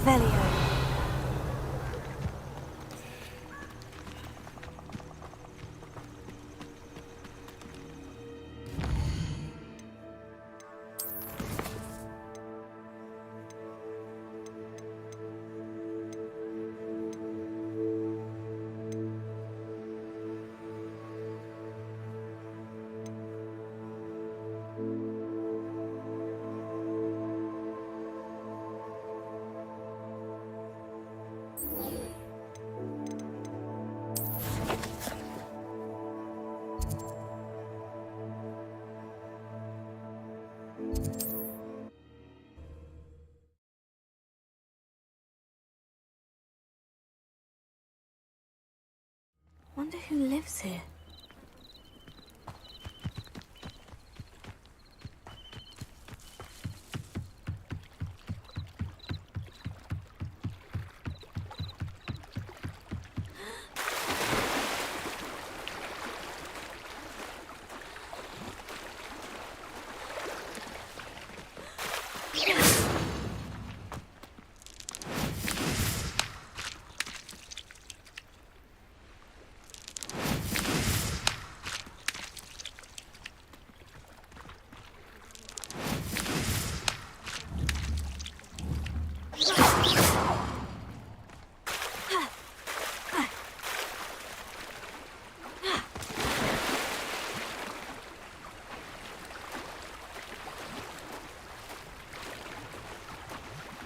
Revelio. Wonder who lives here.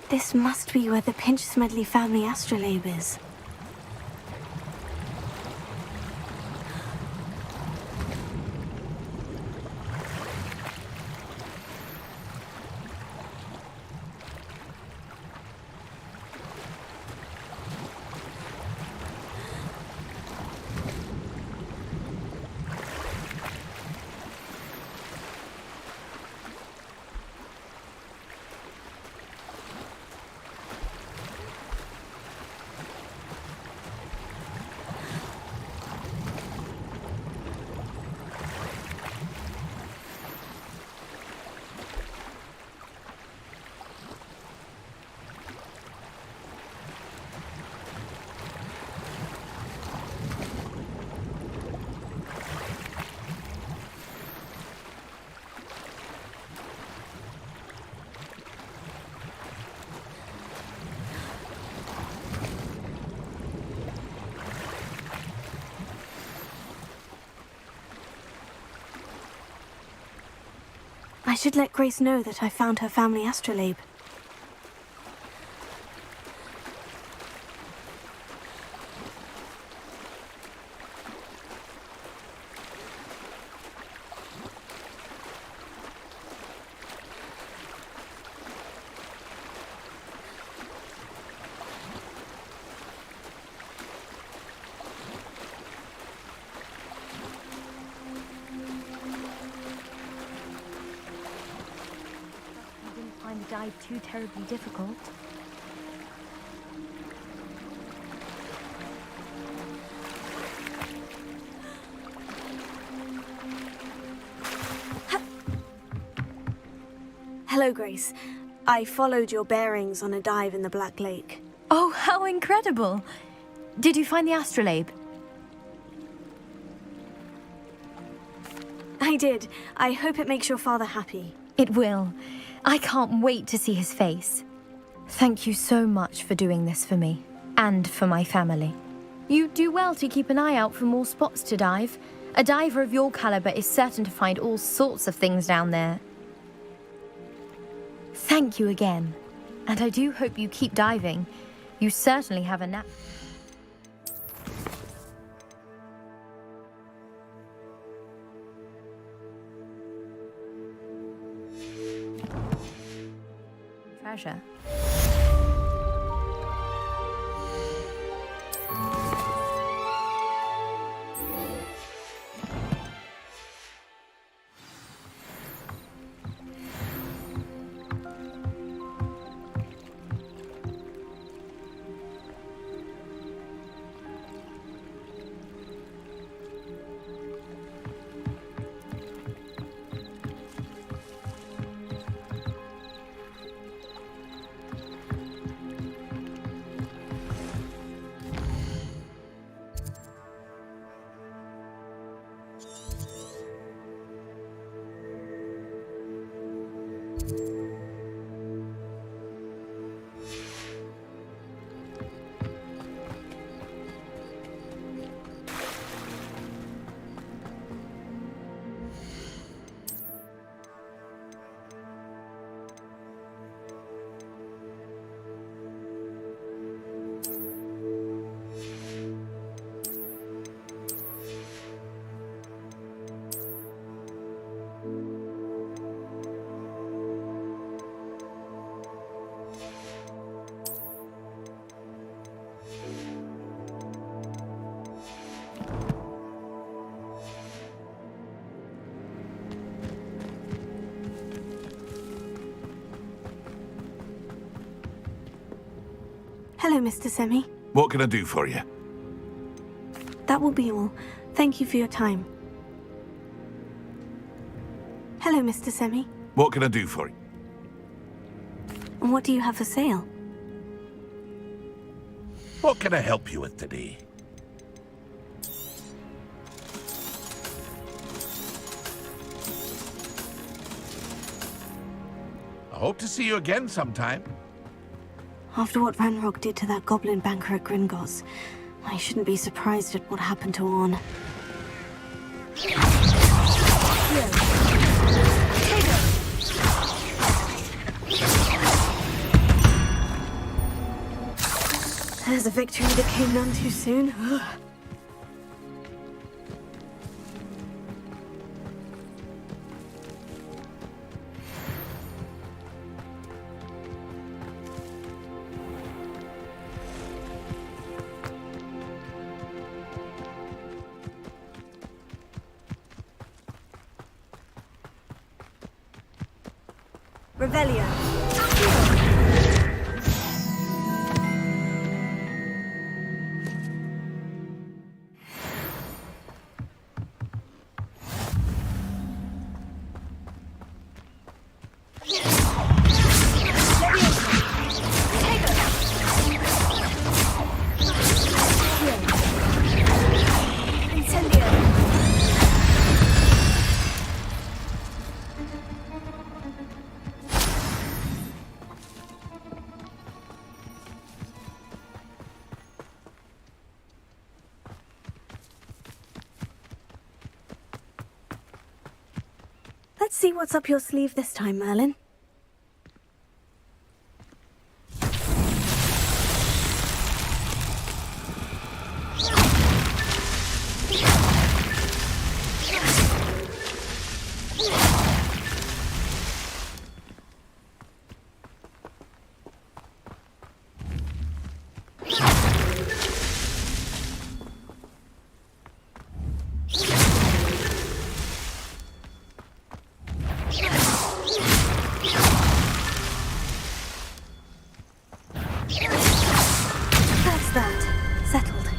This must be where the Pinch-Smedley family astrolabe is. I should let Grace know that I found her family astrolabe. Dive too terribly difficult. Hello, Grace. I followed your bearings on a dive in the Black Lake. Oh, how incredible! Did you find the astrolabe? I did. I hope it makes your father happy. It will. I can't wait to see his face. Thank you so much for doing this for me, and for my family. You do well to keep an eye out for more spots to dive. A diver of your caliber is certain to find all sorts of things down there. Thank you again, and I do hope you keep diving. You certainly have a knack. Treasure. Hello, Mr. Semi. What can I do for you? That will be all. Thank you for your time. Hello, Mr. Semi. What can I do for you? And what do you have for sale? What can I help you with today? I hope to see you again sometime. After what Ranrock did to that goblin banker at Gringotts, I shouldn't be surprised at what happened to Orn. There's a victory that came none too soon. Revelio. Let's see what's up your sleeve this time, Merlin. Settled.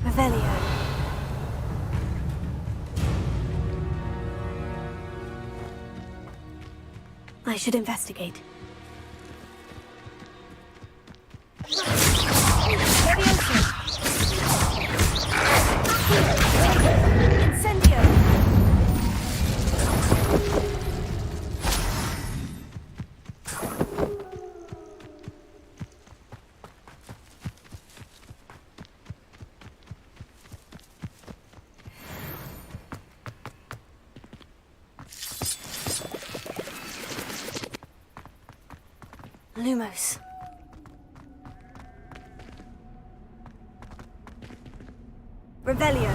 Revelio. I should investigate. Lumos. Revelio.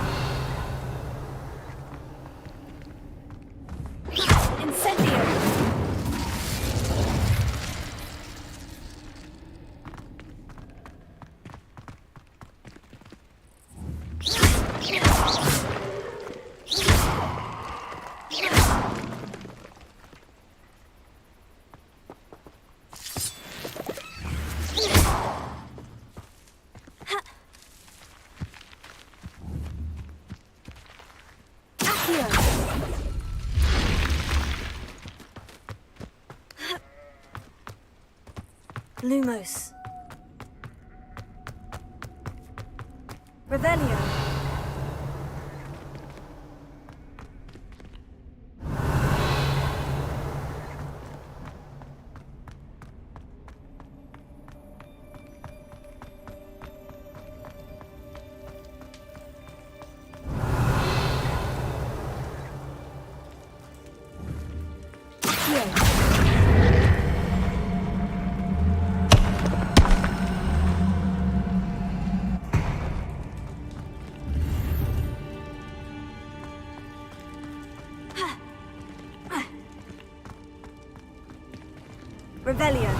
Incendio. Lumos. Revelio. Revelio.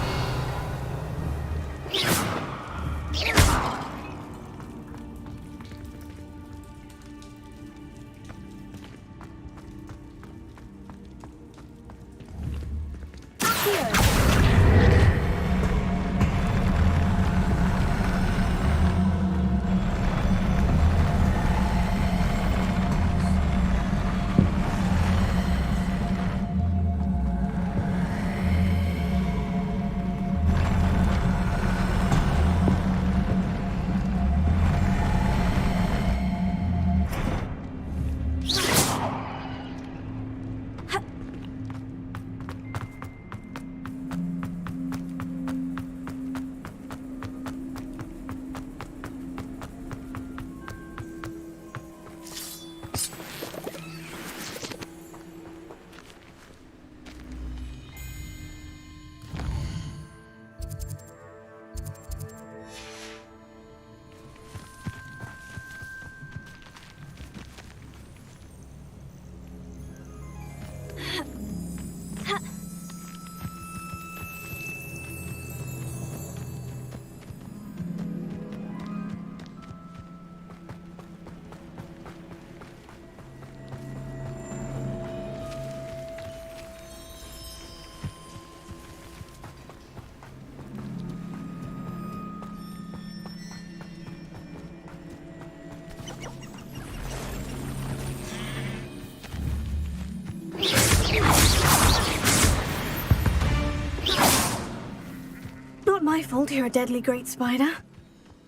not my fault you're a deadly great spider.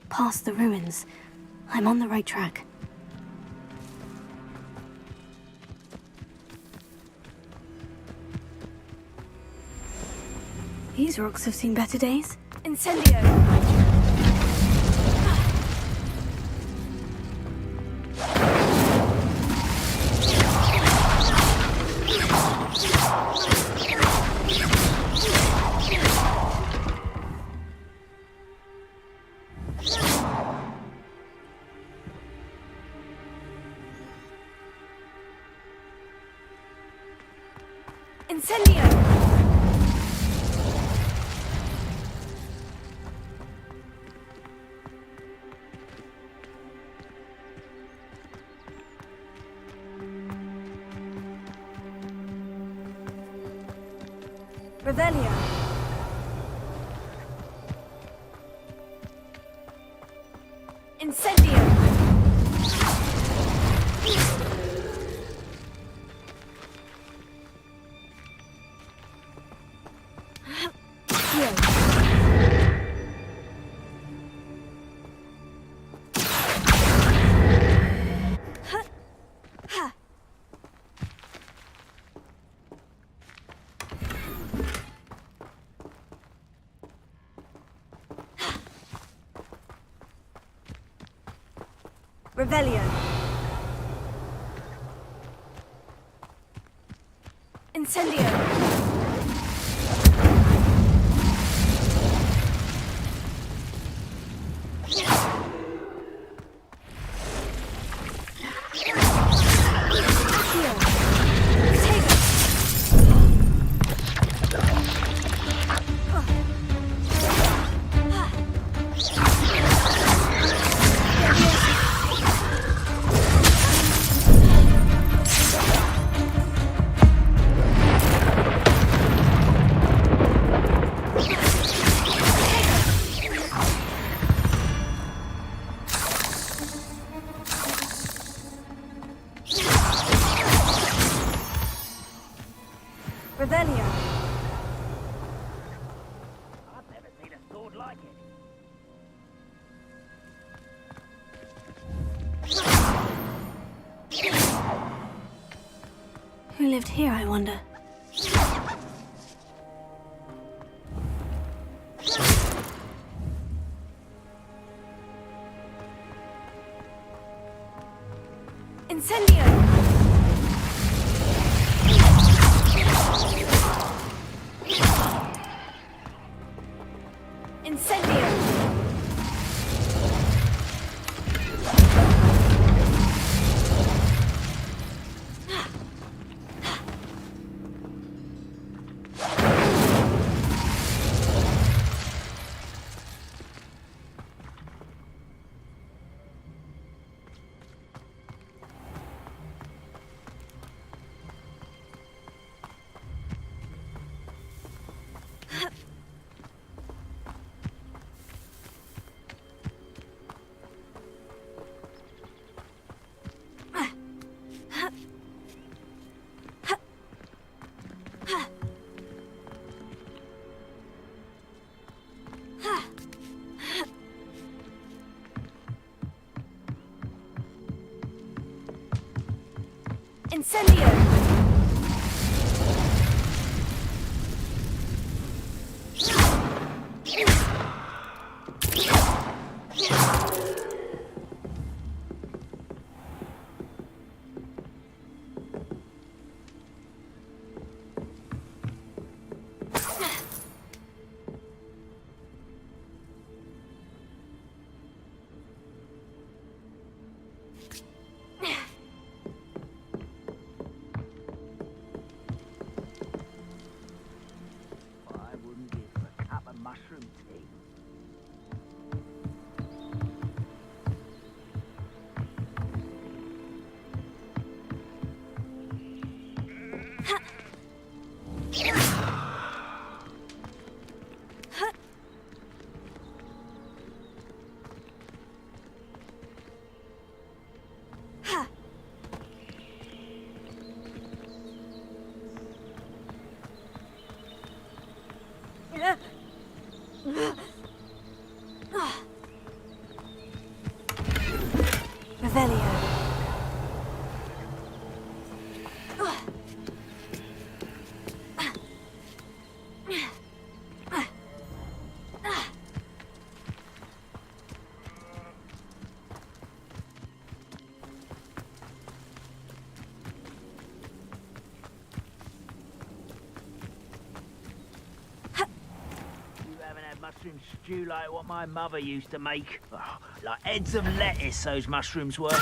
Past the ruins. I'm on the right track. These rocks have seen better days. Incendio! Incendio! Revelio. Incendio. Revelio. Incendio. Revelio. I've never seen a sword like it. Who lived here, I wonder? Incendio. Incendio! Incendio! I wouldn't give a cup of mushroom tea. Revelio. Mushroom stew like what my mother used to make. Oh, like heads of lettuce, those mushrooms were. Not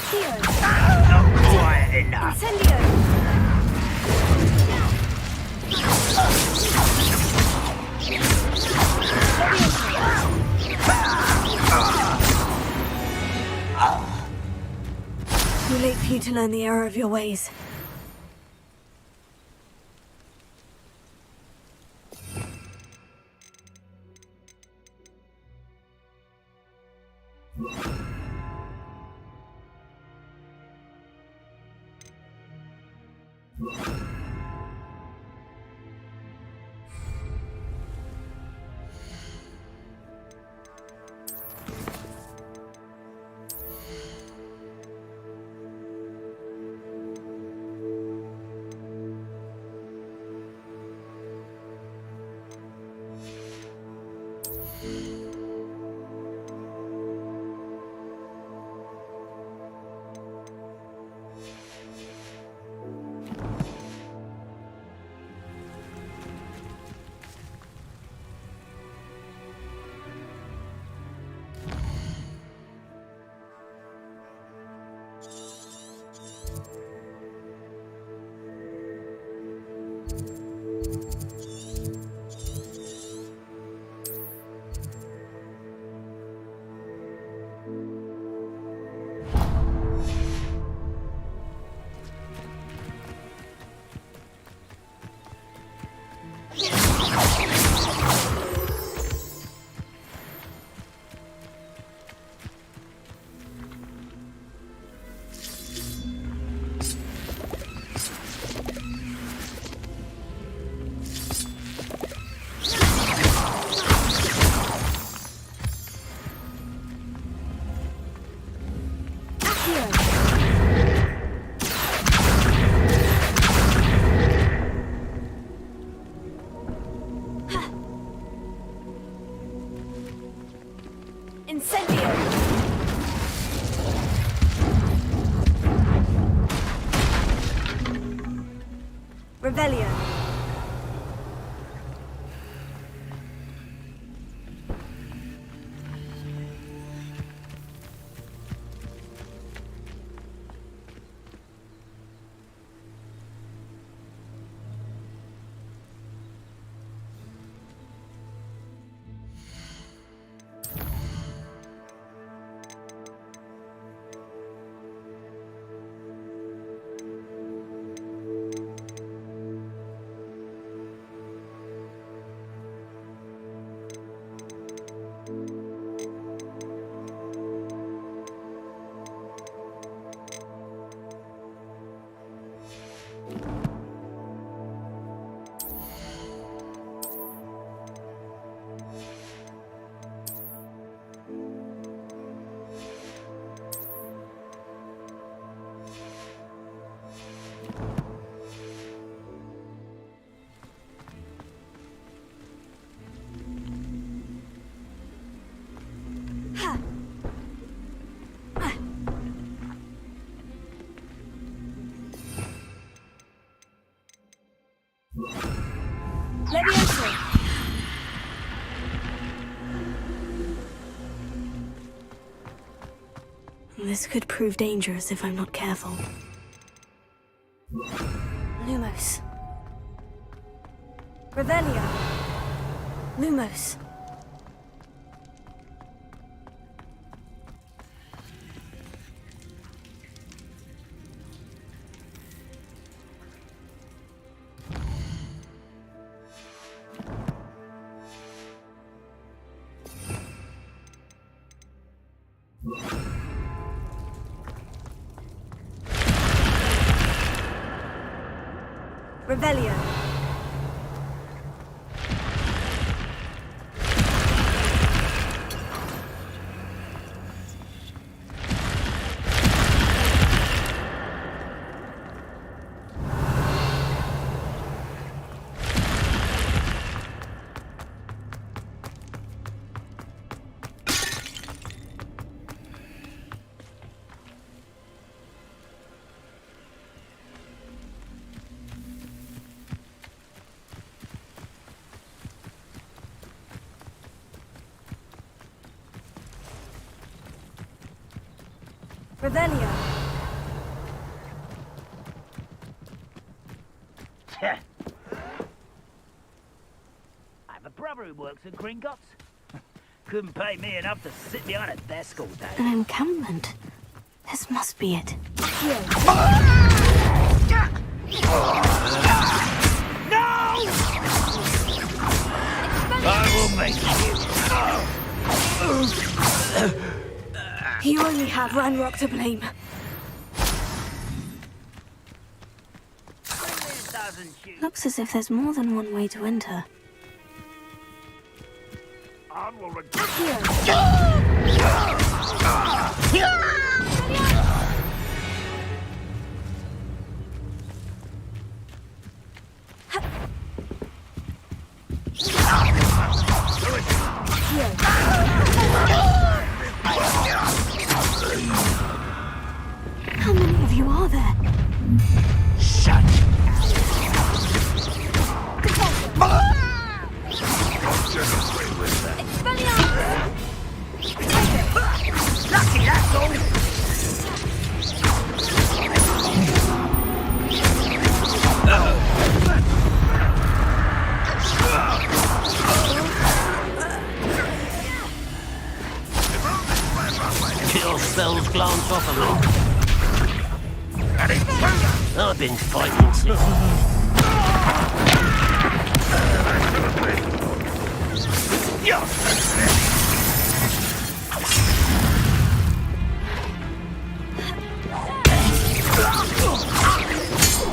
quiet enough. Too late for you to learn the error of your ways. Revelio. Levioso. This could prove dangerous if I'm not careful. Lumos. Revelio. Lumos. Revelio. Revelio. I have a brother who works at Gringotts. Couldn't pay me enough to sit behind a desk all day. An encampment. This must be it. No! I will make you. You only have Ranrock to blame. Looks as if there's more than one way to enter. How many of you are there? Shut. Lucky, that's all. Kill spells glance off a lot. I've been fighting since.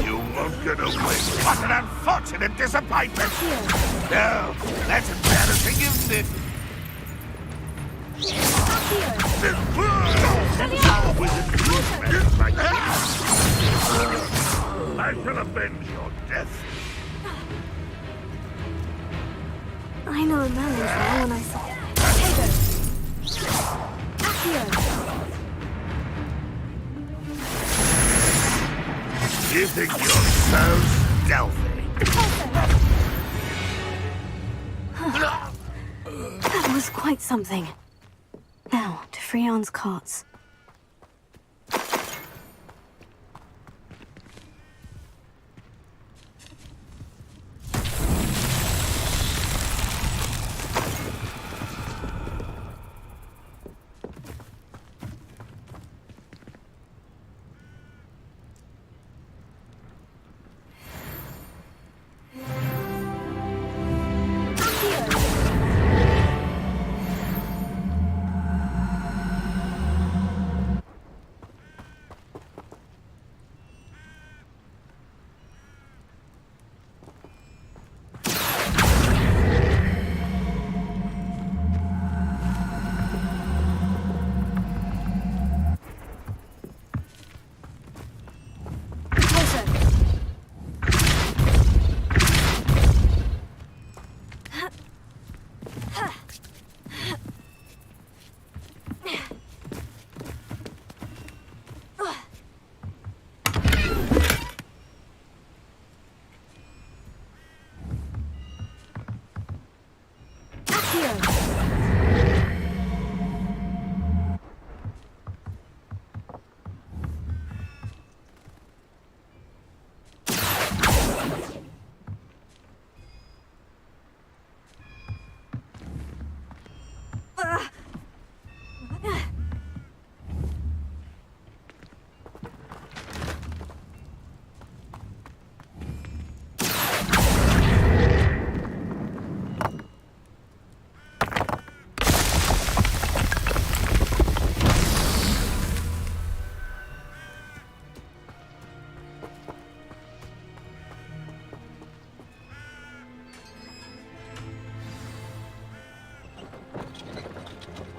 You won't get away. What an unfortunate disappointment! No, that's embarrassing, isn't it? I shall avenge your death. I know a man as well when I saw You think you're so stealthy? That was quite something. Now, to Freon's carts.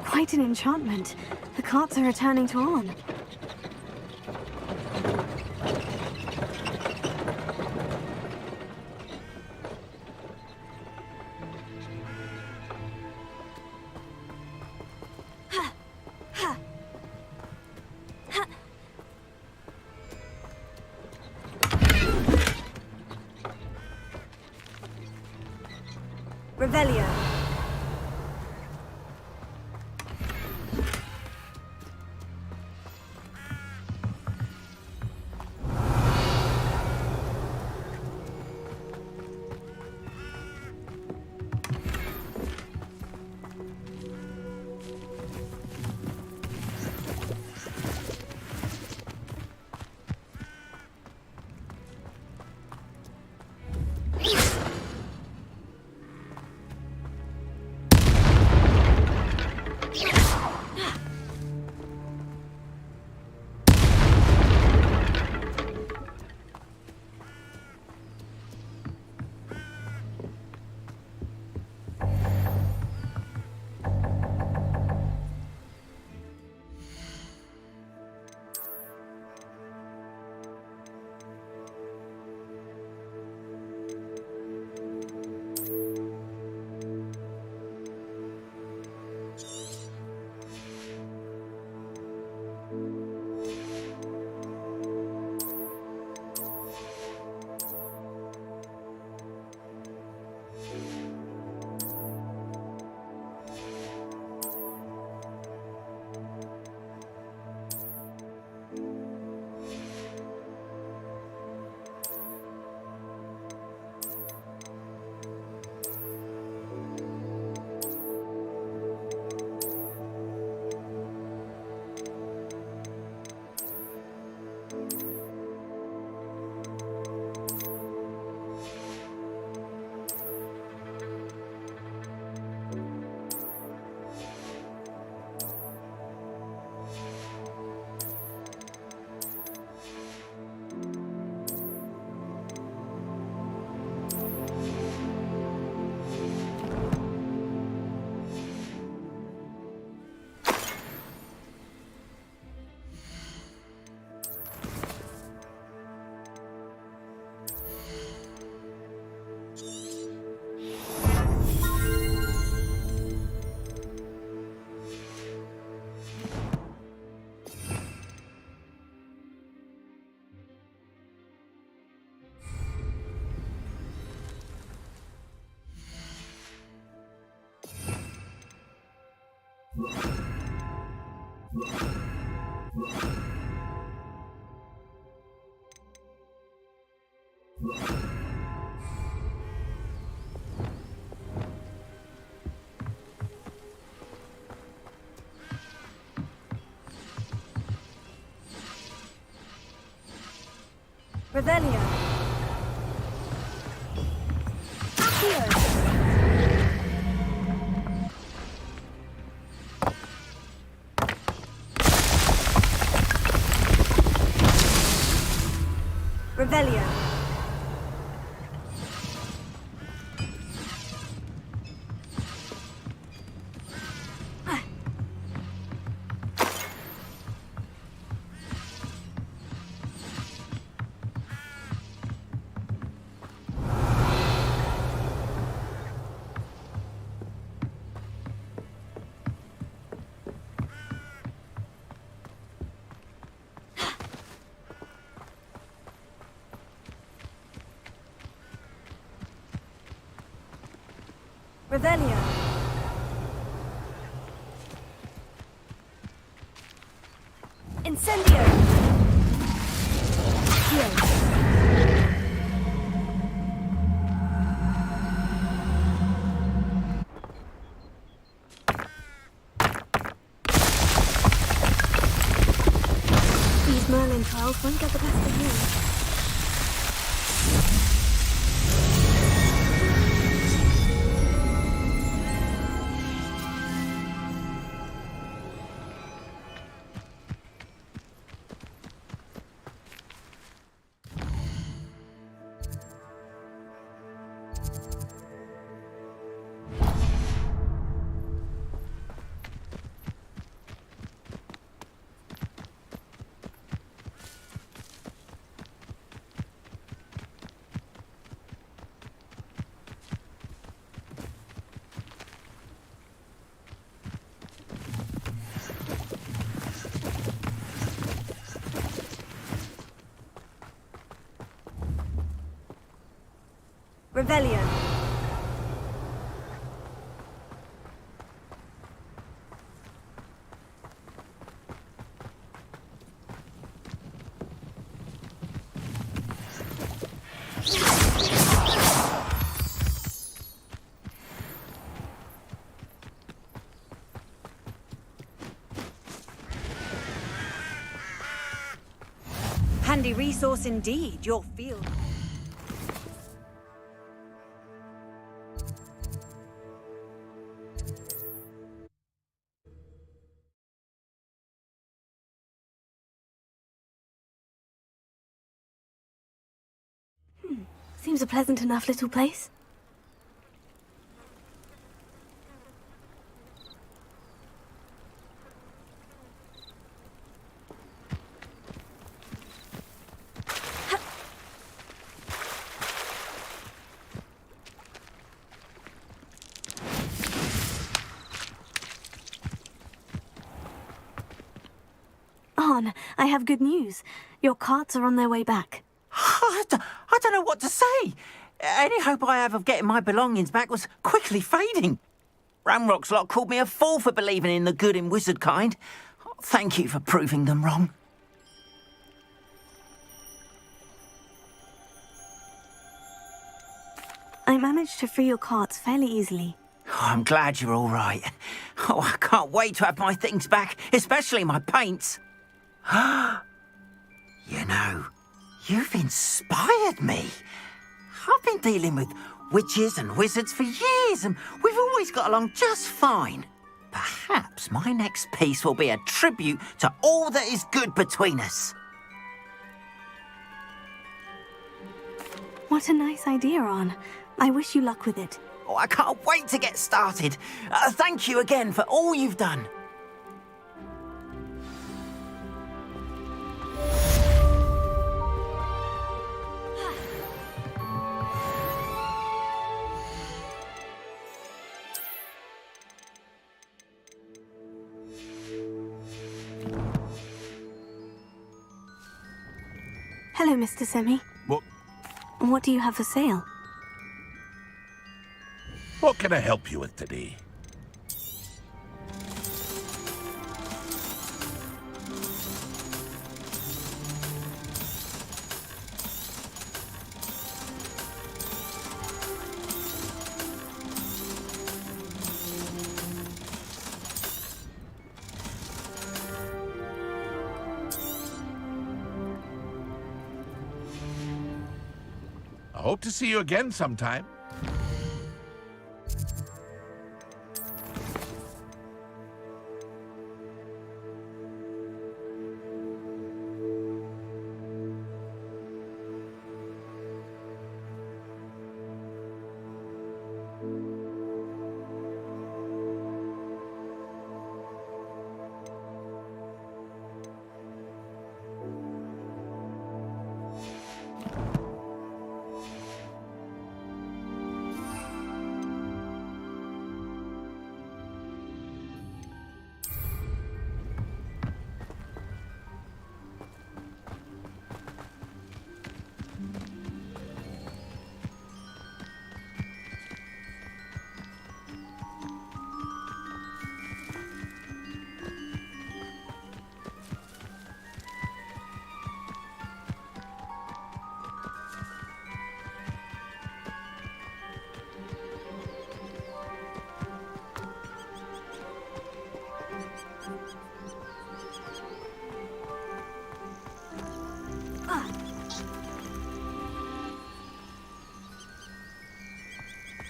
Quite an enchantment. The carts are returning to on. Revelio. Revelio. Accio. Revelio. Revelio. Incendio. Accio. These Merlin trials won't get the best of you. Revelio. Handy resource indeed, your field. Seems a pleasant enough little place. Arn, I have good news. Your carts are on their way back. I don't know what to say. Any hope I have of getting my belongings back was quickly fading. Ramrock's lot called me a fool for believing in the good in wizard kind. Thank you for proving them wrong. I managed to free your carts fairly easily. Oh, I'm glad you're all right. Oh, I can't wait to have my things back, especially my paints. You know, you've inspired me. I've been dealing with witches and wizards for years, and we've always got along just fine. Perhaps my next piece will be a tribute to all that is good between us. What a nice idea, Arn. I wish you luck with it. Oh, I can't wait to get started. Thank you again for all you've done. Hello, Mr. Semi. What do you have for sale? What can I help you with today? Hope to see you again sometime.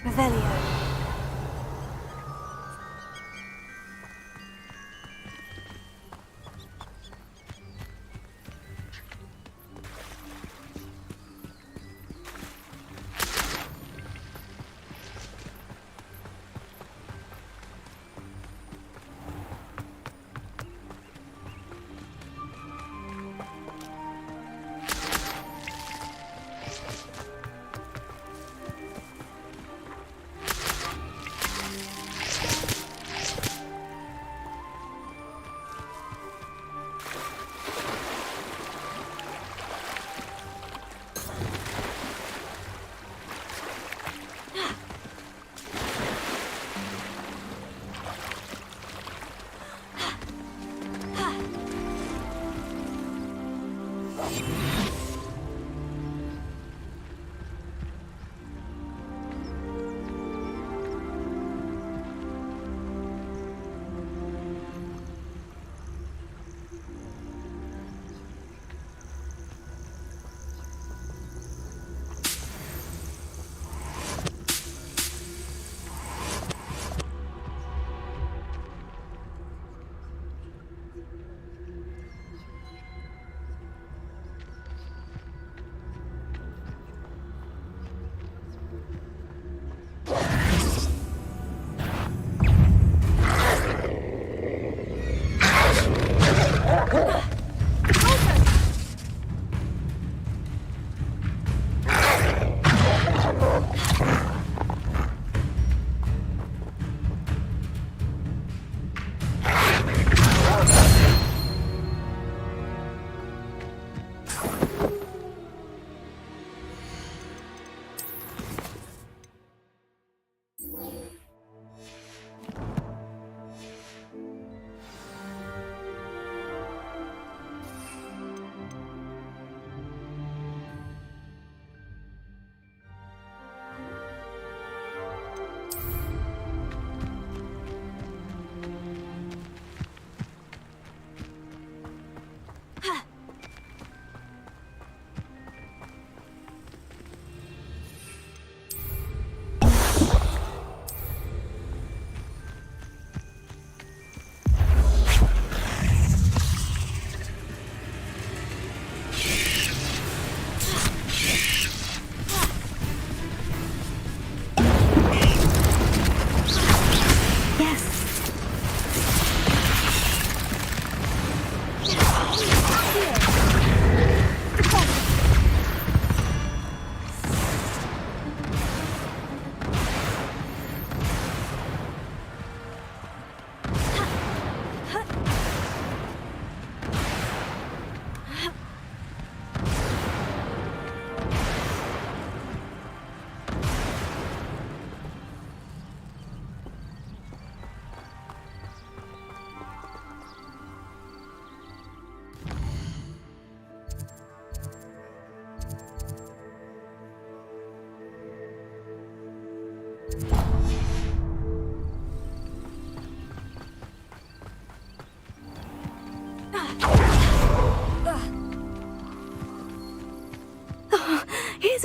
Revelio.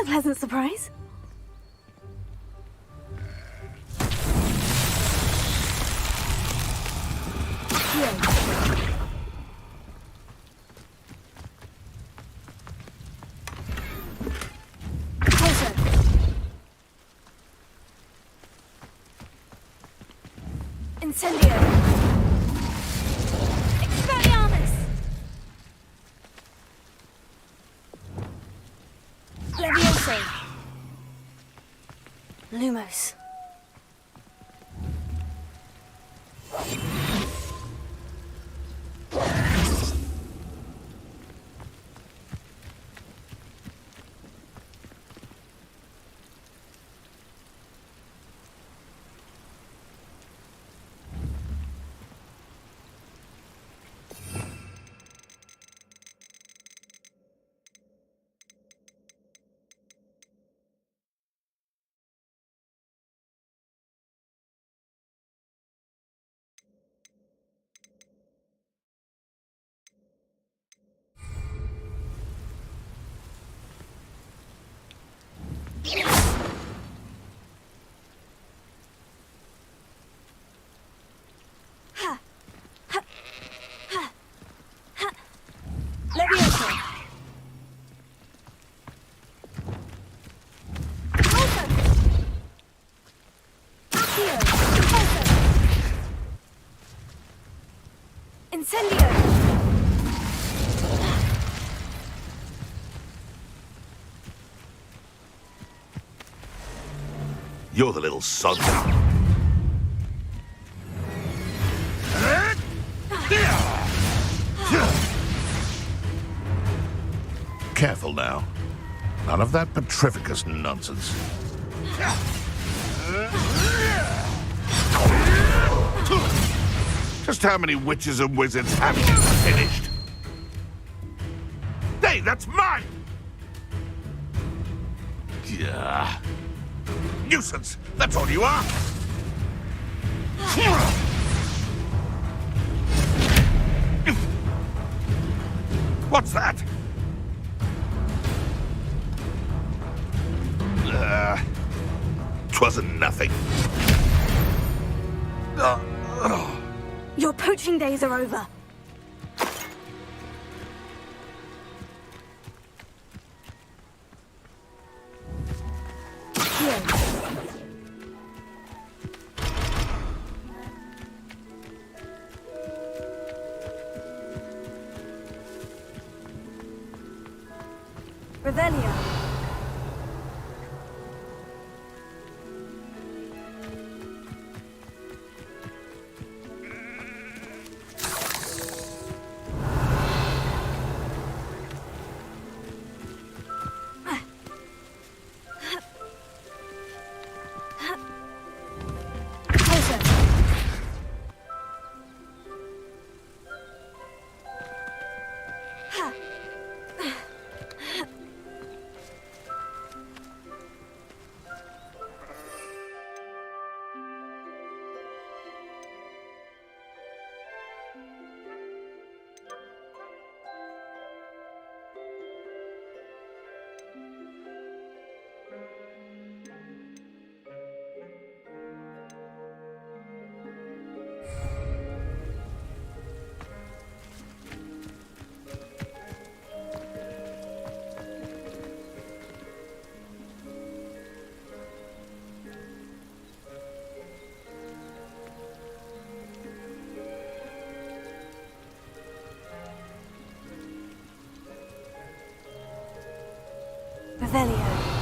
a pleasant surprise. Closer. Incendio. Expelliarmus. Levioso. Lumos. Levioso. Closer. Accio. Closer. Incendio. You're the little sod. Careful now. None of that petrificus nonsense. Just how many witches and wizards have you finished? Hey, that's mine! Yeah. Nuisance! That's all you are! What's that? Twasn't nothing. Your poaching days are over. Here. Revelio. Revelio.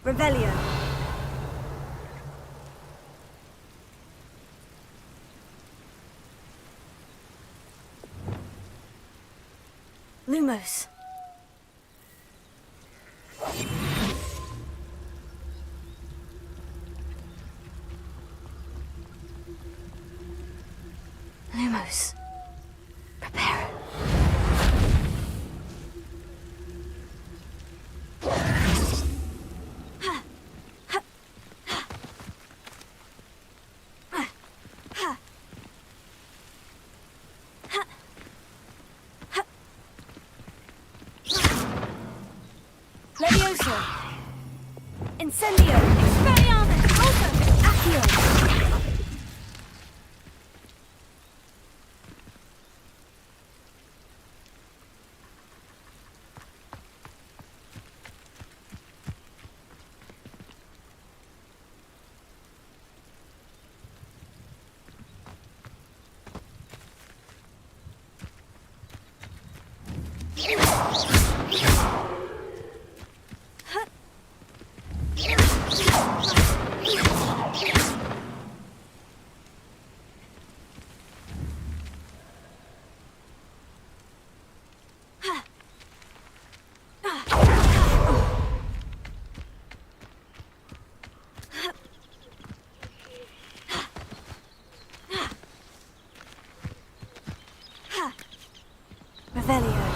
Revelio. Lumos. Lumos. Prepare. Levioso. Incendio. Expelliarmus. Alto. Accio. Revelio.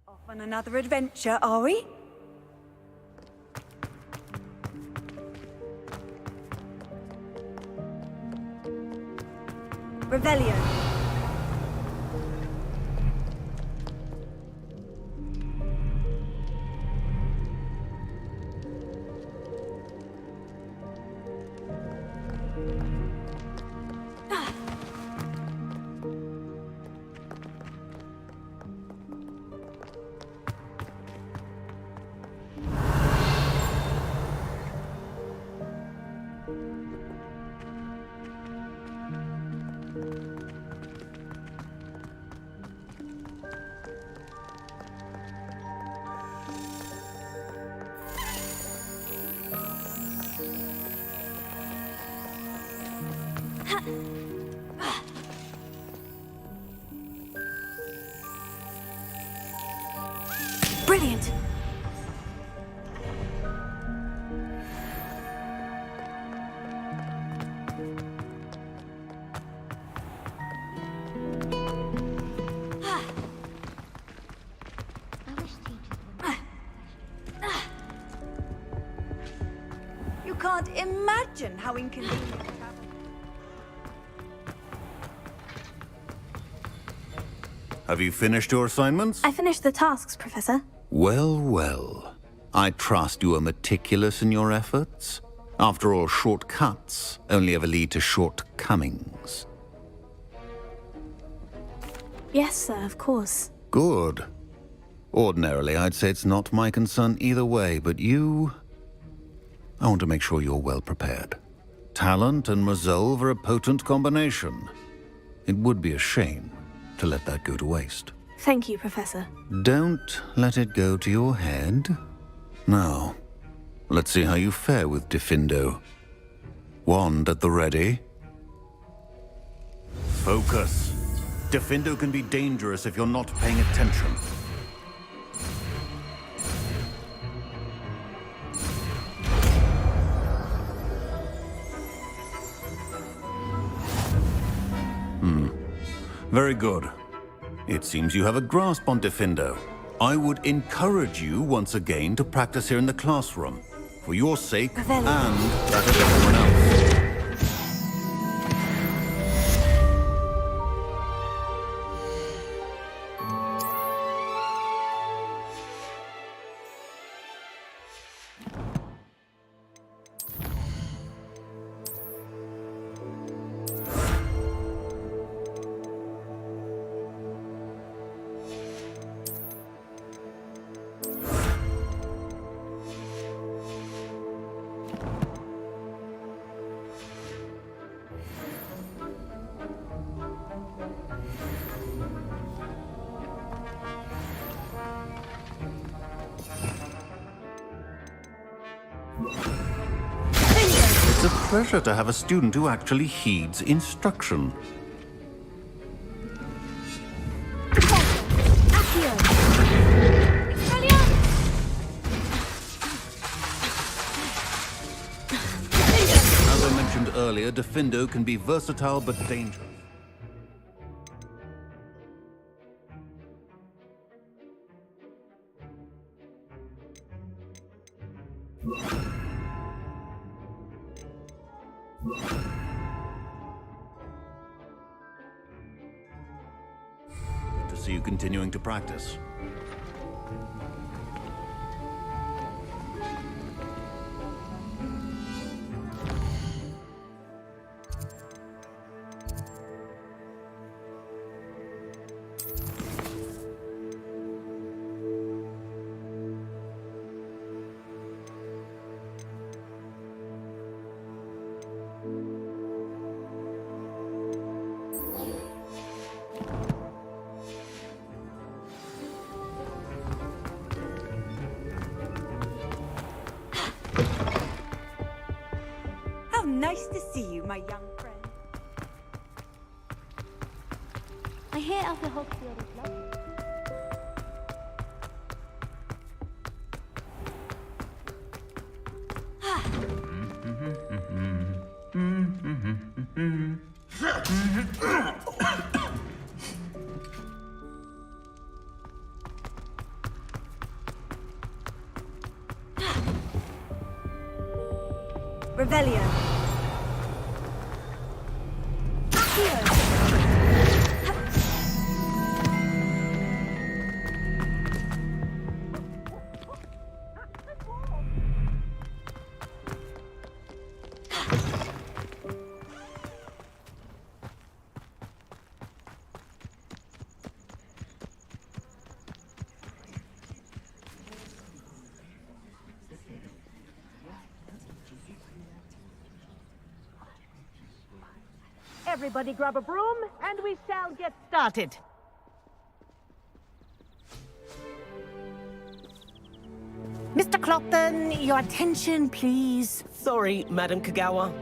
Off on another adventure, are we? Revelio. Brilliant! You can't imagine how inconvenient travel. Have you finished your assignments? I finished the tasks, Professor. Well, well. I trust you are meticulous in your efforts. After all, shortcuts only ever lead to shortcomings. Yes, sir, of course. Good. Ordinarily, I'd say it's not my concern either way, but you... I want to make sure you're well prepared. Talent and resolve are a potent combination. It would be a shame to let that go to waste. Thank you, Professor. Don't let it go to your head. Now, let's see how you fare with Diffindo. Wand at the ready. Focus. Diffindo can be dangerous if you're not paying attention. Very good. It seems you have a grasp on Defendo. I would encourage you once again to practice here in the classroom, for your sake and that of everyone else. It's a pleasure to have a student who actually heeds instruction. As I mentioned earlier, Defendo can be versatile but dangerous. Good to see you continuing to practice. How nice to see you, my young friend. I hear Alpha Hogfield is lovely. Revelio. Everybody grab a broom, and we shall get started. Mr. Clopton, your attention, please. Sorry, Madam Kagawa.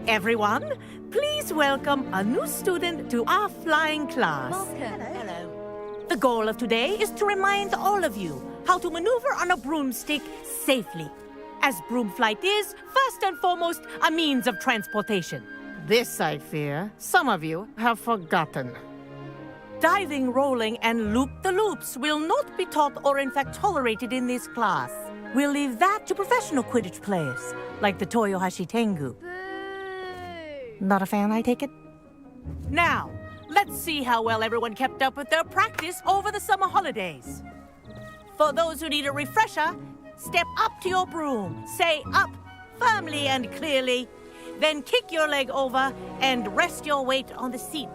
Everyone, please welcome a new student to our flying class. Hello. The goal of today is to remind all of you how to maneuver on a broomstick safely, as broom flight is, first and foremost, a means of transportation. This, I fear, some of you have forgotten. Diving, rolling, and loop-the-loops will not be taught or in fact tolerated in this class. We'll leave that to professional Quidditch players, like the Toyohashi Tengu. Not a fan, I take it? Now, let's see how well everyone kept up with their practice over the summer holidays. For those who need a refresher, step up to your broom, say up firmly and clearly, then kick your leg over and rest your weight on the seat.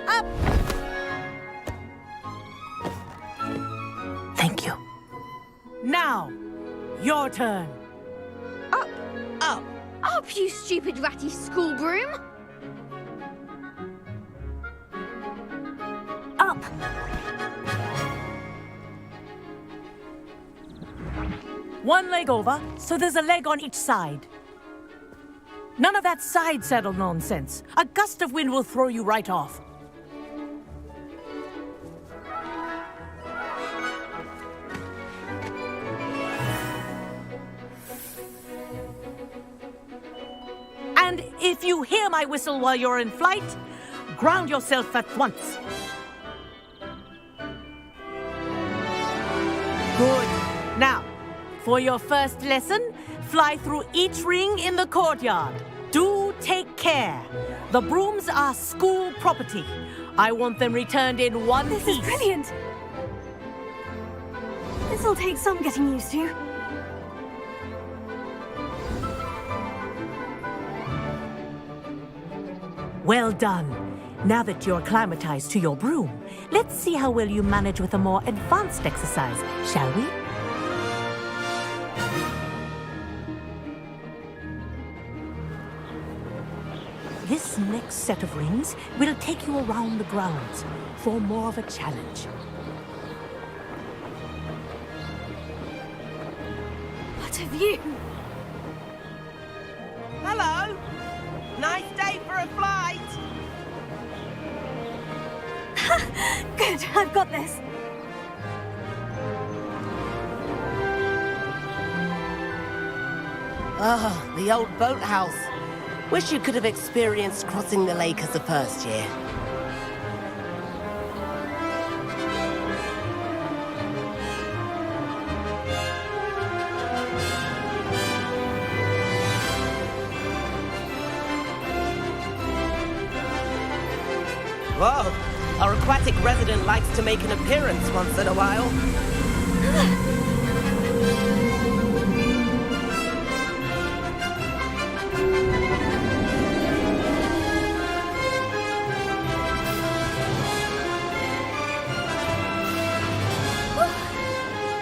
Up! Thank you. Now, your turn. Up! Up! Up, you stupid ratty school broom! Up! One leg over, so there's a leg on each side. None of that side saddle nonsense. A gust of wind will throw you right off. And If you hear my whistle while you're in flight, ground yourself at once. Good. Now, for your first lesson, fly through each ring in the courtyard. Do take care. The brooms are school property. I want them returned in one piece. This is brilliant. This'll take some getting used to. Well done. Now that you're acclimatized to your broom, let's see how well you manage with a more advanced exercise, shall we? This next set of rings will take you around the grounds for more of a challenge. What a view! Hello. Nice day for a flight. Good, I've got this. Ah, the old boathouse. Wish you could have experienced crossing the lake as a first year. Whoa, our aquatic resident likes to make an appearance once in a while.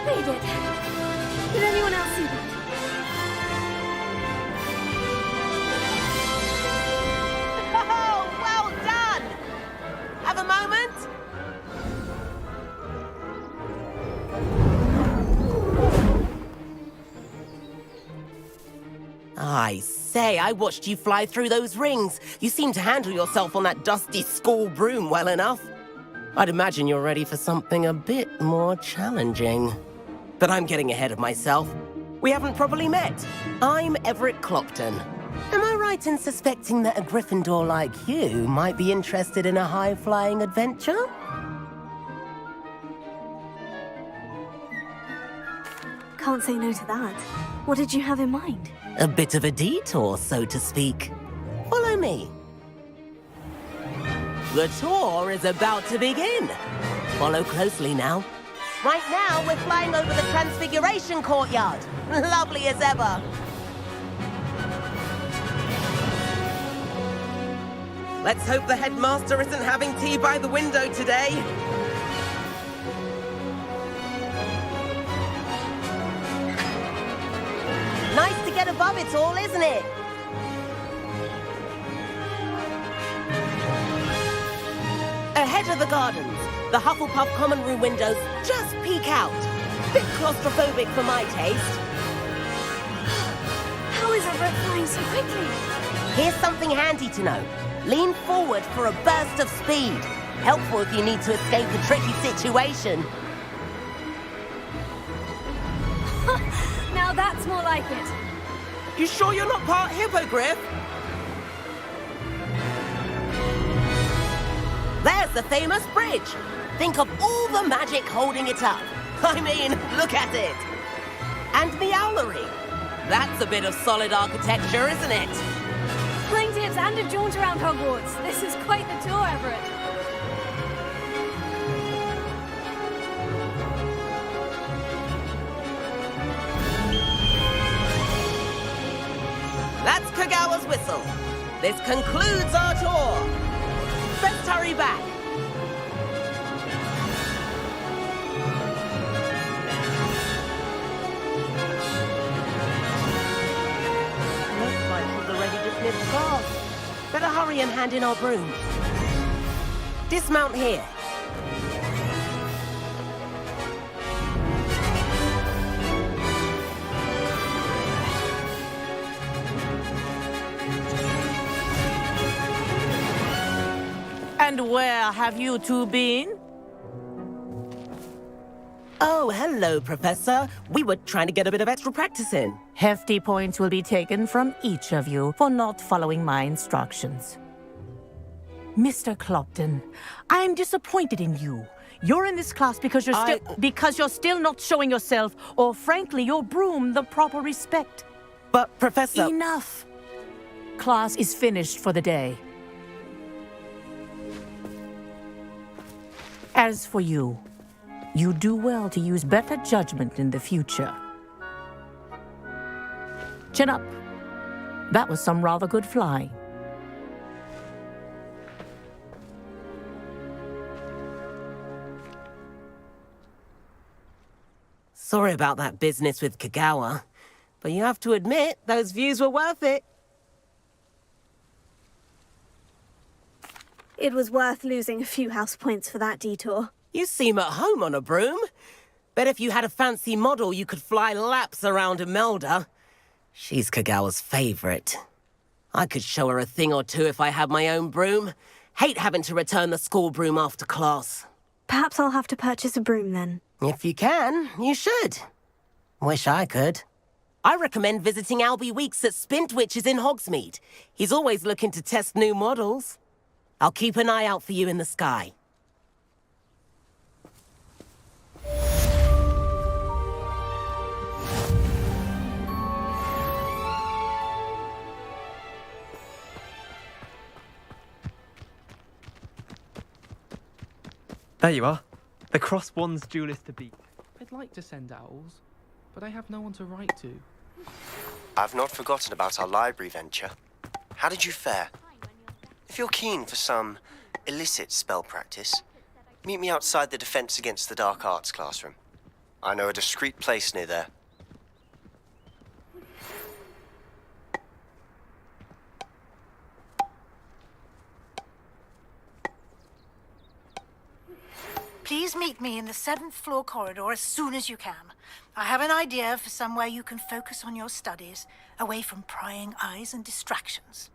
Read it. Did anyone else see that? Oh, well done! Have a moment? I say, I watched you fly through those rings. You seem to handle yourself on that dusty school broom well enough. I'd imagine you're ready for something a bit more challenging. But I'm getting ahead of myself. We haven't properly met. I'm Everett Clopton. Am I right in suspecting that a Gryffindor like you might be interested in a high-flying adventure? Can't say no to that. What did you have in mind? A bit of a detour, so to speak. Follow me. The tour is about to begin. Follow closely now. Right now, we're flying over the Transfiguration Courtyard. Lovely as ever. Let's hope the headmaster isn't having tea by the window today. Nice to get above it all, isn't it? Ahead of the gardens, the Hufflepuff common room windows just peek out. Bit claustrophobic for my taste. How is Everett flying so quickly? Here's something handy to know. Lean forward for a burst of speed. Helpful if you need to escape a tricky situation. Now that's more like it. You sure you're not part hippogriff? There's the famous bridge. Think of all the magic holding it up. I mean, look at it. And the owlery. That's a bit of solid architecture, isn't it? Flying tips and a jaunt around Hogwarts. This is quite the tour, Everett. That's Kagawa's whistle. This concludes our tour. Let's hurry back. Looks like she's already dismissed class. Better hurry and hand in our broom. Dismount here. And where have you two been? Oh, hello, Professor. We were trying to get a bit of extra practice in. Hefty points will be taken from each of you for not following my instructions. Mr. Clopton, I am disappointed in you. You're in this class because you're still not showing yourself, or frankly, your broom the proper respect. But, Professor... Enough. Class is finished for the day. As for you, you do well to use better judgment in the future. Chin up. That was some rather good flying. Sorry about that business with Kagawa, but you have to admit, those views were worth it. It was worth losing a few house points for that detour. You seem at home on a broom. Bet if you had a fancy model, you could fly laps around Imelda. She's Kagawa's favorite. I could show her a thing or two if I had my own broom. Hate having to return the school broom after class. Perhaps I'll have to purchase a broom then. If you can, you should. Wish I could. I recommend visiting Albie Weeks at Spintwitches in Hogsmeade. He's always looking to test new models. I'll keep an eye out for you in the sky. There you are. The Cross Wands duelist to beat. I'd like to send owls, but I have no one to write to. I've not forgotten about our library venture. How did you fare? If you're keen for some illicit spell practice, meet me outside the Defense Against the Dark Arts classroom. I know a discreet place near there. Please meet me in the 7th floor corridor as soon as you can. I have an idea for somewhere you can focus on your studies, away from prying eyes and distractions.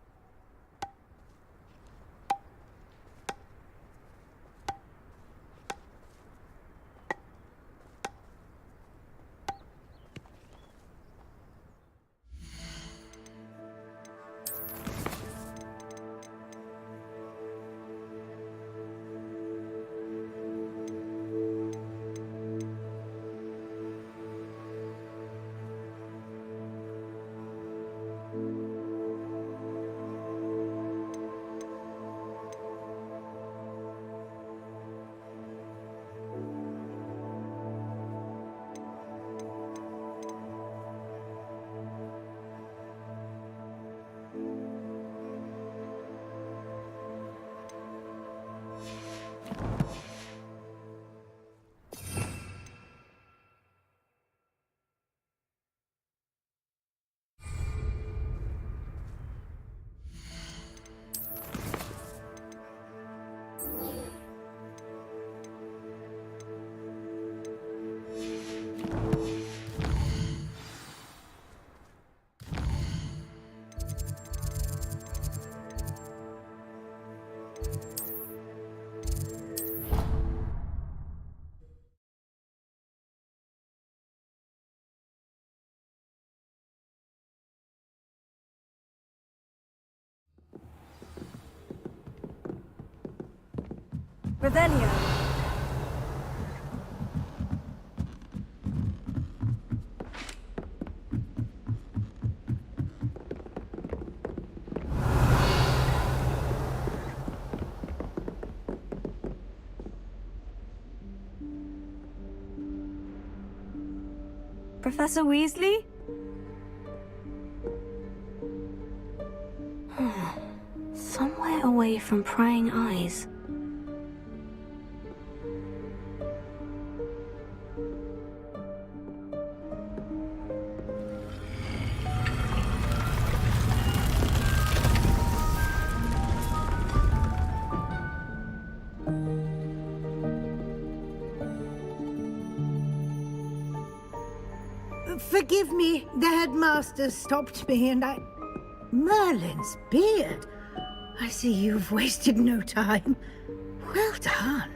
Revelio. Professor Weasley? Somewhere away from prying eyes. Forgive me, the headmaster stopped me and I... Merlin's beard. I see you've wasted no time. Well done.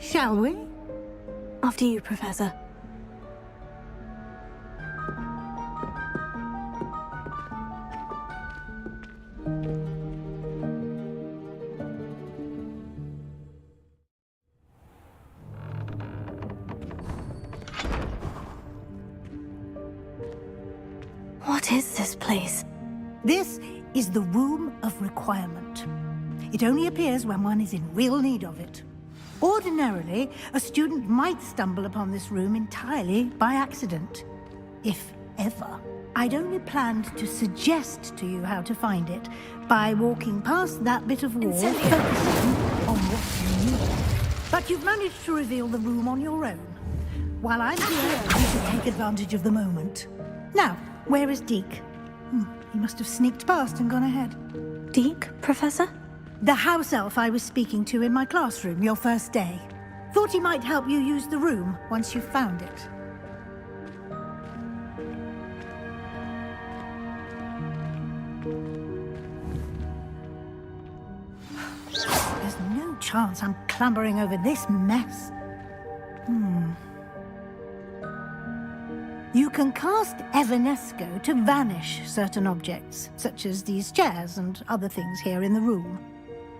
Shall we? After you, Professor. What is this place? This is the Room of Requirement. It only appears when one is in real need of it. Ordinarily, a student might stumble upon this room entirely by accident, if ever. I'd only planned to suggest to you how to find it by walking past that bit of wall, focusing on what you need. But you've managed to reveal the room on your own. While I'm here, you should take advantage of the moment. Now, where is Deke? He must have sneaked past and gone ahead. Deke, Professor? The house elf I was speaking to in my classroom your first day. Thought he might help you use the room once you've found it. There's no chance I'm clambering over this mess. You can cast Evanesco to vanish certain objects, such as these chairs and other things here in the room.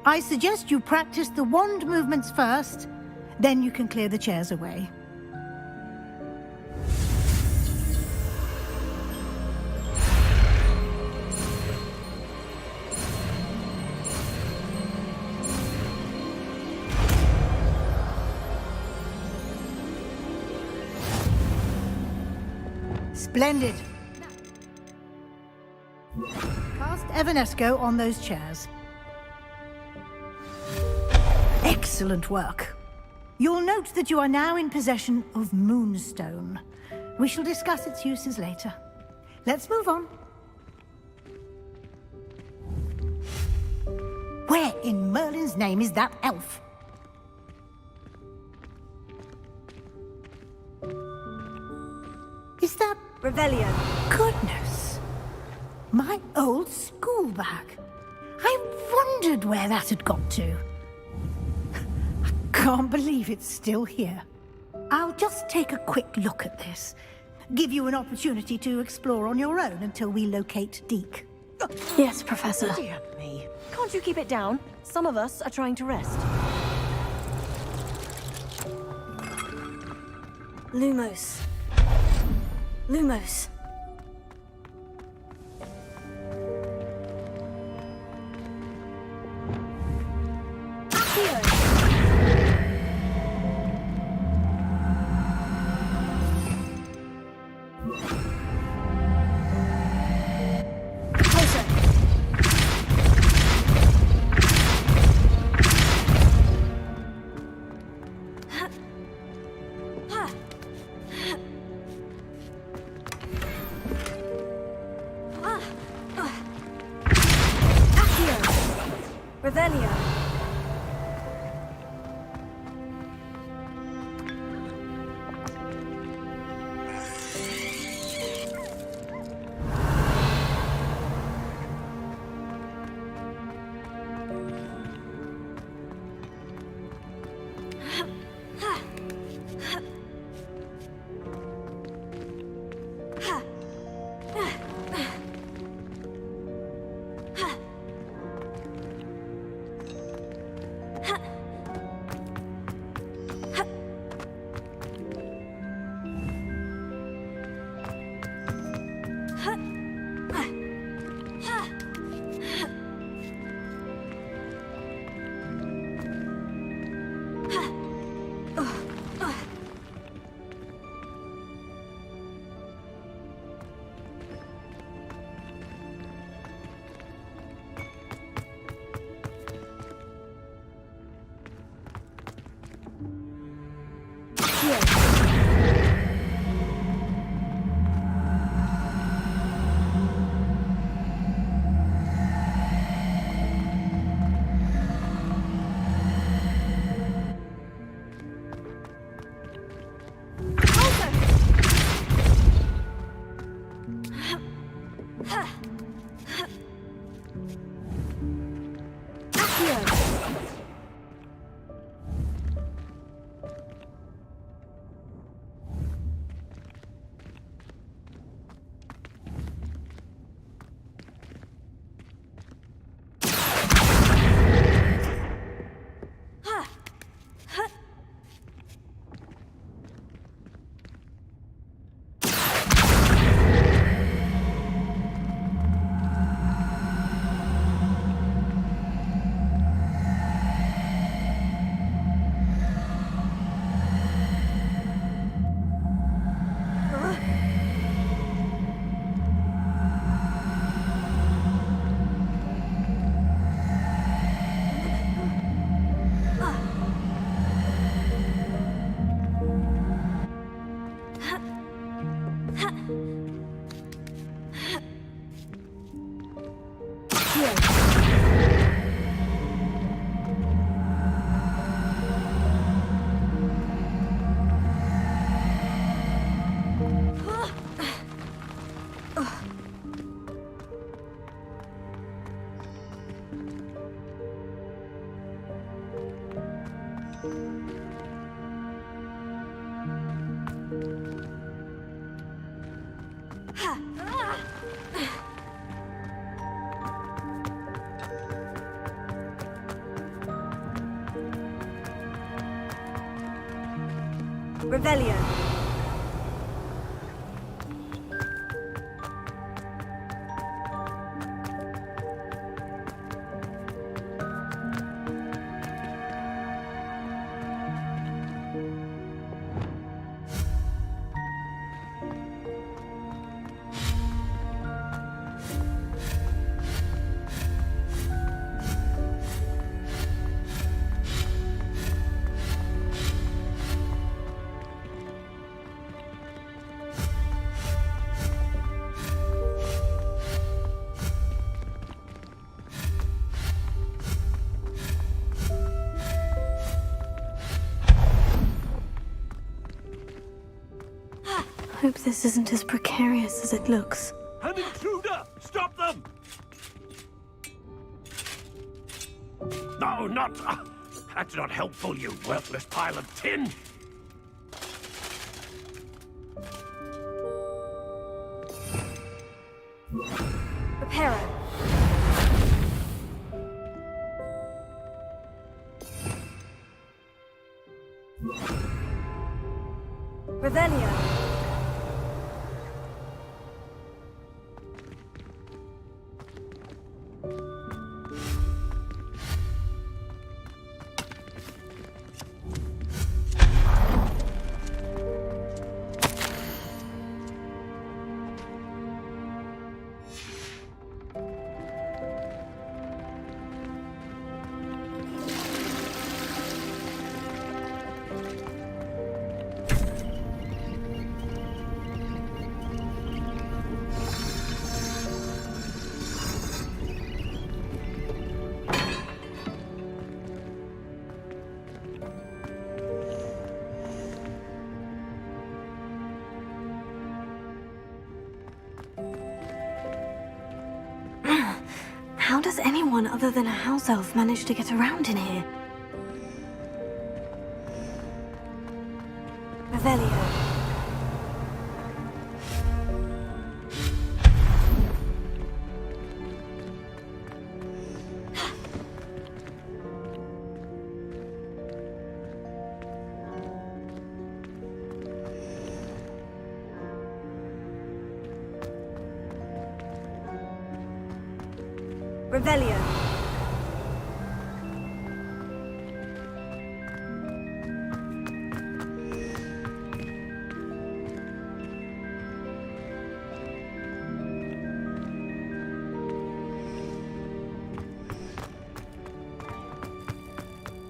I suggest you practice the wand movements first, then you can clear the chairs away. Splendid. Cast Evanesco on those chairs. Excellent work. You'll note that you are now in possession of Moonstone. We shall discuss its uses later. Let's move on. Where in Merlin's name is that elf? Is that Revelio? Goodness! My old school bag. I wondered where that had got to. I can't believe it's still here. I'll just take a quick look at this. Give you an opportunity to explore on your own until we locate Deke. Yes, Professor. Dear me. Can't you keep it down? Some of us are trying to rest. Lumos. Lumos. Revelio. Revelio. Hope this isn't as precarious as it looks. An intruder! Stop them! No, not... that's not helpful, you worthless pile of tin! Reparo. Revelio. How does anyone other than a house elf manage to get around in here? Revelio. Revelio.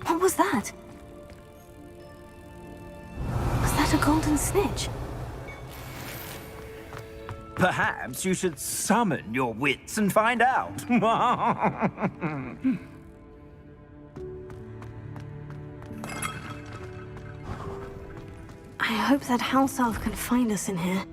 What was that? Was that a golden snitch? Perhaps you should summon your wits and find out. I hope that house elf can find us in here.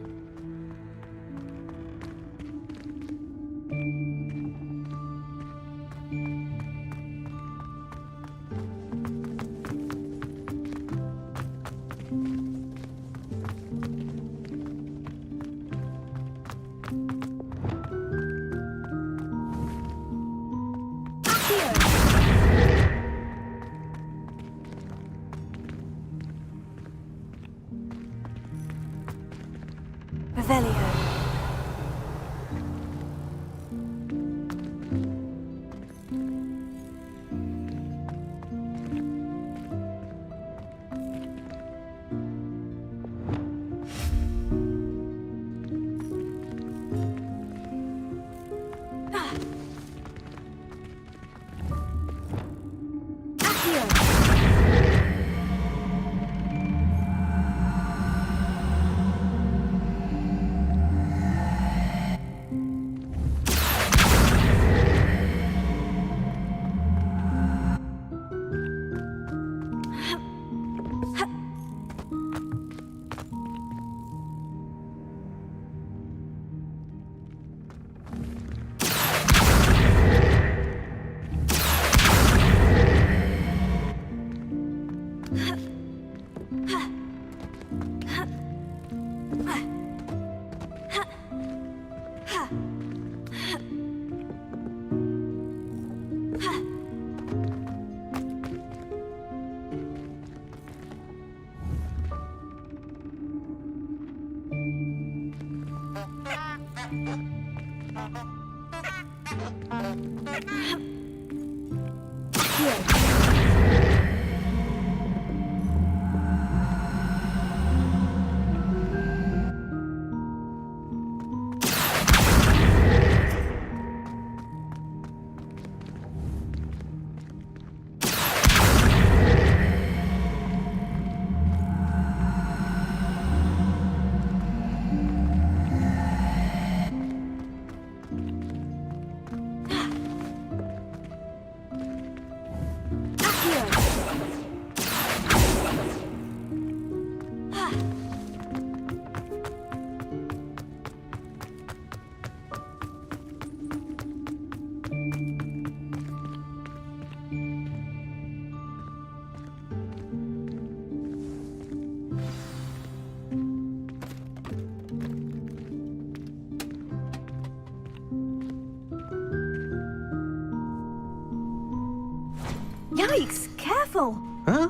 Yikes! Careful! Huh?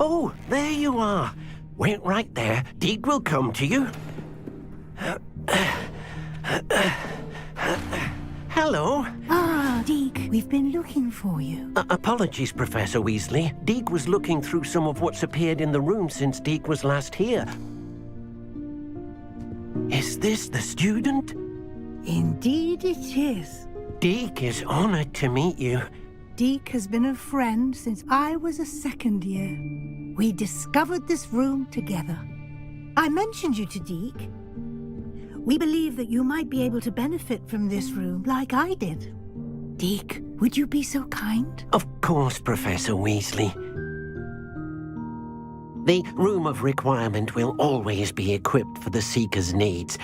Oh, there you are. Wait right there. Deke will come to you. Hello. Ah, Deke, we've been looking for you. Apologies, Professor Weasley. Deke was looking through some of what's appeared in the room since Deke was last here. Is this the student? Indeed it is. Deke is honored to meet you. Deke has been a friend since I was a second year. We discovered this room together. I mentioned you to Deke. We believe that you might be able to benefit from this room like I did. Deke, would you be so kind? Of course, Professor Weasley. The Room of Requirement will always be equipped for the Seeker's needs.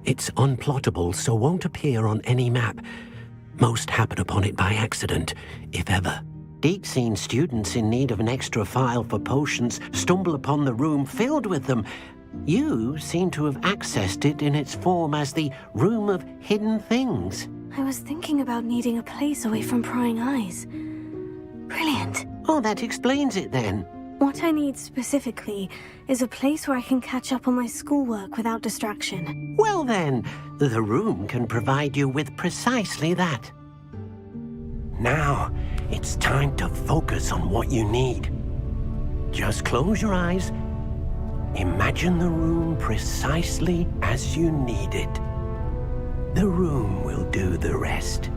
It's unplottable, so won't appear on any map. Most happen upon it by accident, if ever. Deke's seen students in need of an extra file for potions stumble upon the room filled with them. You seem to have accessed it in its form as the Room of Hidden Things. I was thinking about needing a place away from prying eyes. Brilliant. Oh, that explains it then. What I need specifically is a place where I can catch up on my schoolwork without distraction. Well then, the room can provide you with precisely that. Now, it's time to focus on what you need. Just close your eyes. Imagine the room precisely as you need it. The room will do the rest.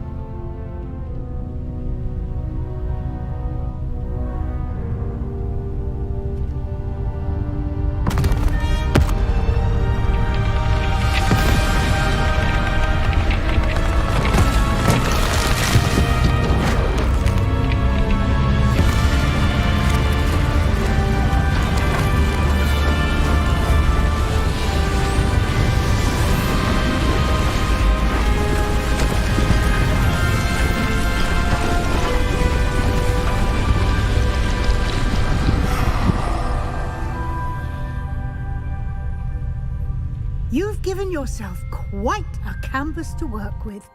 You've given yourself quite a canvas to work with.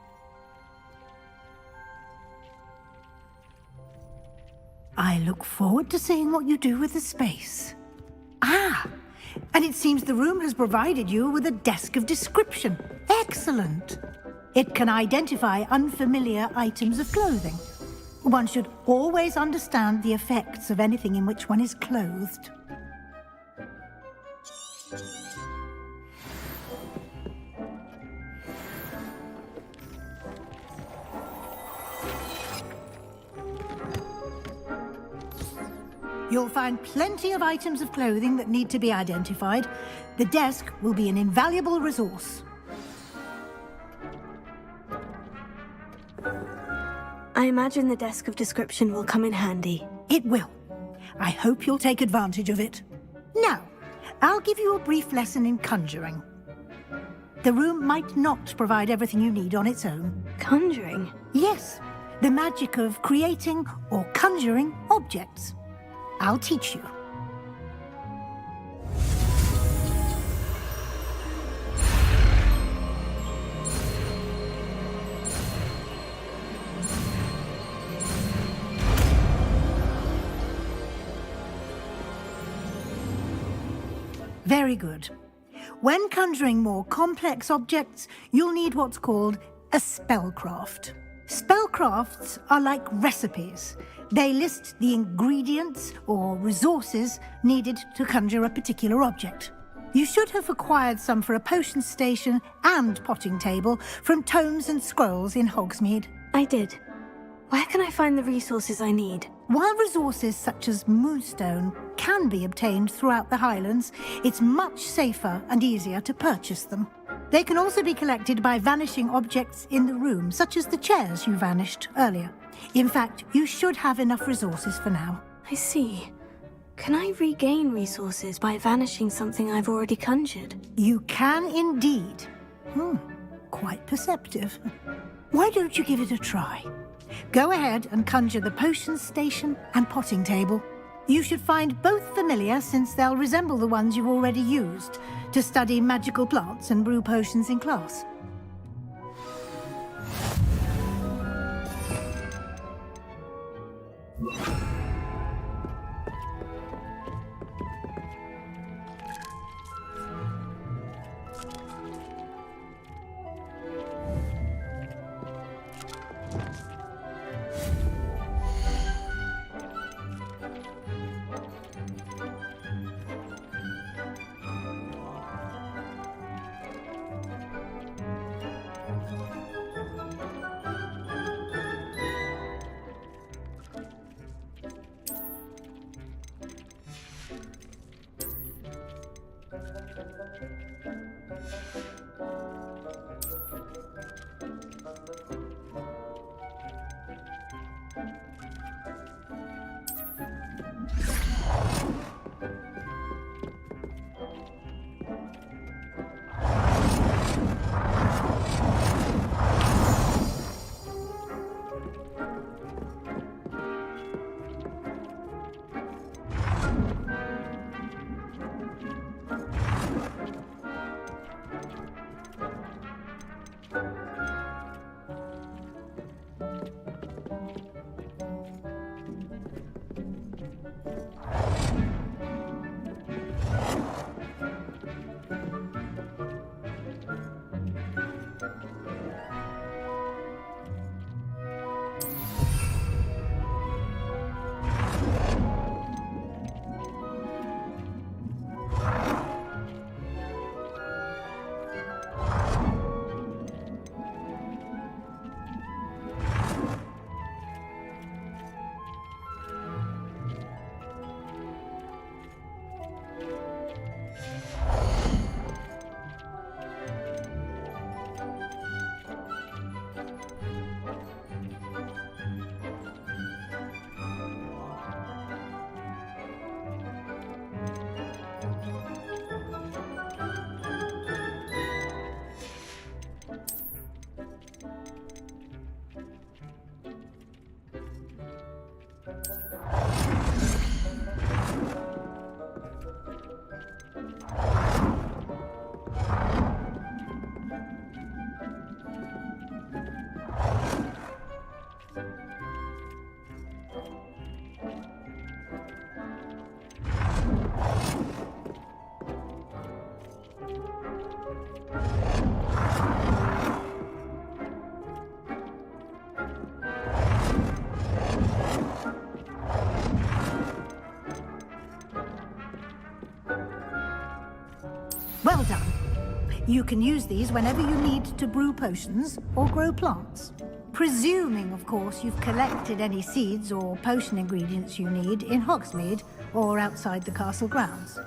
I look forward to seeing what you do with the space. Ah, and it seems the room has provided you with a desk of description. Excellent. It can identify unfamiliar items of clothing. One should always understand the effects of anything in which one is clothed. You'll find plenty of items of clothing that need to be identified. The desk will be an invaluable resource. I imagine the desk of description will come in handy. It will. I hope you'll take advantage of it. Now, I'll give you a brief lesson in conjuring. The room might not provide everything you need on its own. Conjuring? Yes, the magic of creating or conjuring objects. I'll teach you. Very good. When conjuring more complex objects, you'll need what's called a spellcraft. Spellcrafts are like recipes. They list the ingredients or resources needed to conjure a particular object. You should have acquired some for a potion station and potting table from tomes and scrolls in Hogsmeade. I did. Where can I find the resources I need? While resources such as moonstone can be obtained throughout the Highlands, it's much safer and easier to purchase them. They can also be collected by vanishing objects in the room, such as the chairs you vanished earlier. In fact, you should have enough resources for now. I see. Can I regain resources by vanishing something I've already conjured? You can indeed. Quite perceptive. Why don't you give it a try? Go ahead and conjure the potion station and potting table. You should find both familiar, since they'll resemble the ones you've already used to study magical plants and brew potions in class. Well done. You can use these whenever you need to brew potions or grow plants. Presuming, of course, you've collected any seeds or potion ingredients you need in Hogsmeade or outside the castle grounds.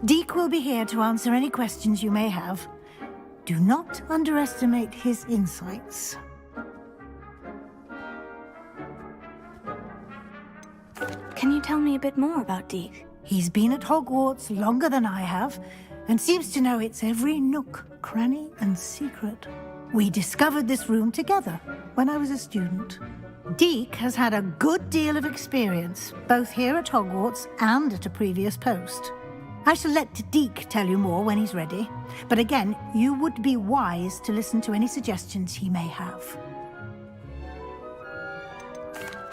Deke will be here to answer any questions you may have. Do not underestimate his insights. Can you tell me a bit more about Deke? He's been at Hogwarts longer than I have, and seems to know its every nook, cranny, and secret. We discovered this room together when I was a student. Deke has had a good deal of experience, both here at Hogwarts and at a previous post. I shall let Deke tell you more when he's ready, but again, you would be wise to listen to any suggestions he may have.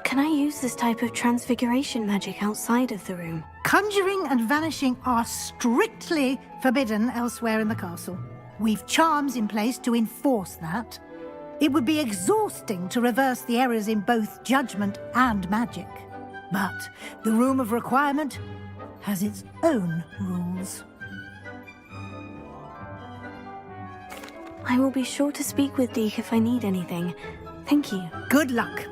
Can I use this type of transfiguration magic outside of the room? Conjuring and vanishing are strictly forbidden elsewhere in the castle. We've charms in place to enforce that. It would be exhausting to reverse the errors in both judgment and magic. But the Room of Requirement has its own rules. I will be sure to speak with Deke if I need anything. Thank you. Good luck.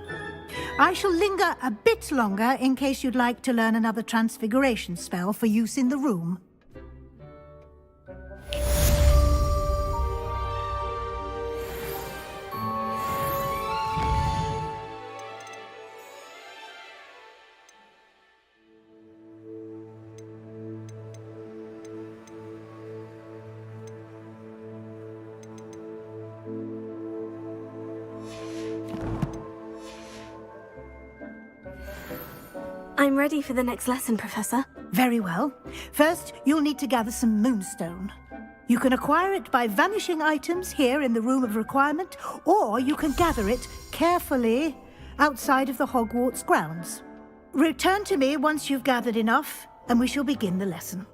I shall linger a bit longer in case you'd like to learn another transfiguration spell for use in the room. I'm ready for the next lesson, Professor. Very well. First, you'll need to gather some moonstone. You can acquire it by vanishing items here in the Room of Requirement, or you can gather it carefully outside of the Hogwarts grounds. Return to me once you've gathered enough, and we shall begin the lesson.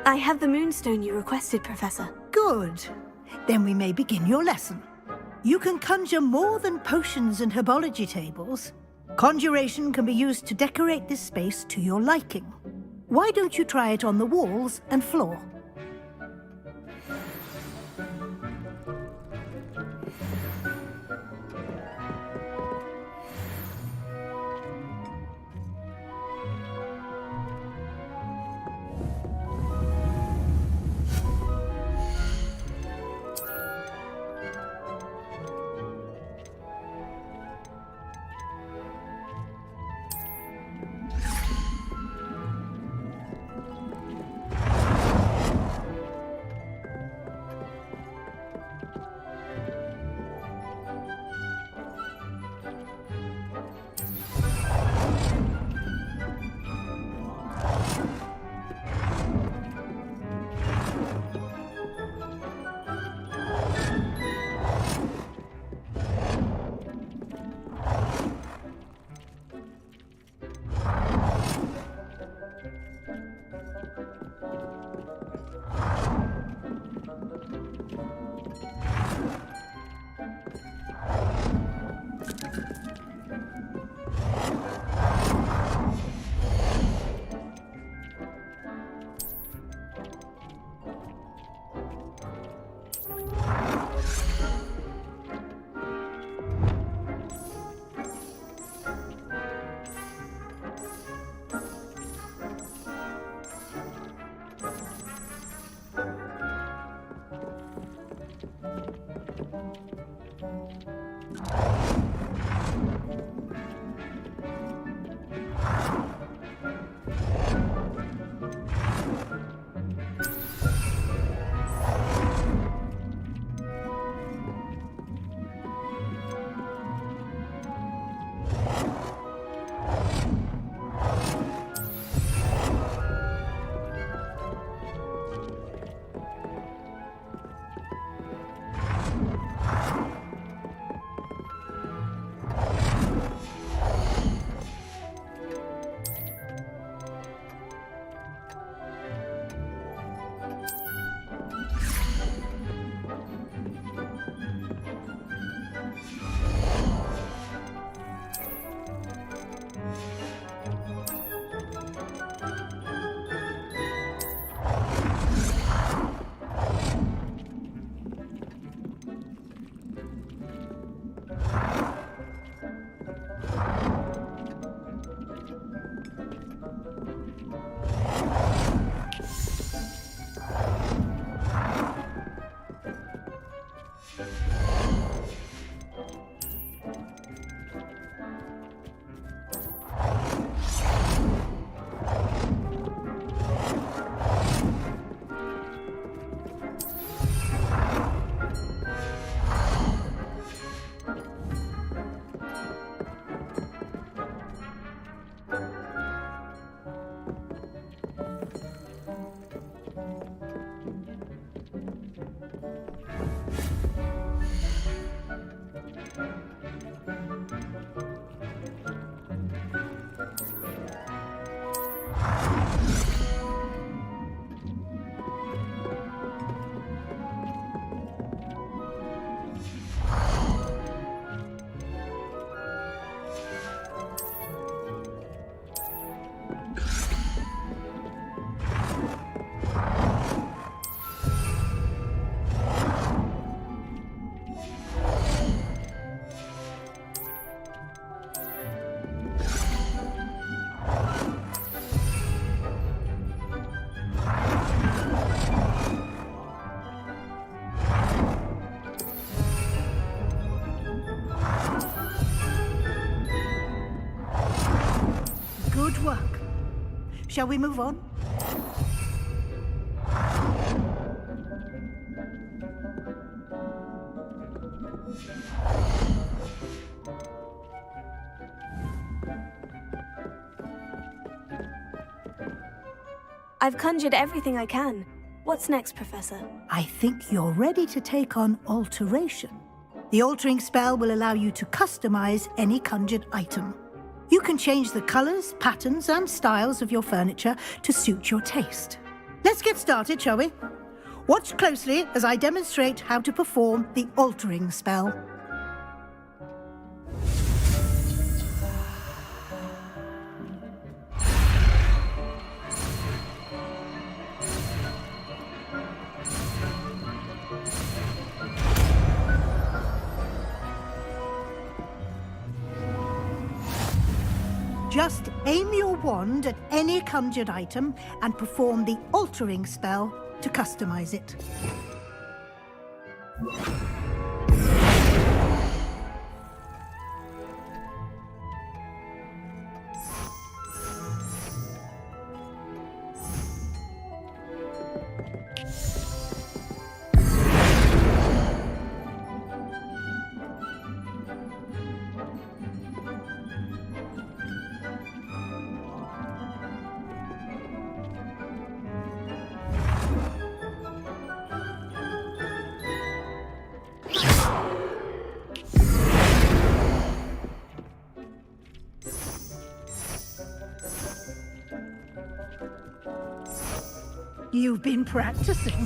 I have the moonstone you requested, Professor. Good. Then we may begin your lesson. You can conjure more than potions and herbology tables. Conjuration can be used to decorate this space to your liking. Why don't you try it on the walls and floor? Good work. Shall we move on? I've conjured everything I can. What's next, Professor? I think you're ready to take on alteration. The altering spell will allow you to customize any conjured item. You can change the colors, patterns, and styles of your furniture to suit your taste. Let's get started, shall we? Watch closely as I demonstrate how to perform the altering spell. Just aim your wand at any conjured item and perform the altering spell to customize it. You've been practicing.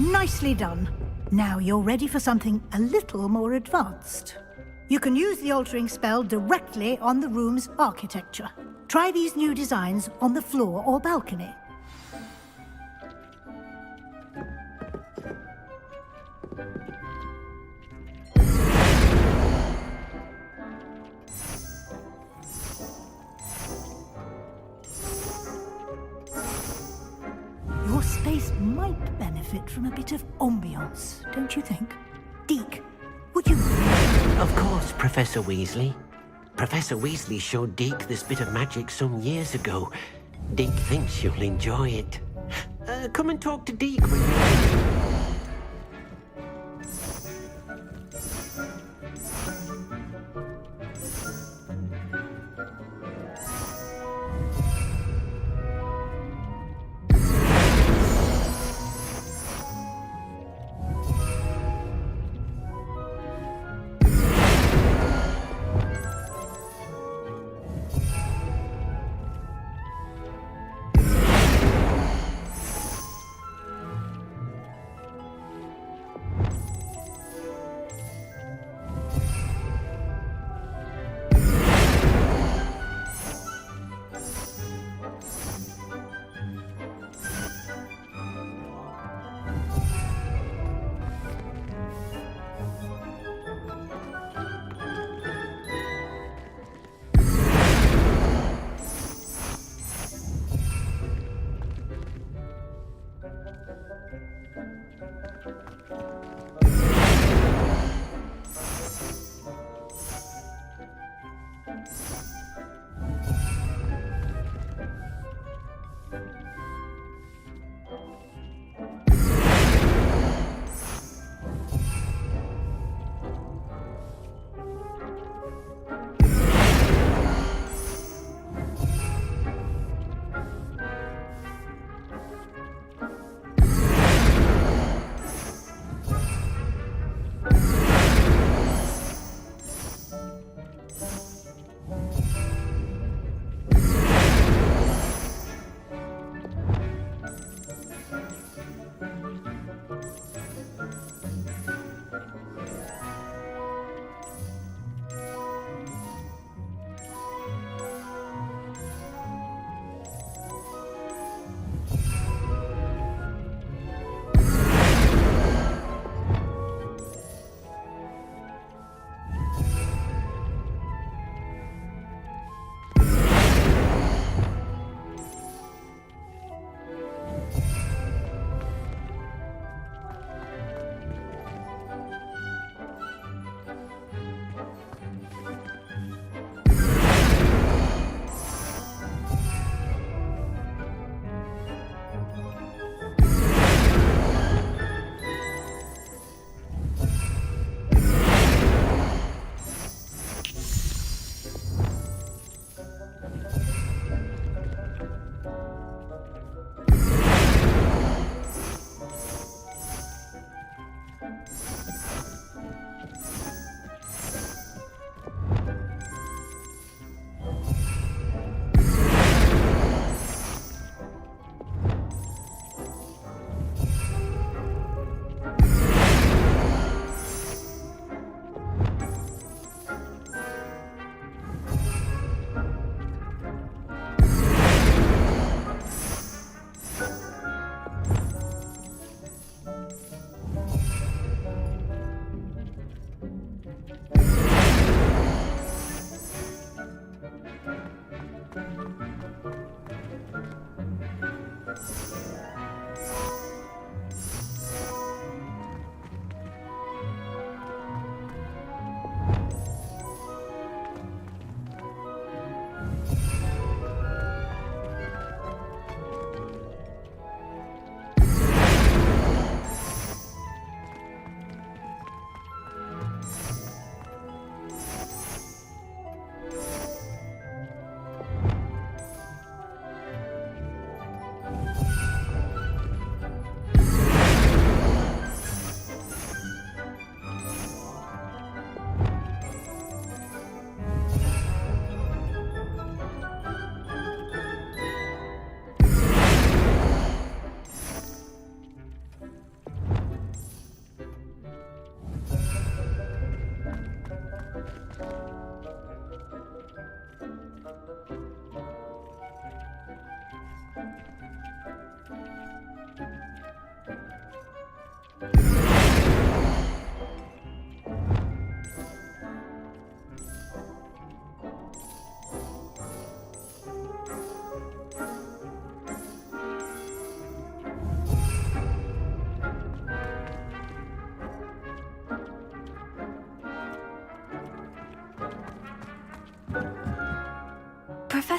Nicely done. Now you're ready for something a little more advanced. You can use the altering spell directly on the room's architecture. Try these new designs on the floor or balcony. Your space might benefit from a bit of ambiance, don't you think? Deke, would you mind? Of course, Professor Weasley. Professor Weasley showed Deke this bit of magic some years ago. Deke thinks you'll enjoy it. Come and talk to Deke when you're ready.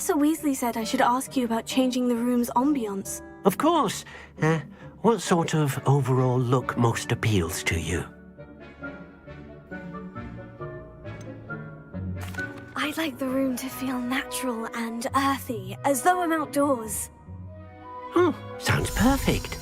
Professor Weasley said I should ask you about changing the room's ambience. Of course. What sort of overall look most appeals to you? I'd like the room to feel natural and earthy, as though I'm outdoors. Sounds perfect.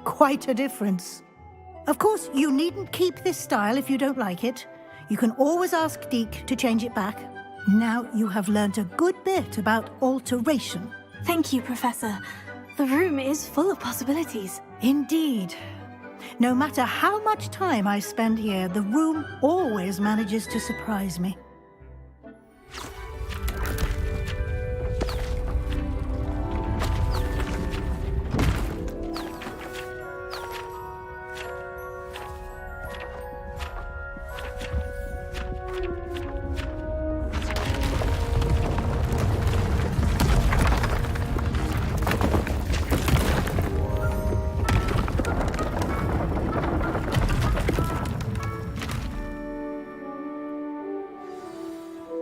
Quite a difference. Of course, you needn't keep this style if you don't like it. You can always ask Deke to change it back. Now you have learnt a good bit about alteration. Thank you, Professor. The room is full of possibilities. Indeed. No matter how much time I spend here, the room always manages to surprise me.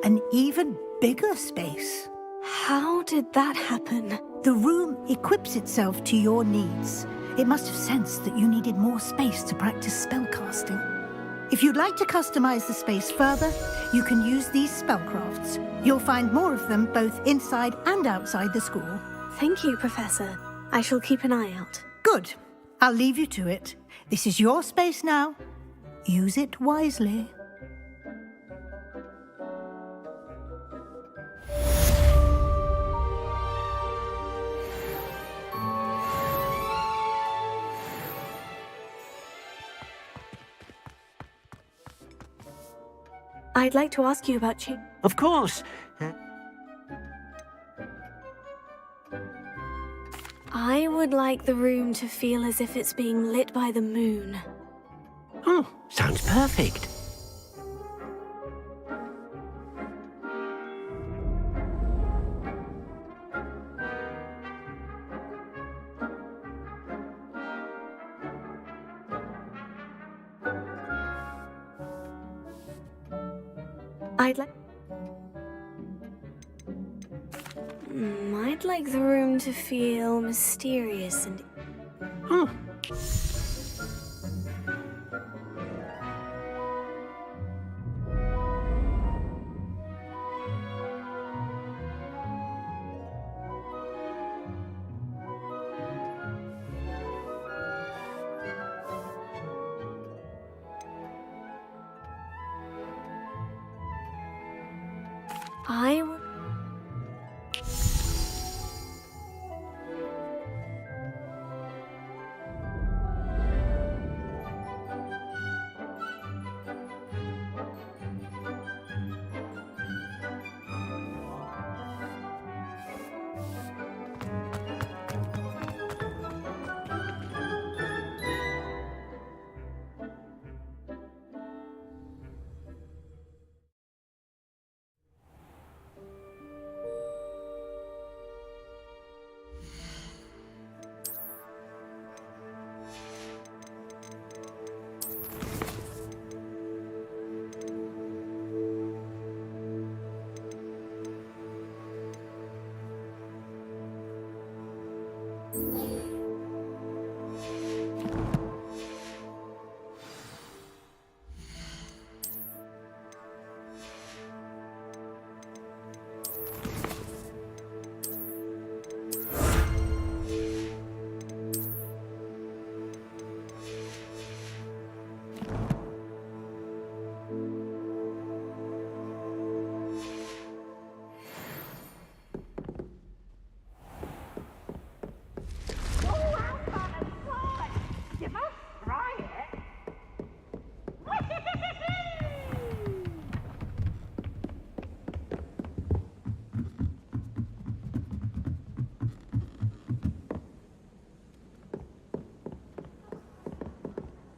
An even bigger space. How did that happen? The room equips itself to your needs. It must have sensed that you needed more space to practice spellcasting. If you'd like to customize the space further, you can use these spellcrafts. You'll find more of them both inside and outside the school. Thank you, Professor. I shall keep an eye out. Good. I'll leave you to it. This is your space now. Use it wisely. I'd like to ask you about Of course. I would like the room to feel as if it's being lit by the moon. Sounds perfect. I'd like the room to feel mysterious and...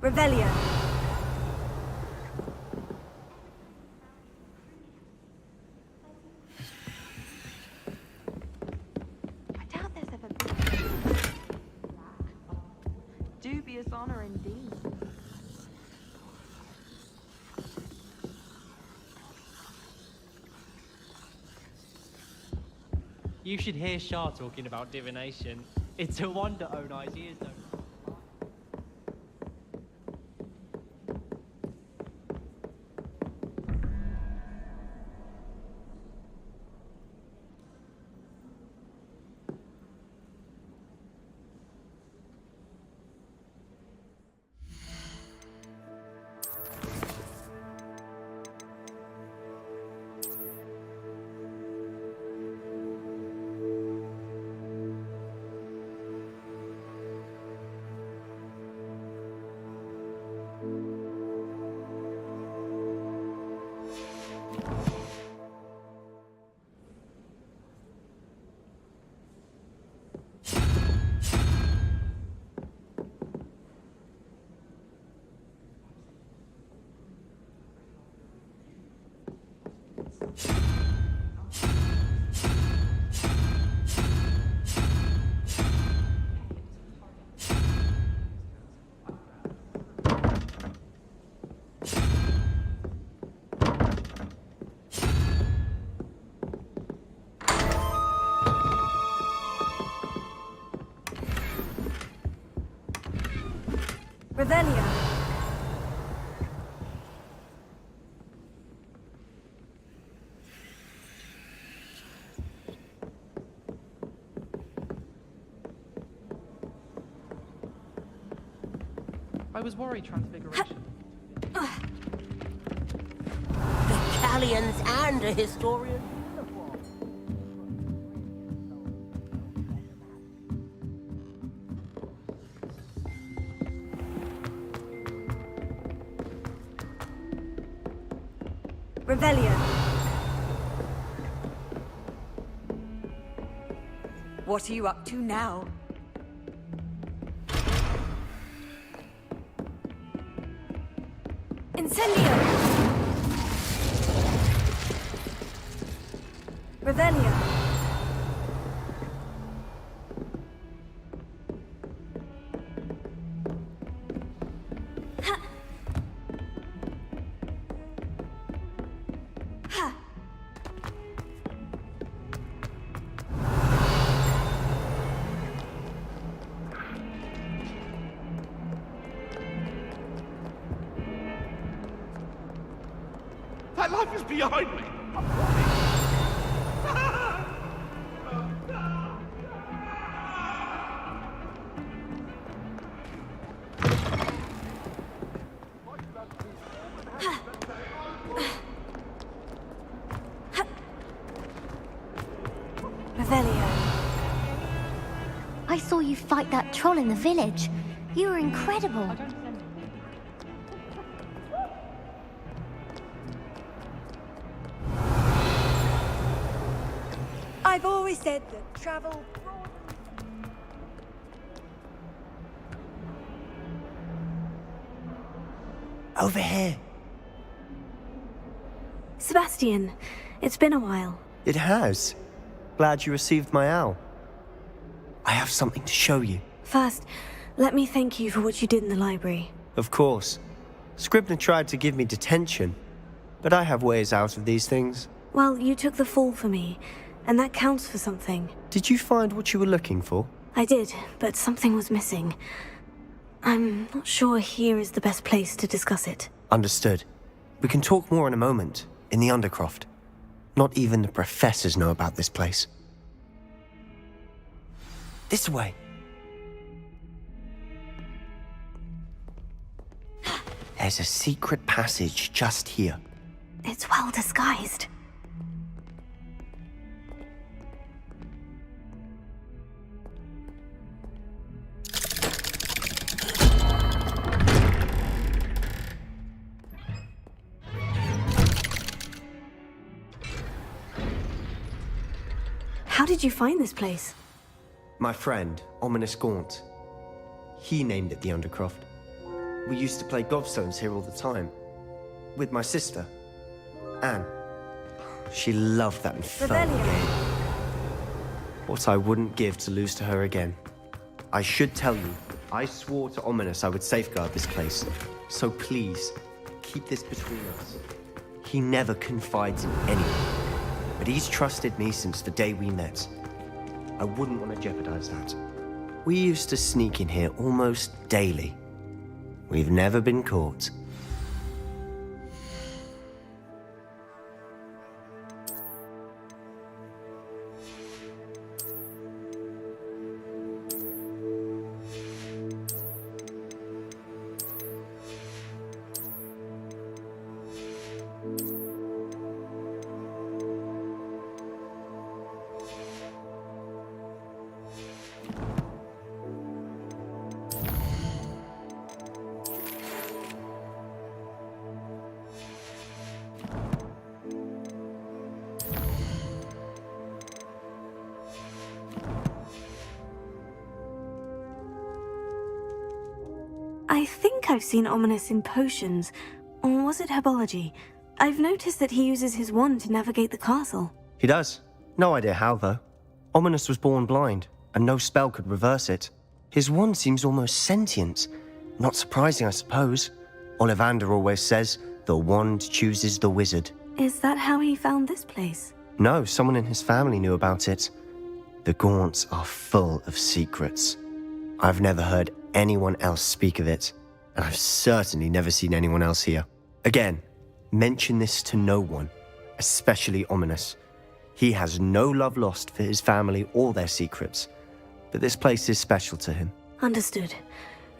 Revelio. honor indeed. You should hear Shah talking about divination. It's a wonder own ideas don't. Revelio. I was worried Transfiguration. The Callians and a historian. Revelio. What are you up to now? Incendio. Revelio. That life is behind me. Revelio. I saw you fight that troll in the village. You were incredible. I've always said that travel... Over here. Sebastian, it's been a while. It has. Glad you received my owl. I have something to show you. First, let me thank you for what you did in the library. Of course. Scribner tried to give me detention, but I have ways out of these things. Well, you took the fall for me, and that counts for something. Did you find what you were looking for? I did, but something was missing. I'm not sure here is the best place to discuss it. Understood. We can talk more in a moment, in the Undercroft. Not even the professors know about this place. This way. There's a secret passage just here. It's well disguised. How did you find this place? My friend, Ominous Gaunt. He named it the Undercroft. We used to play gobstones here all the time. With my sister, Anne. She loved that infernal game. What I wouldn't give to lose to her again. I should tell you, I swore to Ominous I would safeguard this place. So please, keep this between us. He never confides in anyone, but he's trusted me since the day we met. I wouldn't want to jeopardize that. We used to sneak in here almost daily. We've never been caught. I think I've seen Ominous in potions. Or was it herbology? I've noticed that he uses his wand to navigate the castle. He does. No idea how, though. Ominous was born blind, and no spell could reverse it. His wand seems almost sentient. Not surprising, I suppose. Ollivander always says, the wand chooses the wizard. Is that how he found this place? No, someone in his family knew about it. The Gaunts are full of secrets. I've never heard anyone else speak of it, and I've certainly never seen anyone else here. Again, mention this to no one, especially Ominous. He has no love lost for his family or their secrets, but this place is special to him. Understood.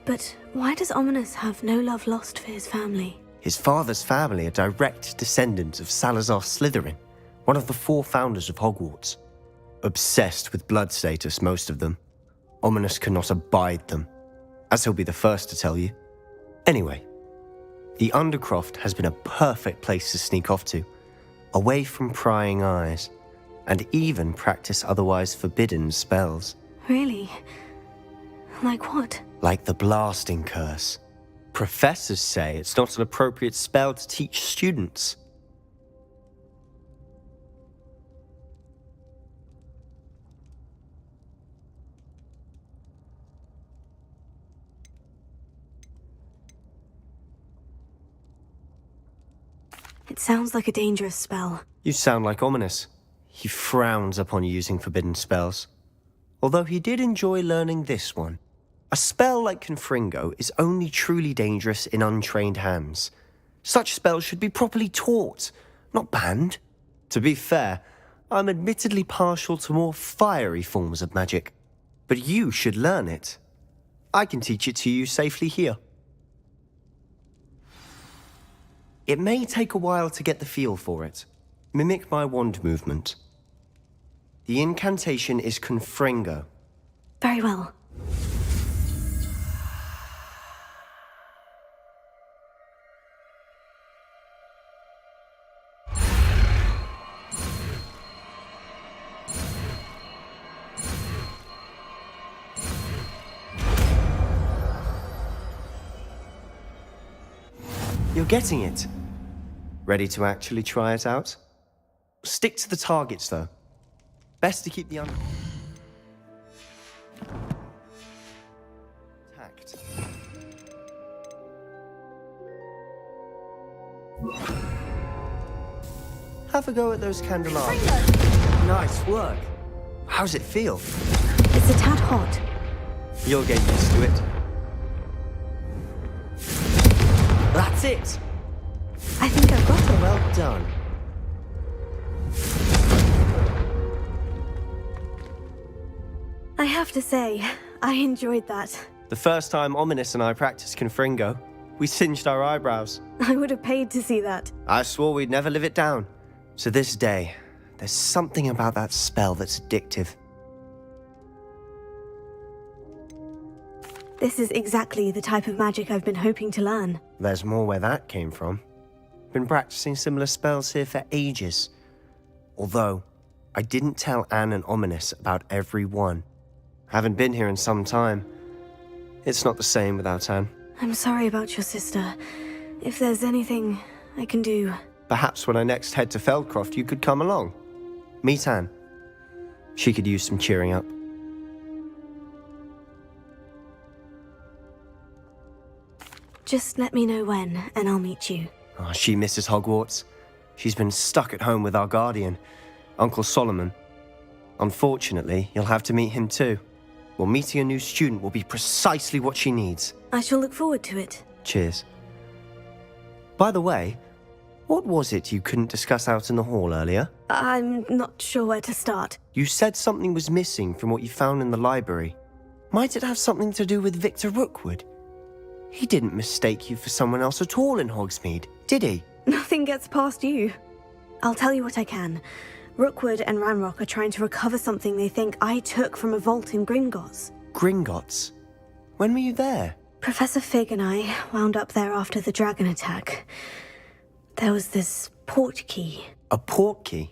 But why does Ominous have no love lost for his family? His father's family are direct descendants of Salazar Slytherin, one of the 4 founders of Hogwarts. Obsessed with blood status, most of them. Ominous cannot abide them, as he'll be the first to tell you. Anyway, the Undercroft has been a perfect place to sneak off to, away from prying eyes, and even practice otherwise forbidden spells. Really? Like what? Like the blasting curse. Professors say it's not an appropriate spell to teach students. It sounds like a dangerous spell. You sound like Ominous. He frowns upon using forbidden spells. Although he did enjoy learning this one. A spell like Confringo is only truly dangerous in untrained hands. Such spells should be properly taught, not banned. To be fair, I'm admittedly partial to more fiery forms of magic. But you should learn it. I can teach it to you safely here. It may take a while to get the feel for it. Mimic my wand movement. The incantation is Confringo. Very well. You're getting it. Ready to actually try it out? Stick to the targets, though. Best to keep the tact. Have a go at those candelabras. Nice work. How's it feel? It's a tad hot. You'll get used to it. That's it! I think I've got it. Well done. I have to say, I enjoyed that. The first time Ominous and I practiced Confringo, we singed our eyebrows. I would have paid to see that. I swore we'd never live it down. To this day, there's something about that spell that's addictive. This is exactly the type of magic I've been hoping to learn. There's more where that came from. Been practicing similar spells here for ages. Although, I didn't tell Anne and Ominous about every one. Haven't been here in some time. It's not the same without Anne. I'm sorry about your sister. If there's anything I can do... Perhaps when I next head to Feldcroft, you could come along. Meet Anne. She could use some cheering up. Just let me know when, and I'll meet you. Oh, she misses Hogwarts. She's been stuck at home with our guardian, Uncle Solomon. Unfortunately, you'll have to meet him too. Well, meeting a new student will be precisely what she needs. I shall look forward to it. Cheers. By the way, what was it you couldn't discuss out in the hall earlier? I'm not sure where to start. You said something was missing from what you found in the library. Might it have something to do with Victor Rookwood? He didn't mistake you for someone else at all in Hogsmeade, did he? Nothing gets past you. I'll tell you what I can. Rookwood and Ranrock are trying to recover something they think I took from a vault in Gringotts. Gringotts? When were you there? Professor Fig and I wound up there after the dragon attack. There was this portkey. A portkey?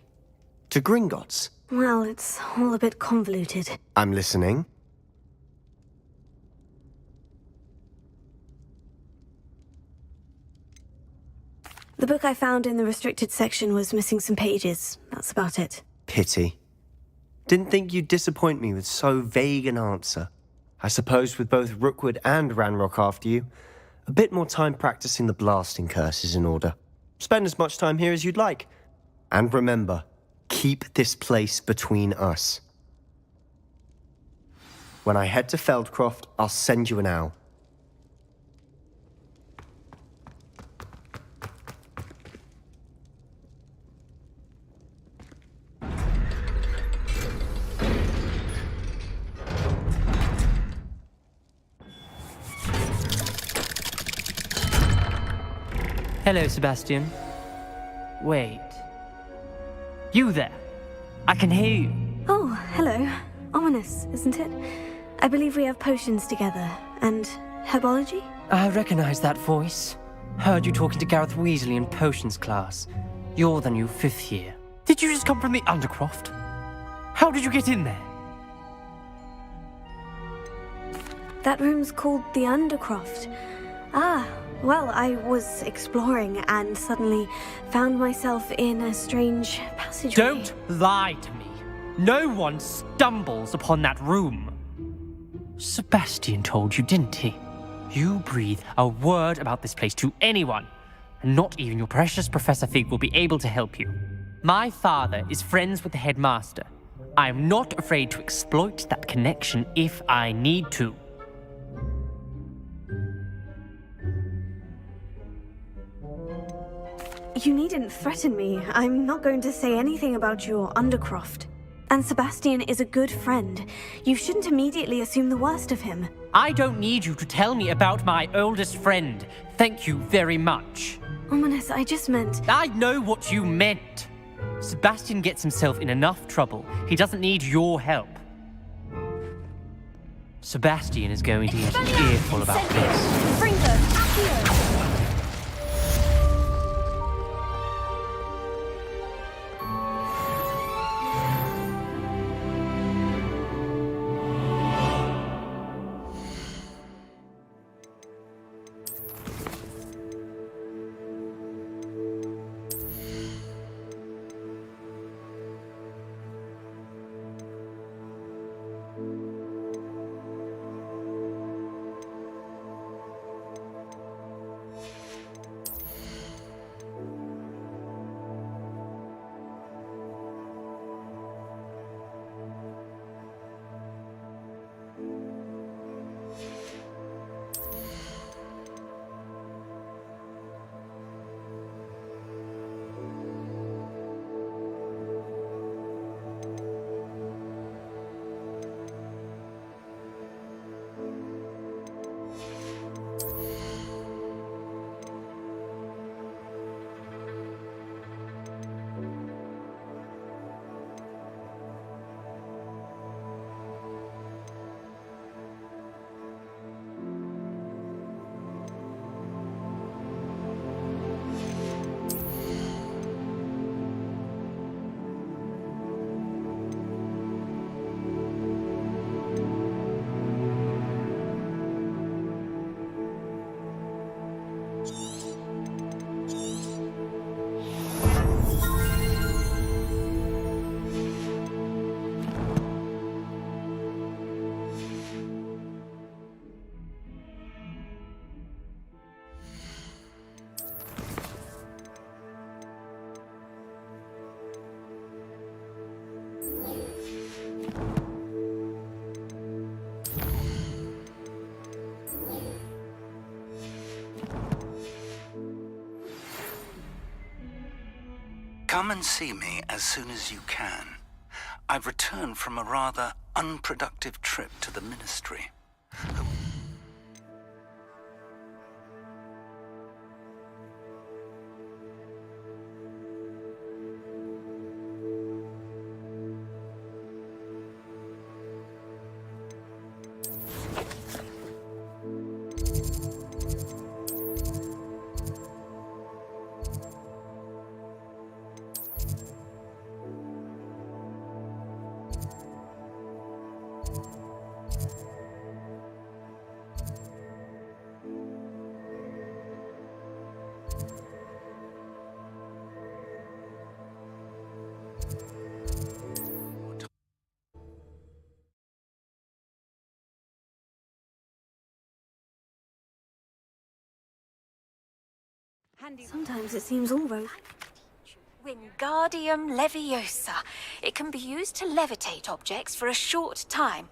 To Gringotts? Well, it's all a bit convoluted. I'm listening. The book I found in the restricted section was missing some pages. That's about it. Pity. Didn't think you'd disappoint me with so vague an answer. I suppose with both Rookwood and Ranrock after you, a bit more time practicing the blasting curse is in order. Spend as much time here as you'd like. And remember, keep this place between us. When I head to Feldcroft, I'll send you an owl. Hello, Sebastian. Wait. You there? I can hear you. Oh, hello. Ominous, isn't it? I believe we have potions together. And herbology? I recognize that voice. Heard you talking to Gareth Weasley in potions class. You're the new 5th year. Did you just come from the Undercroft? How did you get in there? That room's called the Undercroft. Ah, well, I was exploring and suddenly found myself in a strange passageway. Don't lie to me. No one stumbles upon that room. Sebastian told you, didn't he? You breathe a word about this place to anyone, and not even your precious Professor Fig will be able to help you. My father is friends with the headmaster. I am not afraid to exploit that connection if I need to. You needn't threaten me. I'm not going to say anything about your Undercroft. And Sebastian is a good friend. You shouldn't immediately assume the worst of him. I don't need you to tell me about my oldest friend. Thank you very much. Ominous, I just meant... I know what you meant. Sebastian gets himself in enough trouble. He doesn't need your help. Sebastian is going to get an earful about this. Bring them, Accio! Come and see me as soon as you can. I've returned from a rather unproductive trip to the Ministry. Sometimes it seems all road. Wingardium Leviosa. It can be used to levitate objects for a short time.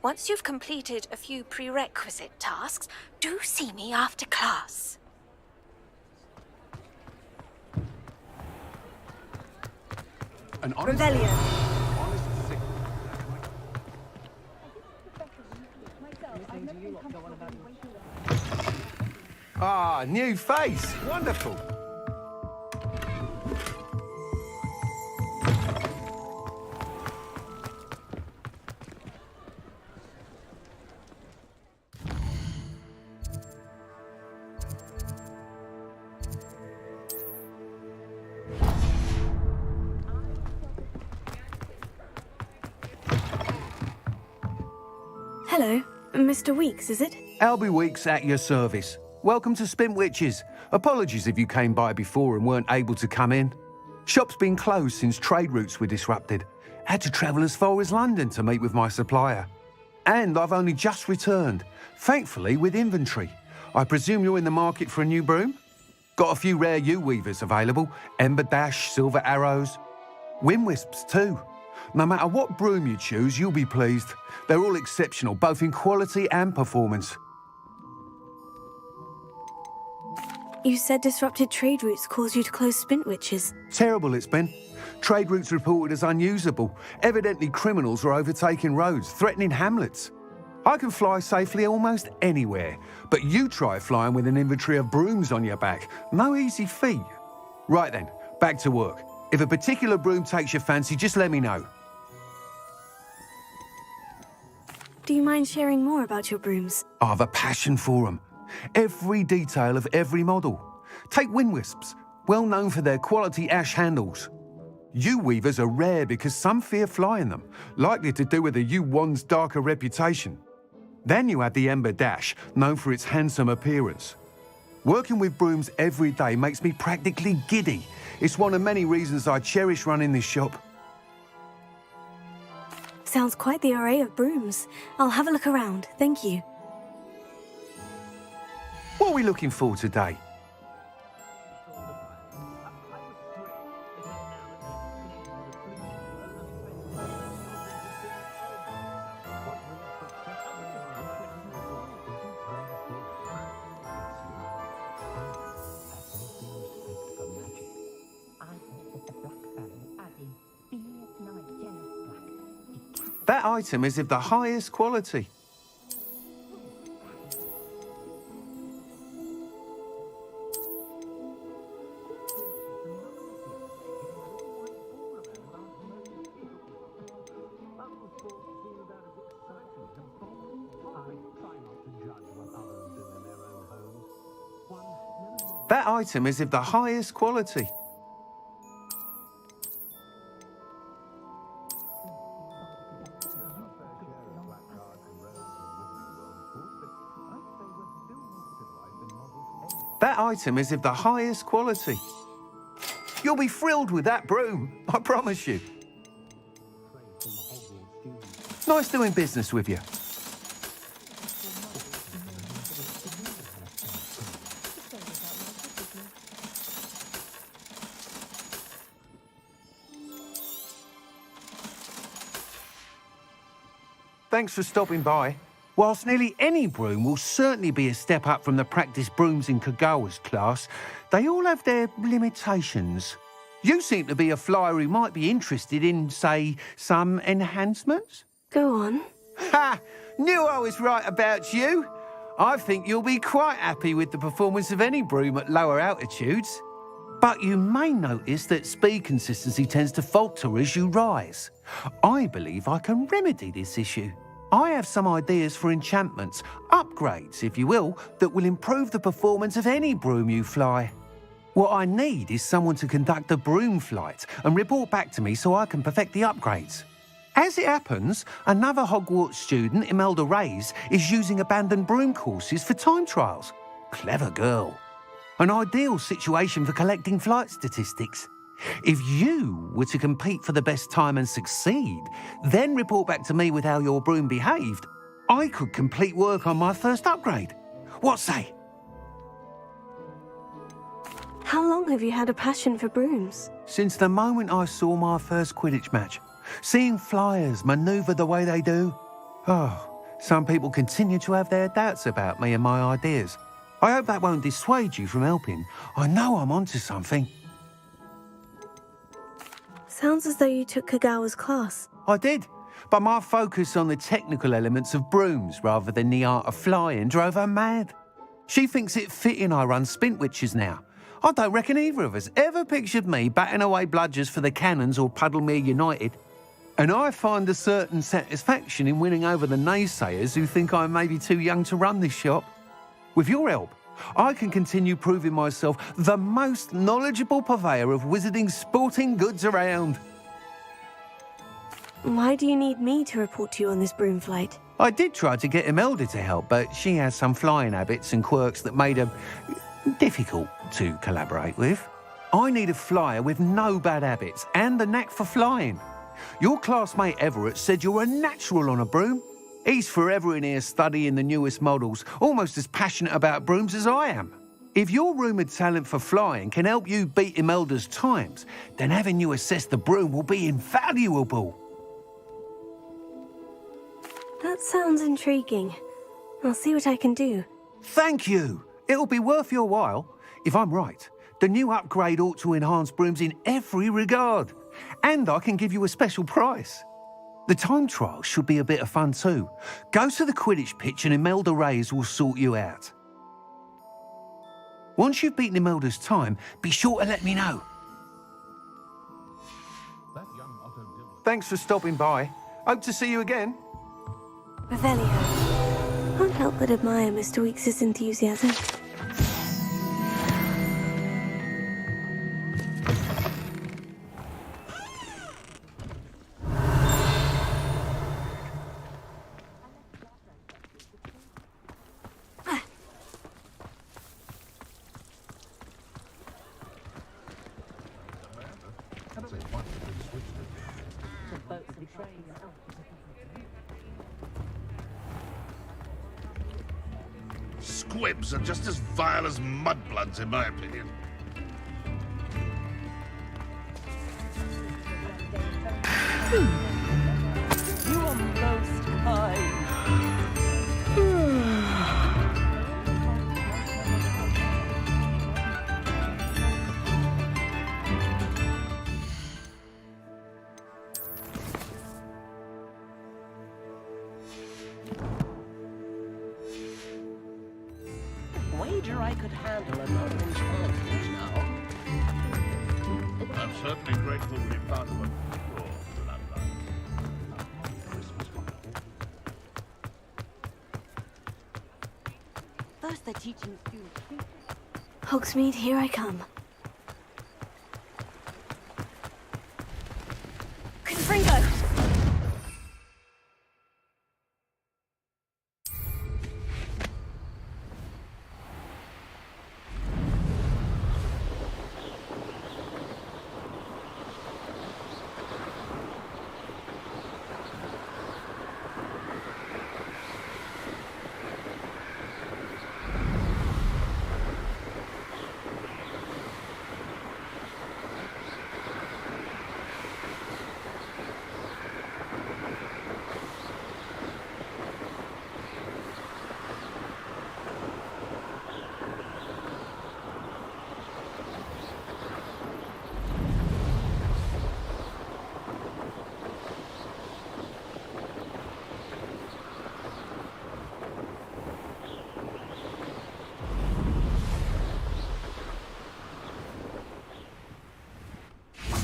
Once you've completed a few prerequisite tasks, do see me after class. Revelio. Ah, new face. Wonderful. Hello, Mr. Weeks, is it? Albie Weeks at your service. Welcome to Spintwitches. Apologies if you came by before and weren't able to come in. Shop's been closed since trade routes were disrupted. Had to travel as far as London to meet with my supplier. And I've only just returned, thankfully with inventory. I presume you're in the market for a new broom? Got a few rare U-weavers available. Ember Dash, Silver Arrows. Wind Wisps too. No matter what broom you choose, you'll be pleased. They're all exceptional, both in quality and performance. You said disrupted trade routes caused you to close Spintwitches. Terrible it's been. Trade routes reported as unusable. Evidently criminals were overtaking roads, threatening hamlets. I can fly safely almost anywhere, but you try flying with an inventory of brooms on your back. No easy feat. Right then, back to work. If a particular broom takes your fancy, just let me know. Do you mind sharing more about your brooms? I have a passion for them. Every detail of every model. Take Wind Wisps, well known for their quality ash handles. U-weavers are rare because some fear flying them, likely to do with the U-wand's darker reputation. Then you have the Ember Dash, known for its handsome appearance. Working with brooms every day makes me practically giddy. It's one of many reasons I cherish running this shop. Sounds quite the array of brooms. I'll have a look around, thank you. What are we looking for today? That item is of the highest quality. That item is of the highest quality. That item is of the highest quality. You'll be thrilled with that broom, I promise you. Nice doing business with you. Thanks for stopping by. Whilst nearly any broom will certainly be a step up from the practice brooms in Kagawa's class, they all have their limitations. You seem to be a flyer who might be interested in, say, some enhancements. Go on. Ha! Knew I was right about you. I think you'll be quite happy with the performance of any broom at lower altitudes. But you may notice that speed consistency tends to falter as you rise. I believe I can remedy this issue. I have some ideas for enchantments, upgrades, if you will, that will improve the performance of any broom you fly. What I need is someone to conduct a broom flight and report back to me so I can perfect the upgrades. As it happens, another Hogwarts student, Imelda Reyes, is using abandoned broom courses for time trials. Clever girl. An ideal situation for collecting flight statistics. If you were to compete for the best time and succeed, then report back to me with how your broom behaved, I could complete work on my first upgrade. What say? How long have you had a passion for brooms? Since the moment I saw my first Quidditch match. Seeing flyers manoeuvre the way they do. Oh, some people continue to have their doubts about me and my ideas. I hope that won't dissuade you from helping. I know I'm onto something. Sounds as though you took Kagawa's class. I did, but my focus on the technical elements of brooms rather than the art of flying drove her mad. She thinks it fitting I run Spintwitches now. I don't reckon either of us ever pictured me batting away bludgers for the Cannons or Puddlemere United. And I find a certain satisfaction in winning over the naysayers who think I may be too young to run this shop. With your help, I can continue proving myself the most knowledgeable purveyor of wizarding sporting goods around. Why do you need me to report to you on this broom flight? I did try to get Imelda to help, but she has some flying habits and quirks that made her difficult to collaborate with. I need a flyer with no bad habits and the knack for flying. Your classmate Everett said you're a natural on a broom. He's forever in here studying the newest models, almost as passionate about brooms as I am. If your rumoured talent for flying can help you beat Imelda's times, then having you assess the broom will be invaluable. That sounds intriguing. I'll see what I can do. Thank you. It'll be worth your while. If I'm right, the new upgrade ought to enhance brooms in every regard. And I can give you a special price. The time trial should be a bit of fun too. Go to the Quidditch pitch and Imelda Reyes will sort you out. Once you've beaten Imelda's time, be sure to let me know. Thanks for stopping by. Hope to see you again. Revelio. Can't help but admire Mr. Weekes' enthusiasm. Squibs are just as vile as mudbloods, in my opinion. You are most kind. Wager I could handle another enchantment now. I'm certainly grateful to be part of it. First they're teaching students. Hogsmeade, here I come. Confringo!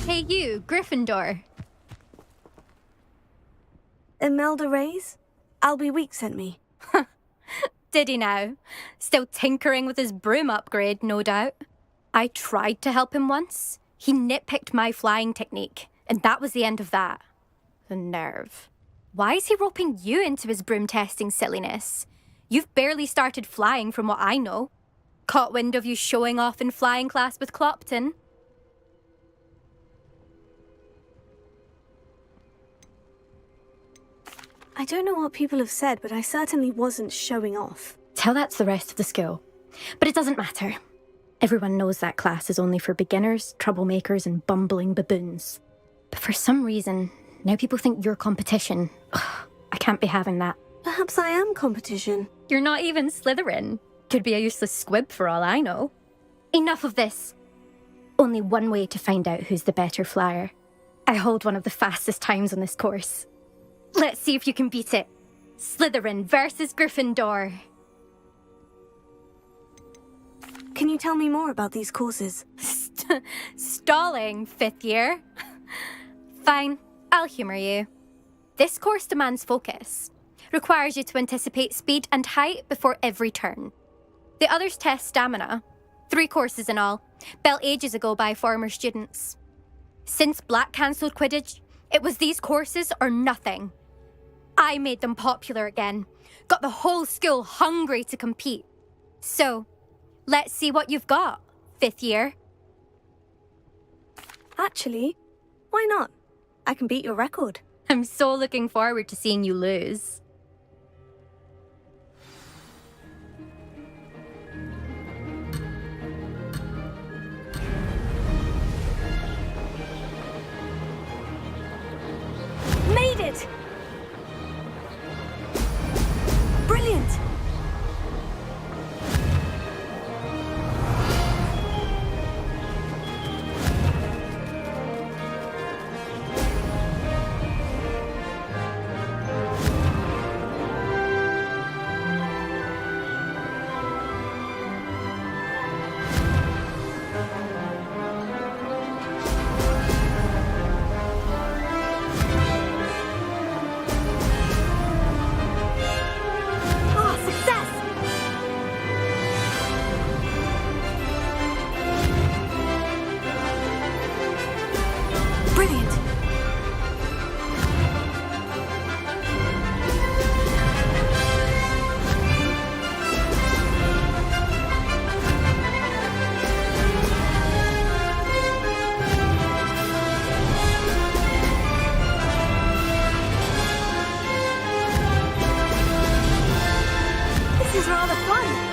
Hey you, Gryffindor. Imelda Reyes? Albie Week sent me. Did he now? Still tinkering with his broom upgrade, no doubt. I tried to help him once. He nitpicked my flying technique, and that was the end of that. The nerve. Why is he roping you into his broom testing silliness? You've barely started flying from what I know. Caught wind of you showing off in flying class with Clopton. I don't know what people have said, but I certainly wasn't showing off. Tell that to the rest of the school. But it doesn't matter. Everyone knows that class is only for beginners, troublemakers, and bumbling baboons. But for some reason, now people think you're competition. Ugh, I can't be having that. Perhaps I am competition. You're not even Slytherin. Could be a useless squib for all I know. Enough of this. Only one way to find out who's the better flyer. I hold one of the fastest times on this course. Let's see if you can beat it. Slytherin versus Gryffindor. Can you tell me more about these courses? Stalling, 5th year? Fine, I'll humour you. This course demands focus. Requires you to anticipate speed and height before every turn. The others test stamina. 3 courses in all, built ages ago by former students. Since Black cancelled Quidditch, it was these courses or nothing. I made them popular again. Got the whole school hungry to compete. So, let's see what you've got, 5th year. Actually, why not? I can beat your record. I'm so looking forward to seeing you lose. Made it! Brilliant! This is rather fun.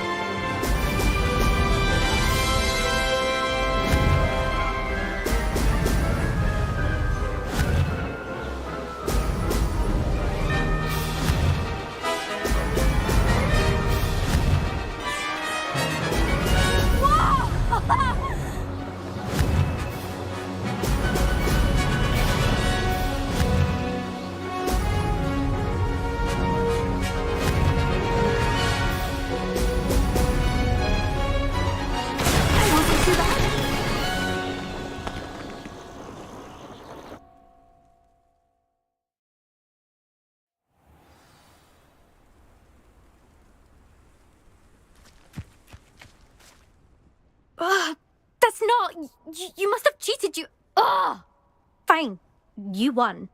That's not... You must have cheated, you... Ugh! Fine. You won.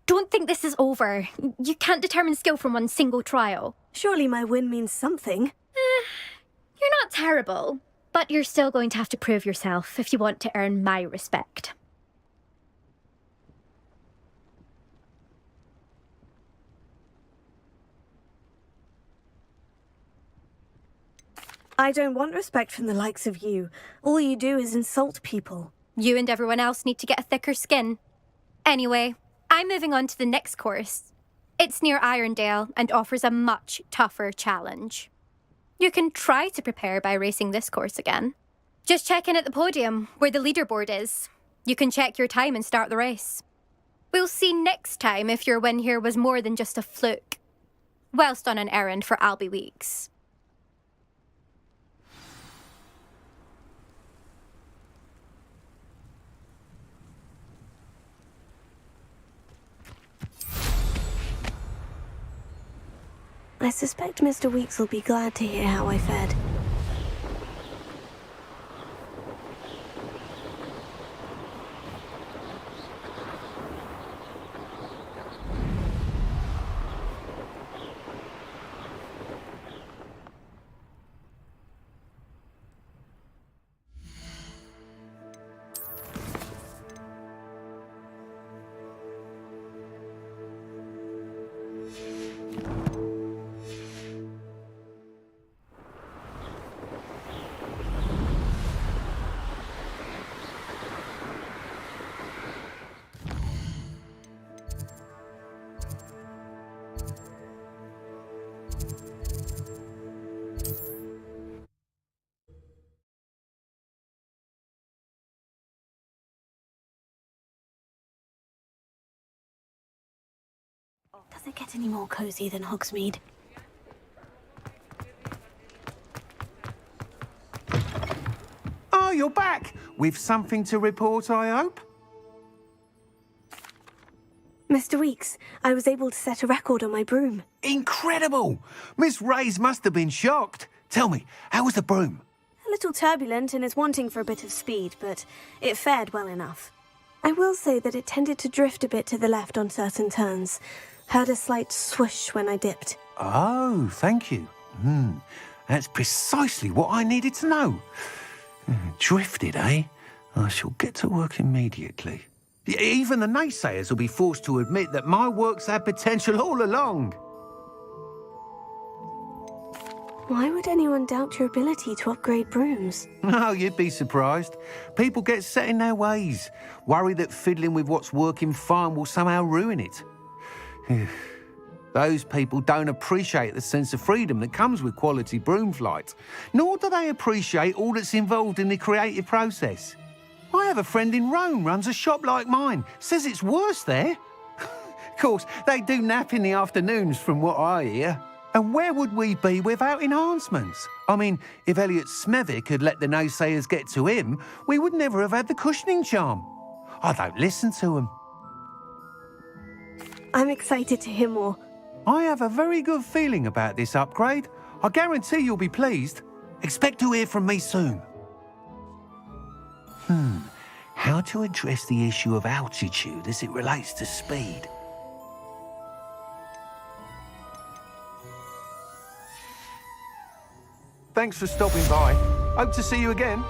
Don't think this is over. You can't determine skill from one single trial. Surely my win means something. You're not terrible, but you're still going to have to prove yourself if you want to earn my respect. I don't want respect from the likes of you. All you do is insult people. You and everyone else need to get a thicker skin. Anyway, I'm moving on to the next course. It's near Irondale and offers a much tougher challenge. You can try to prepare by racing this course again. Just check in at the podium, where the leaderboard is. You can check your time and start the race. We'll see next time if your win here was more than just a fluke. Whilst on an errand for Albie Weeks. I suspect Mr. Weeks will be glad to hear how I fared. Does it get any more cozy than Hogsmeade? Oh, you're back! With something to report, I hope? Mr. Weeks, I was able to set a record on my broom. Incredible! Miss Reyes must have been shocked. Tell me, how was the broom? A little turbulent and is wanting for a bit of speed, but it fared well enough. I will say that it tended to drift a bit to the left on certain turns. Heard a slight swoosh when I dipped. Oh, thank you. That's precisely what I needed to know. Drifted, eh? I shall get to work immediately. Even the naysayers will be forced to admit that my work's had potential all along. Why would anyone doubt your ability to upgrade brooms? Oh, you'd be surprised. People get set in their ways, worry that fiddling with what's working fine will somehow ruin it. Those people don't appreciate the sense of freedom that comes with quality broom flight, nor do they appreciate all that's involved in the creative process. I have a friend in Rome runs a shop like mine, says it's worse there. Of course, they do nap in the afternoons from what I hear. And where would we be without enhancements? I mean, if Elliot Smethwick had let the naysayers get to him, we would never have had the cushioning charm. I don't listen to them. I'm excited to hear more. I have a very good feeling about this upgrade. I guarantee you'll be pleased. Expect to hear from me soon. How to address the issue of altitude as it relates to speed? Thanks for stopping by. Hope to see you again.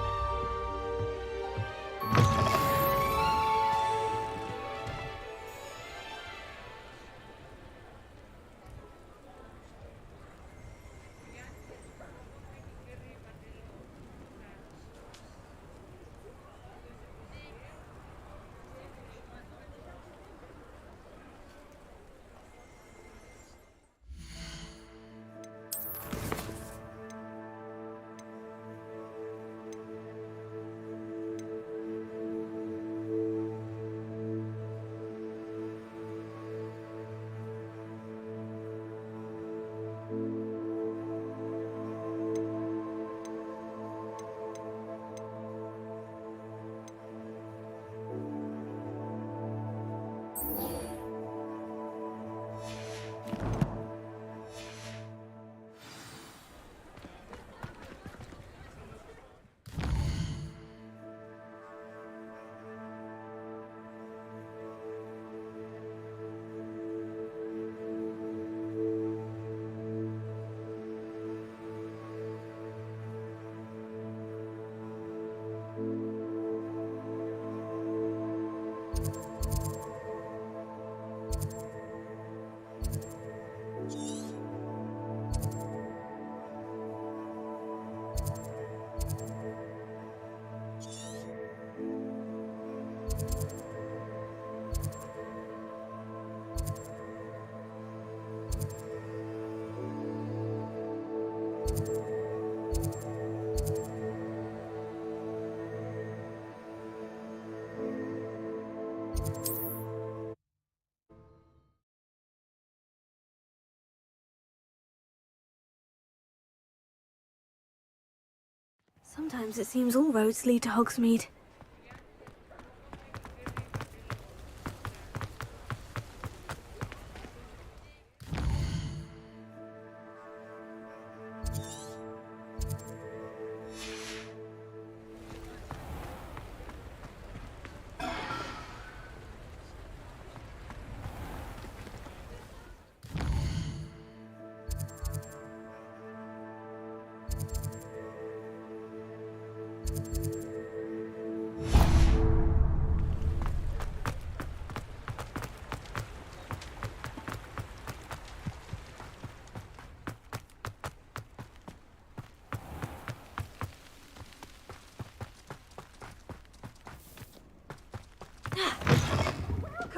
Sometimes it seems all roads lead to Hogsmeade.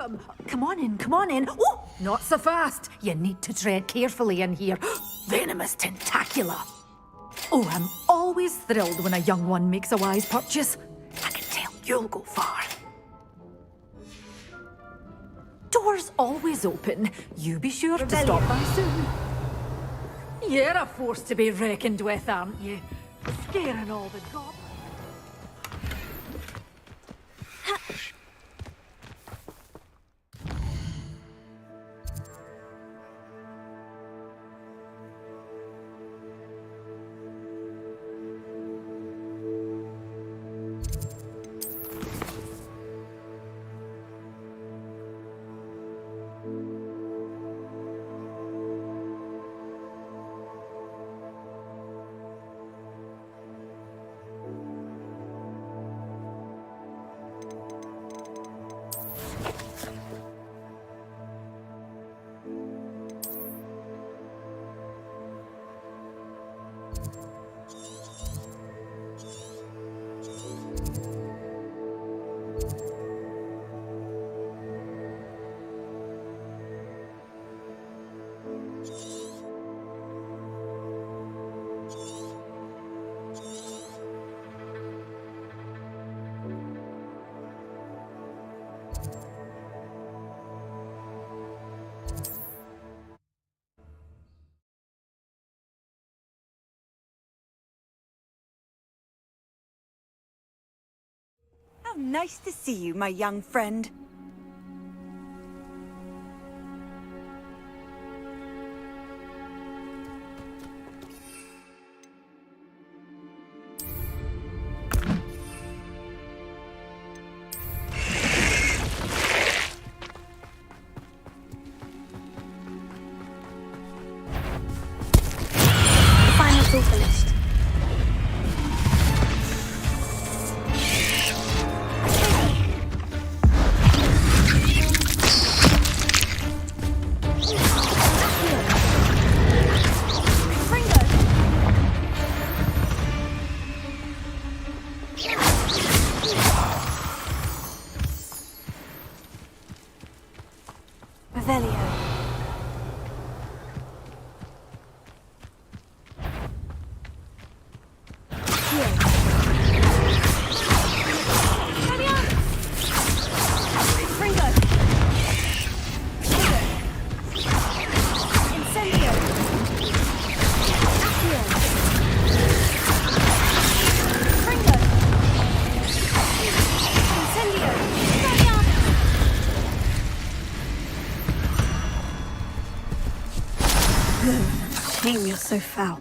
welcome. Come on in, come on in. Oh, not so fast. You need to tread carefully in here. Venomous tentacula. Oh, I'm always thrilled when a young one makes a wise purchase. I can tell you'll go far. Doors always open. You be sure to stop by soon. You're a force to be reckoned with, aren't you? Scaring all the goblins. How nice to see you, my young friend. Final filter list. Shame you're so foul.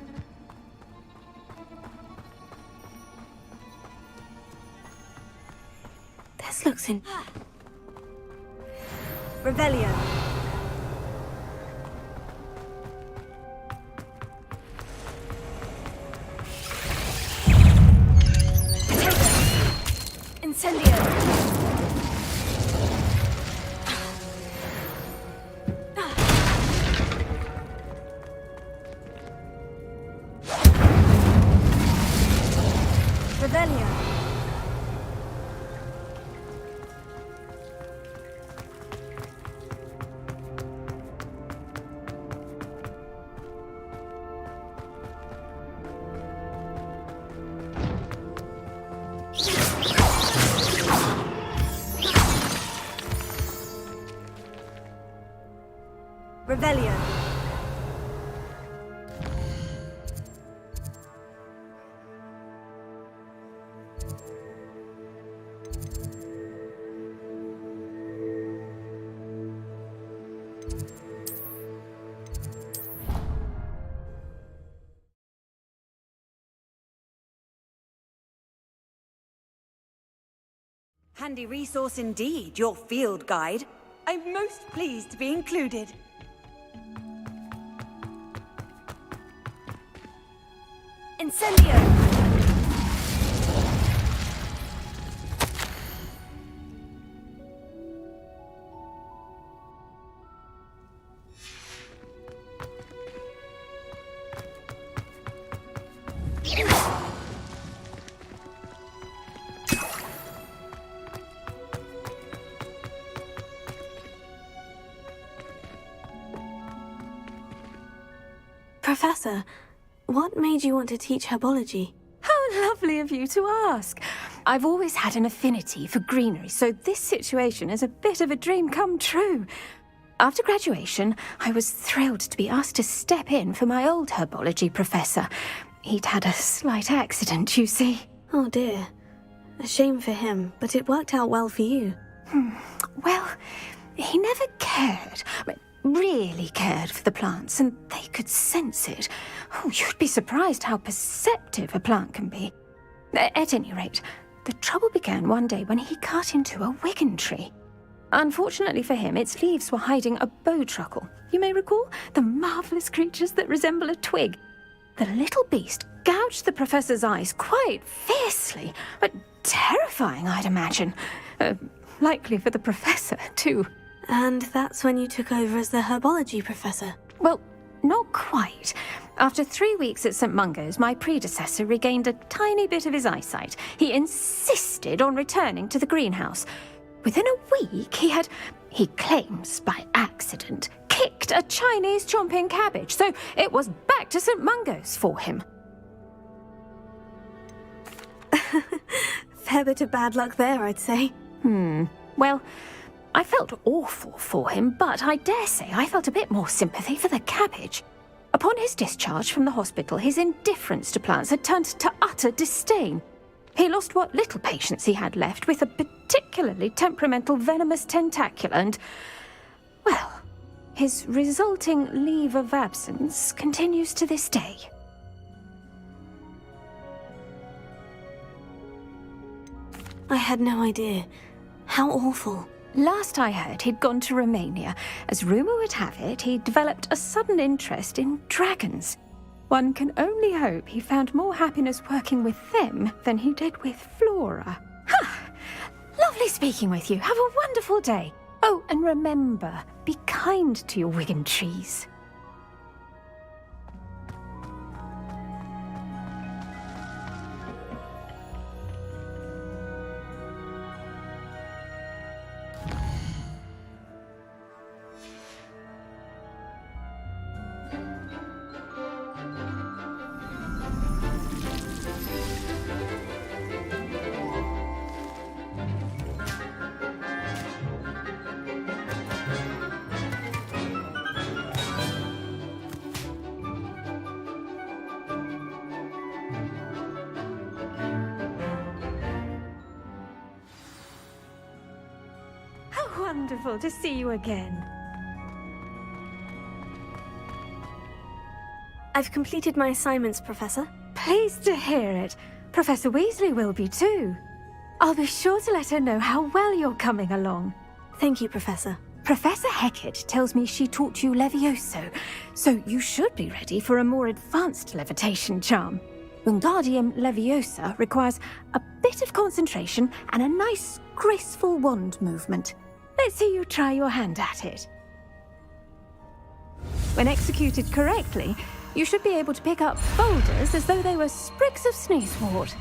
This looks in... Revelio. Incendio. Revelio. Revelio. Handy resource indeed, your field guide. I'm most pleased to be included. Incendio! Professor, what made you want to teach herbology? How lovely of you to ask. I've always had an affinity for greenery, so this situation is a bit of a dream come true. After graduation, I was thrilled to be asked to step in for my old herbology professor. He'd had a slight accident, you see. Oh dear. A shame for him, but it worked out well for you. Well, he never cared, really cared for the plants, and they could sense it. Oh, you'd be surprised how perceptive a plant can be. At any rate, the trouble began one day when he cut into a wigan tree. Unfortunately for him, its leaves were hiding a bowtruckle. You may recall the marvellous creatures that resemble a twig. The little beast gouged the professor's eyes quite fiercely, but terrifying, I'd imagine. Likely for the professor, too. And that's when you took over as the herbology professor? Well, not quite. After 3 weeks at St. Mungo's, my predecessor regained a tiny bit of his eyesight. He insisted on returning to the greenhouse. Within a week, he claims by accident, kicked a Chinese chomping cabbage, so it was back to St. Mungo's for him. Fair bit of bad luck there, I'd say. Well, I felt awful for him, but I dare say I felt a bit more sympathy for the cabbage. Upon his discharge from the hospital, his indifference to plants had turned to utter disdain. He lost what little patience he had left with a particularly temperamental venomous tentacula and, well, his resulting leave of absence continues to this day. I had no idea. How awful. Last I heard, he'd gone to Romania. As rumour would have it, he'd developed a sudden interest in dragons. One can only hope he found more happiness working with them than he did with Flora. Lovely speaking with you. Have a wonderful day. Oh, and remember, be kind to your wigan trees. Wonderful to see you again. I've completed my assignments, Professor. Pleased to hear it. Professor Weasley will be too. I'll be sure to let her know how well you're coming along. Thank you, Professor. Professor Hecat tells me she taught you Levioso, so you should be ready for a more advanced levitation charm. Wingardium Leviosa requires a bit of concentration and a nice, graceful wand movement. Let's see you try your hand at it. When executed correctly, you should be able to pick up boulders as though they were sprigs of sneezewort.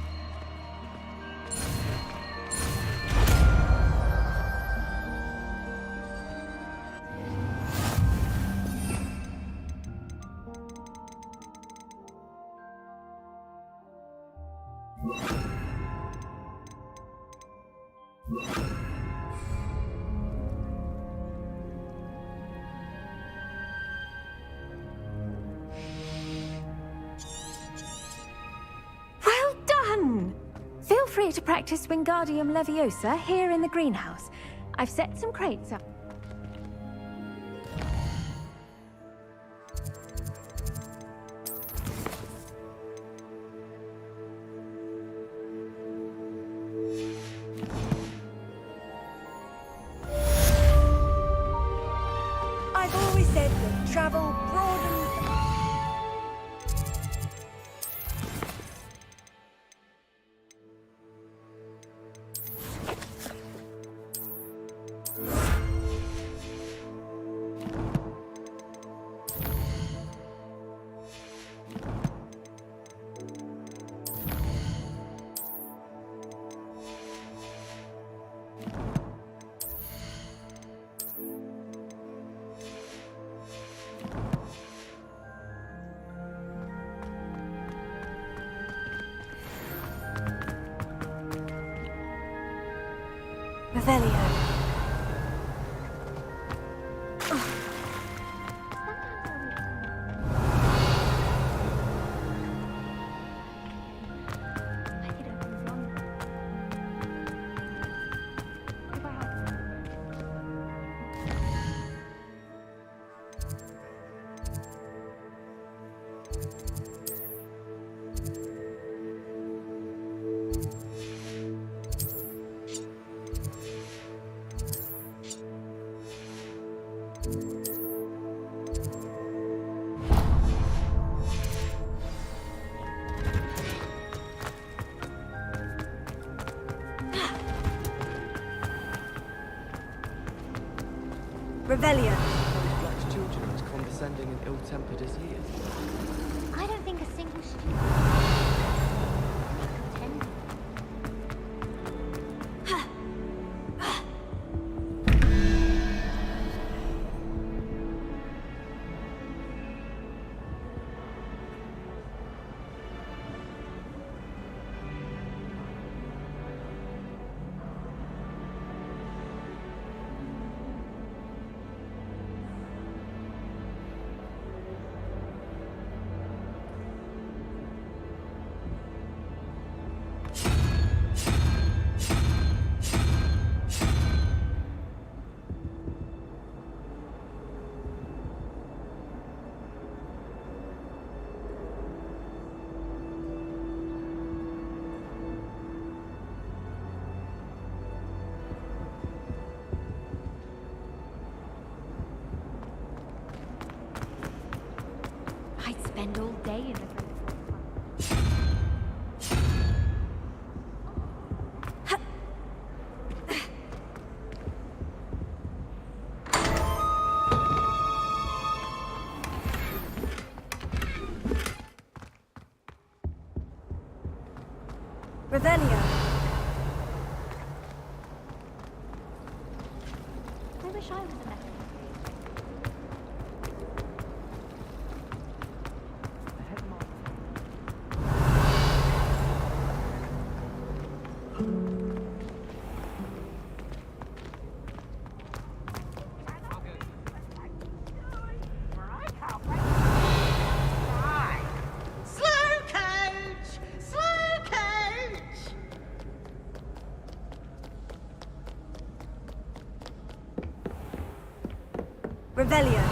Feel free to practice Wingardium Leviosa here in the greenhouse. I've set some crates up. I've always said that travel broadens. Revelio. Revelio. Black's children as condescending and ill-tempered as he is. I don't think a single student... I'd spend all day in the... Revelio. I wish I was a better... Revelio.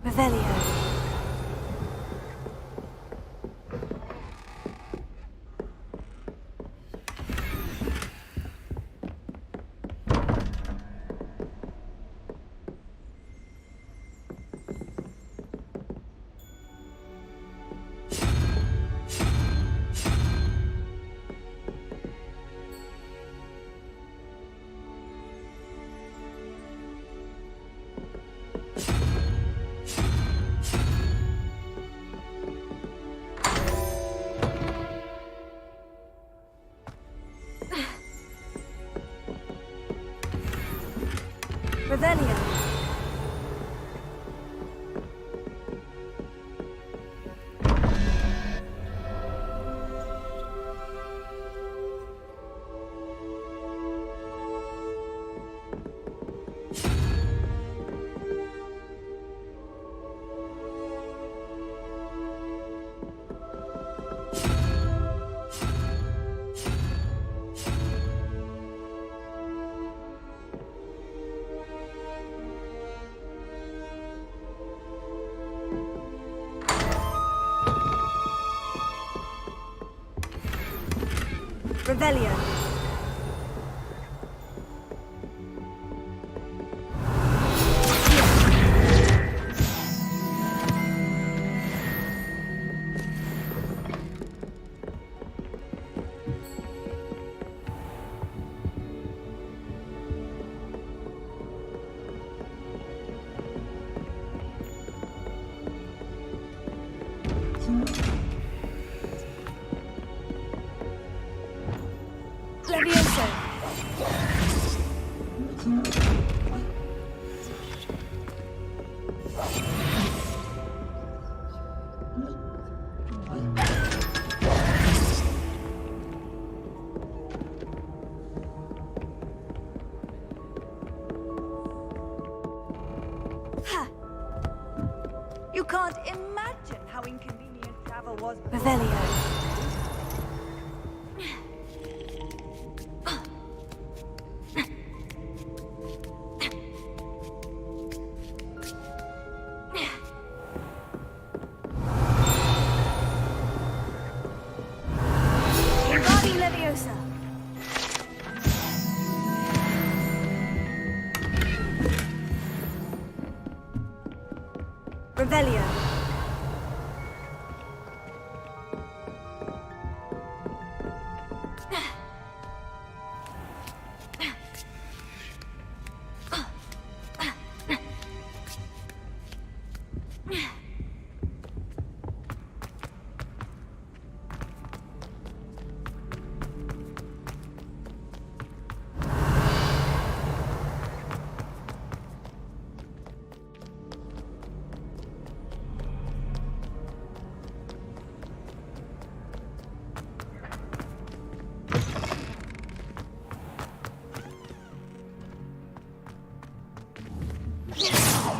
Revelio. Revelio. Revelio. Levioso. You can't imagine how inconvenient travel was. Revelio. Wingardium Leviosa. Revelio.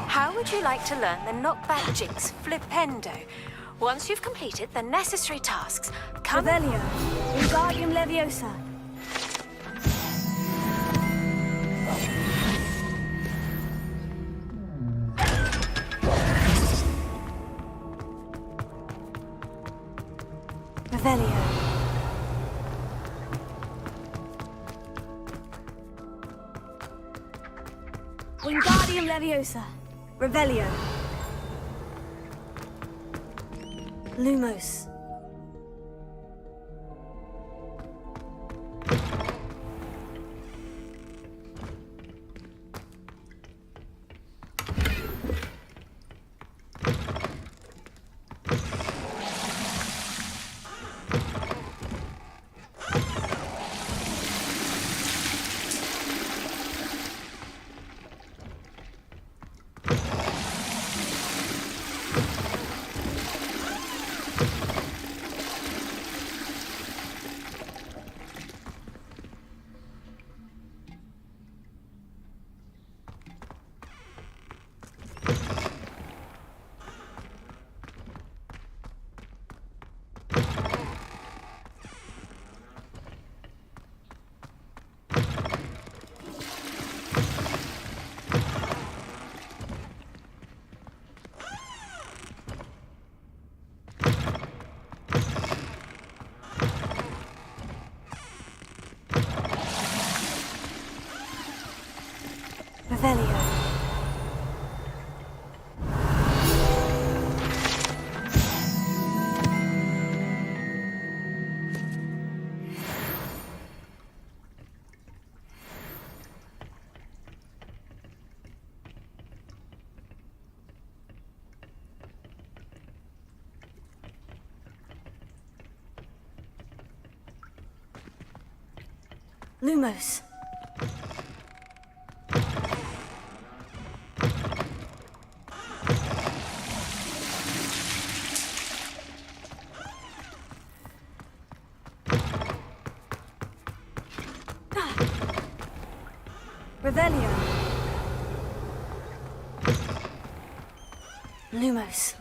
How would you like to learn the knockback jinx flipendo? Once you've completed the necessary tasks, come... Revelio. Wingardium Leviosa. Revelio. Wingardium Leviosa. Revelio. Lumos. Revelio. Lumos. Revelio. Lumos.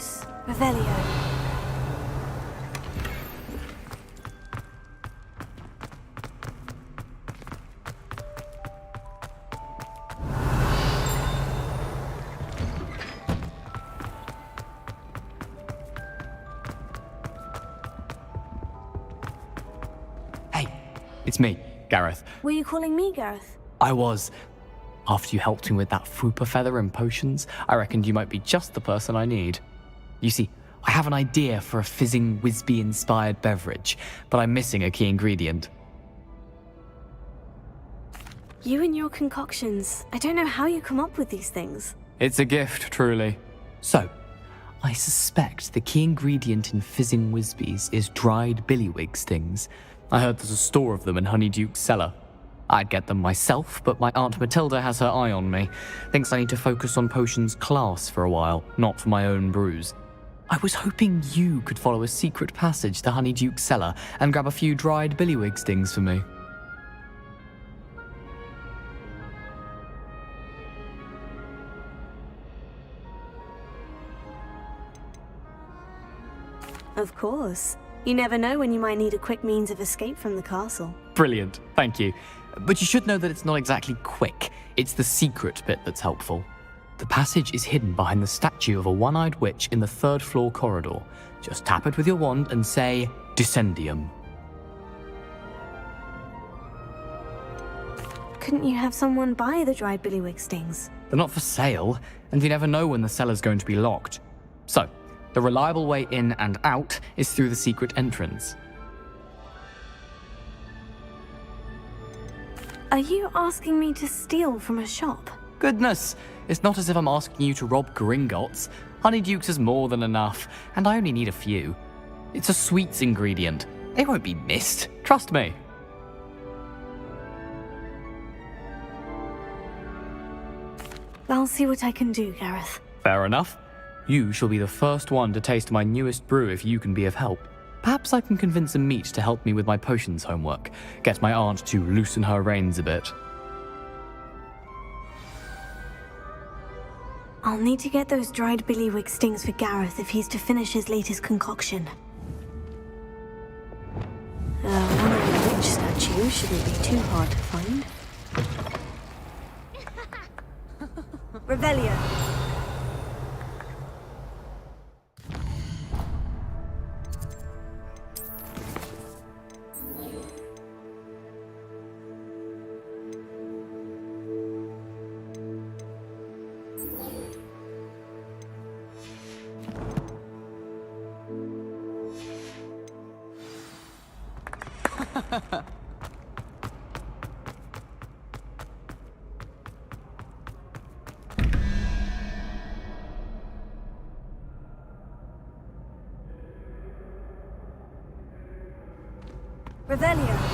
close. Revelio. It's me, Gareth. Were you calling me Gareth? I was. After you helped me with that Fupa feather and potions, I reckoned you might be just the person I need. You see, I have an idea for a fizzing Whizbee-inspired beverage, but I'm missing a key ingredient. You and your concoctions. I don't know how you come up with these things. It's a gift, truly. So, I suspect the key ingredient in fizzing Whizbees is dried billywig stings. I heard there's a store of them in Honeyduke's cellar. I'd get them myself, but my Aunt Matilda has her eye on me. Thinks I need to focus on potions class for a while, not for my own brews. I was hoping you could follow a secret passage to Honeyduke's cellar and grab a few dried billywig stings for me. Of course. You never know when you might need a quick means of escape from the castle. Brilliant, thank you. But you should know that it's not exactly quick. It's the secret bit that's helpful. The passage is hidden behind the statue of a one-eyed witch in the third-floor corridor. Just tap it with your wand and say, Descendium. Couldn't you have someone buy the dried billywig stings? They're not for sale, and you never know when the cellar's going to be locked. So, the reliable way in and out is through the secret entrance. Are you asking me to steal from a shop? Goodness, it's not as if I'm asking you to rob Gringotts. Honeyduke's is more than enough, and I only need a few. It's a sweets ingredient. They won't be missed, trust me. I'll see what I can do, Gareth. Fair enough. You shall be the first one to taste my newest brew if you can be of help. Perhaps I can convince a meat to help me with my potions homework. Get my aunt to loosen her reins a bit. I'll need to get those dried billywig stings for Gareth if he's to finish his latest concoction. One witch statue shouldn't be too hard to find. Revelio. Revelio.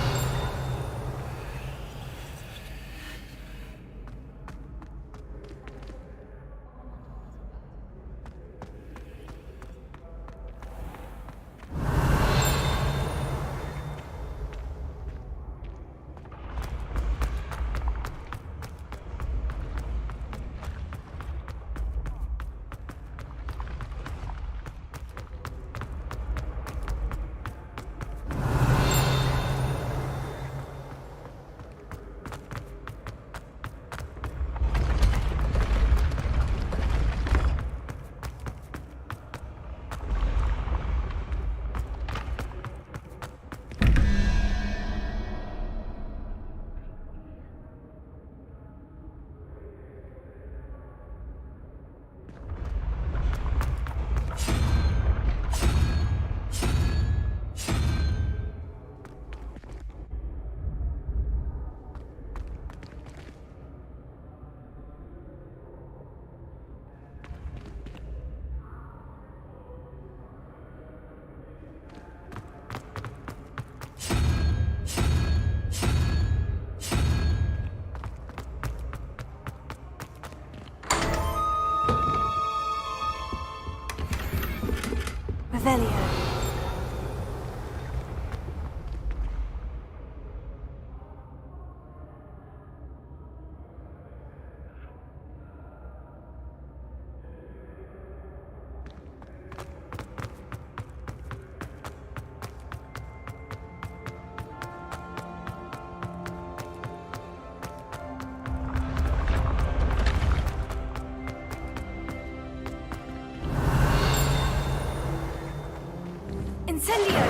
Incendio!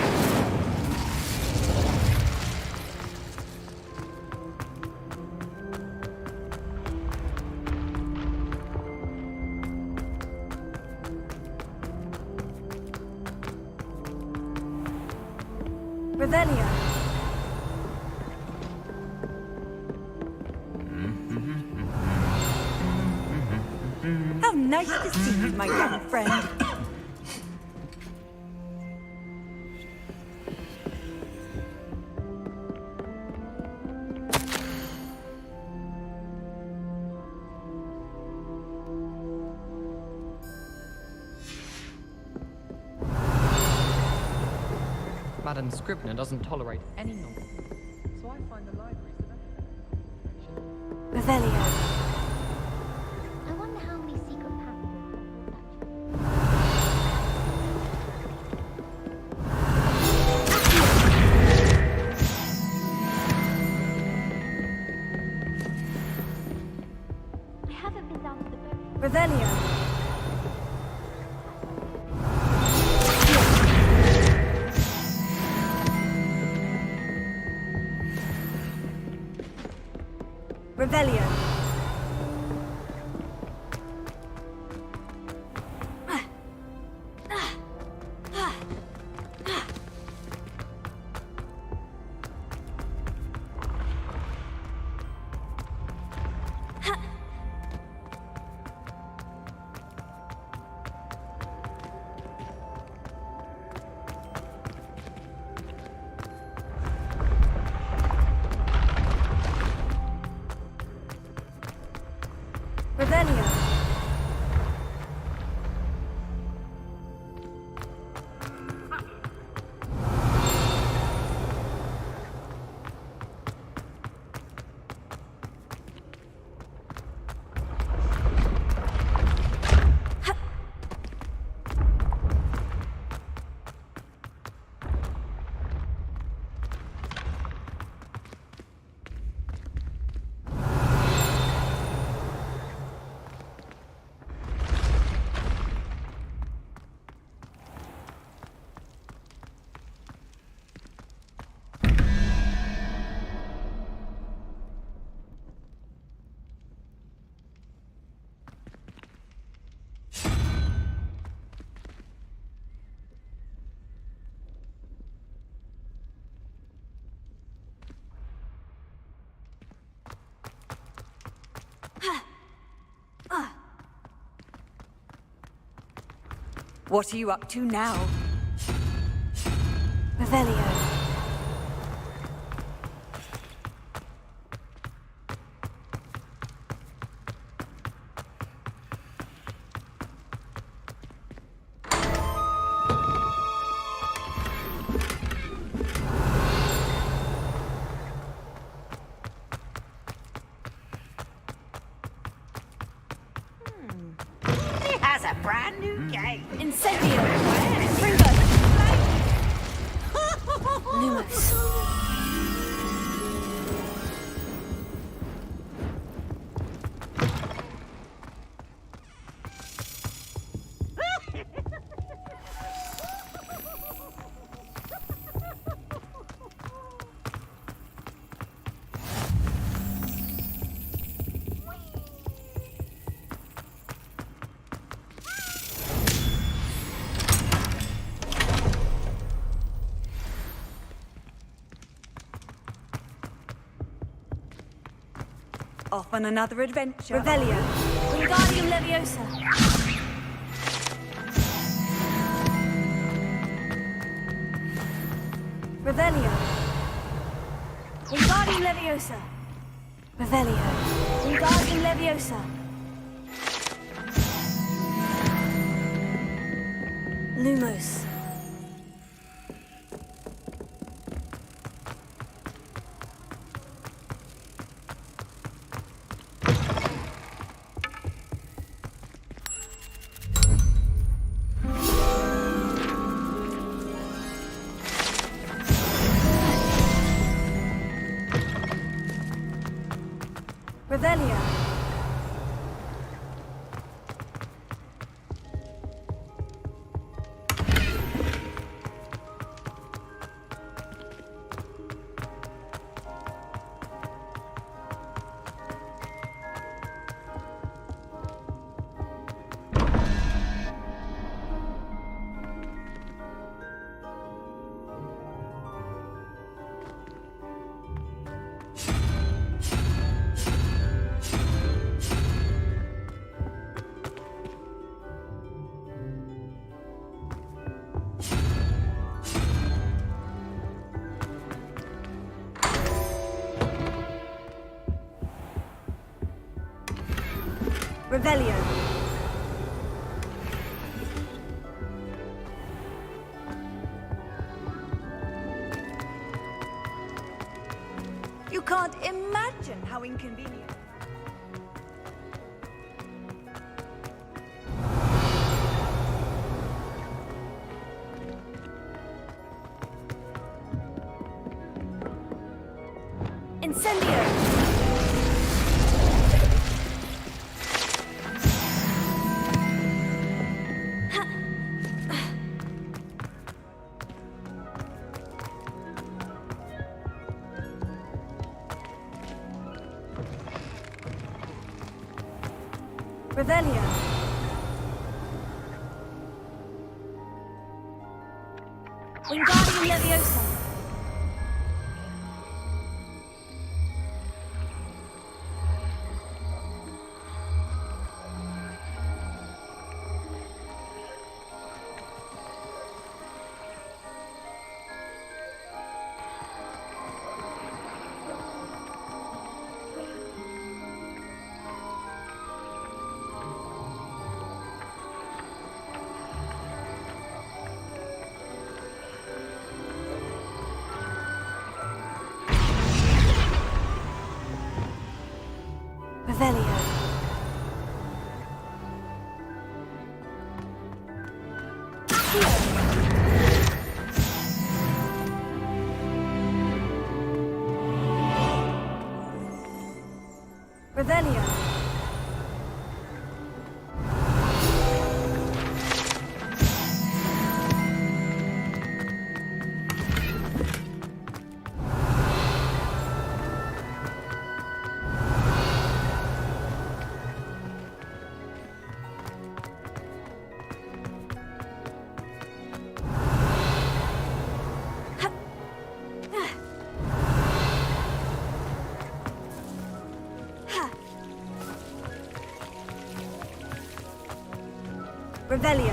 Revelio. How nice to see you, my young friend. Madam Scribner doesn't tolerate any nonsense, so I find the libraries the best. Revelio. I wonder how many secret I haven't been down to the boat. Revelio. Revelio. Revelio. What are you up to now? Revelio. He has a brand new game. Incendio. Lumos. Off on another adventure. Revelio. Wingardium Leviosa. Revelio. Wingardium Leviosa. Revelio. Wingardium Leviosa. Lumos. Revelio. Revelio. You can't imagine how inconvenient. Incendio. Revelio. Wingardium Leviosa. Revelio. Revelio. Revelio.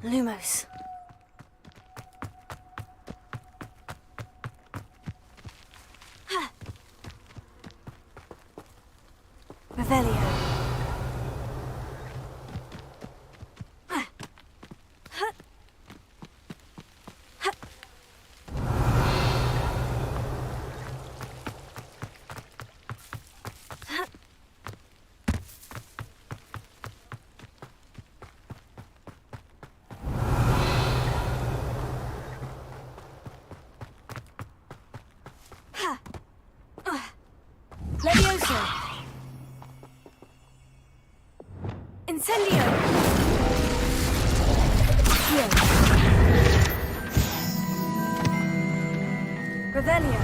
Lumos. Revelio. Leviosa. Incendio. Accio. Revelio.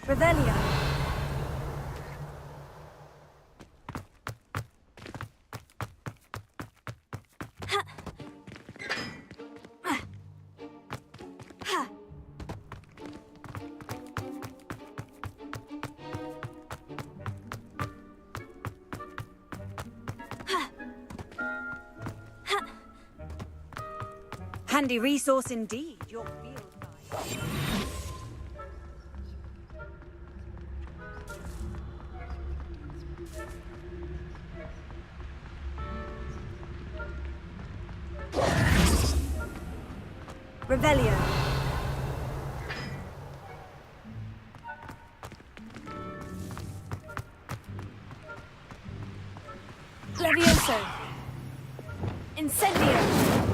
Revelio. Handy resource indeed, your field guide. Revelio. Levioso. Incendio.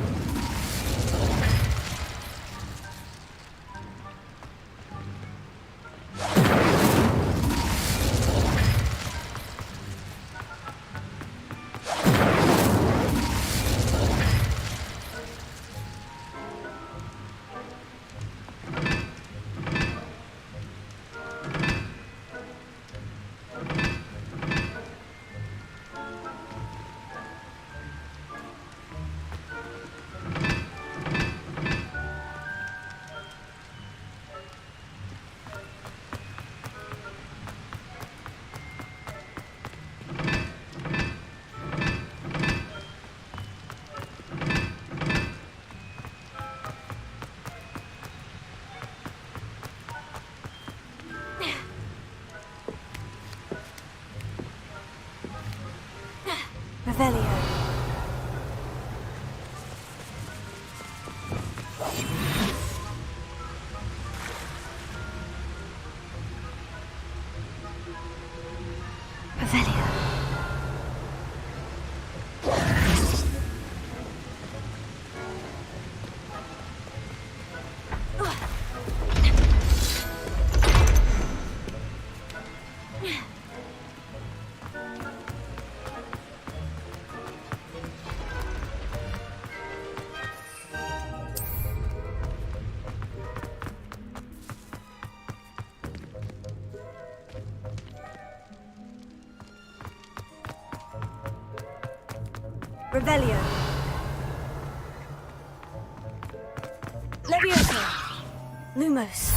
Revelio. Revelio. Revelio. Levioso. Lumos.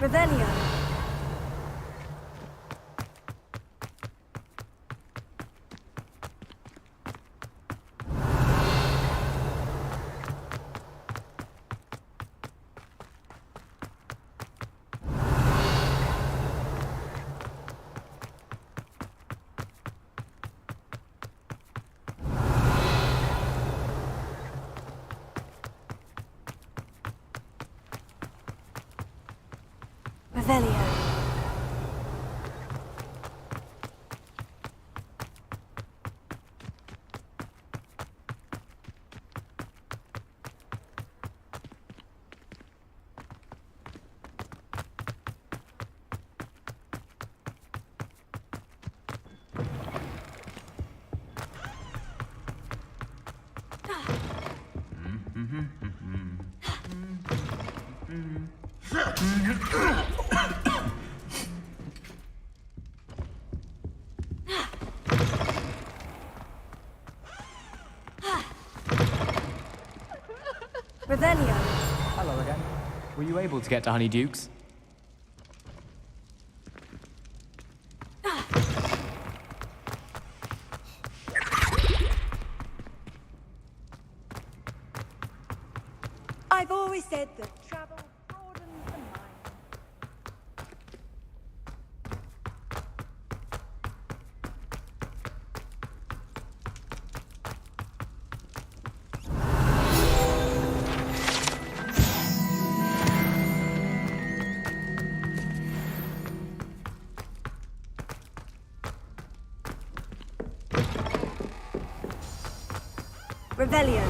Revelio. Revelio. Revelio. Hello again. Were you able to get to Honeyduke's? I've always said that travel broadens the mind. Revelio.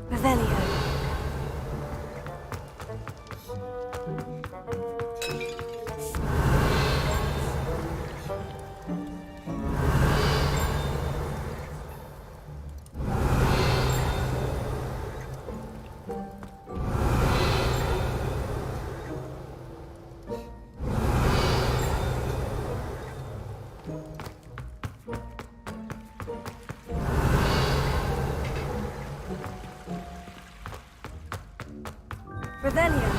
Revelio. Revelio.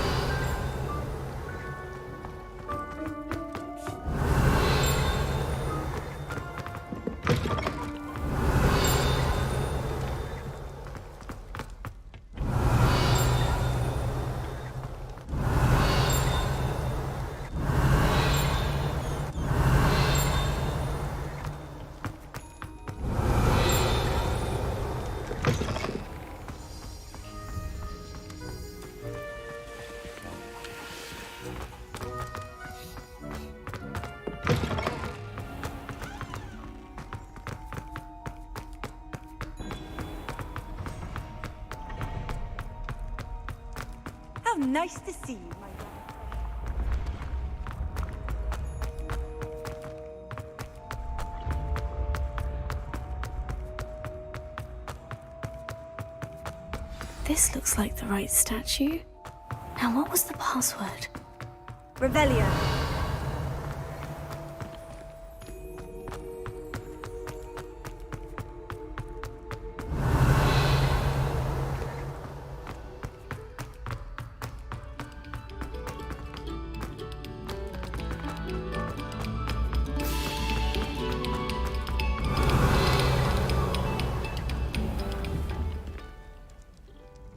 How nice to see you, my love. This looks like the right statue. Now, what was the password? Revelio.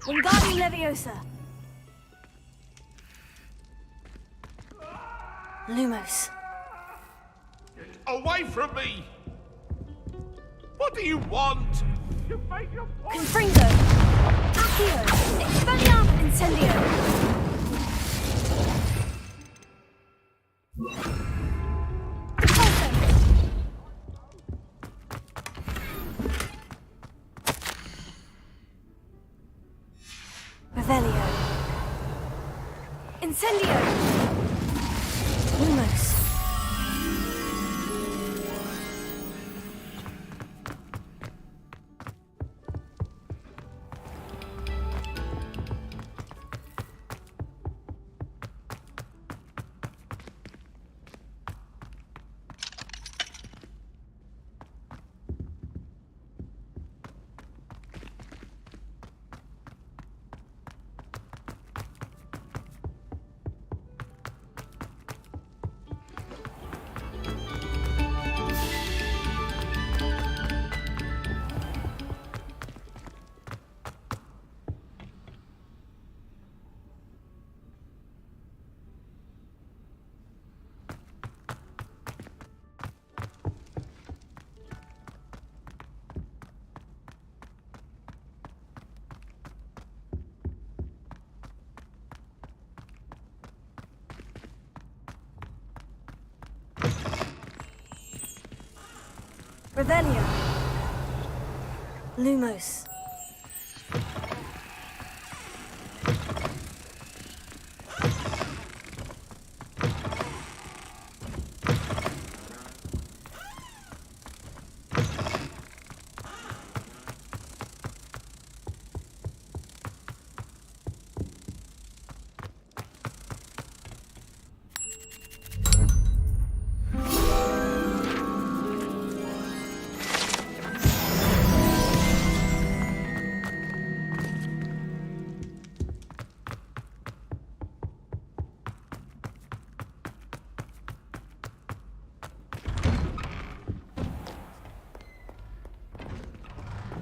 Wingardium Leviosa. Lumos. Away from me! What do you want? You made your point. Confringo. Accio. Expelliarmus Incendio. Revelio. Incendio. Lumos. Revelio. Lumos.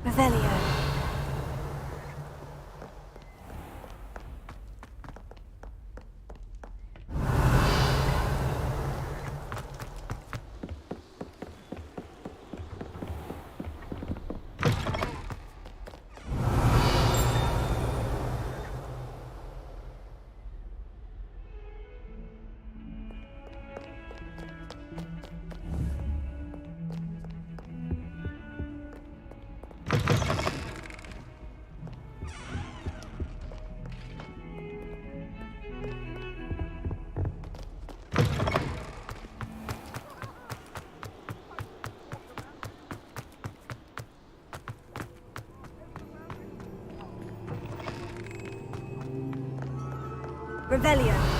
Revelio. Revelio.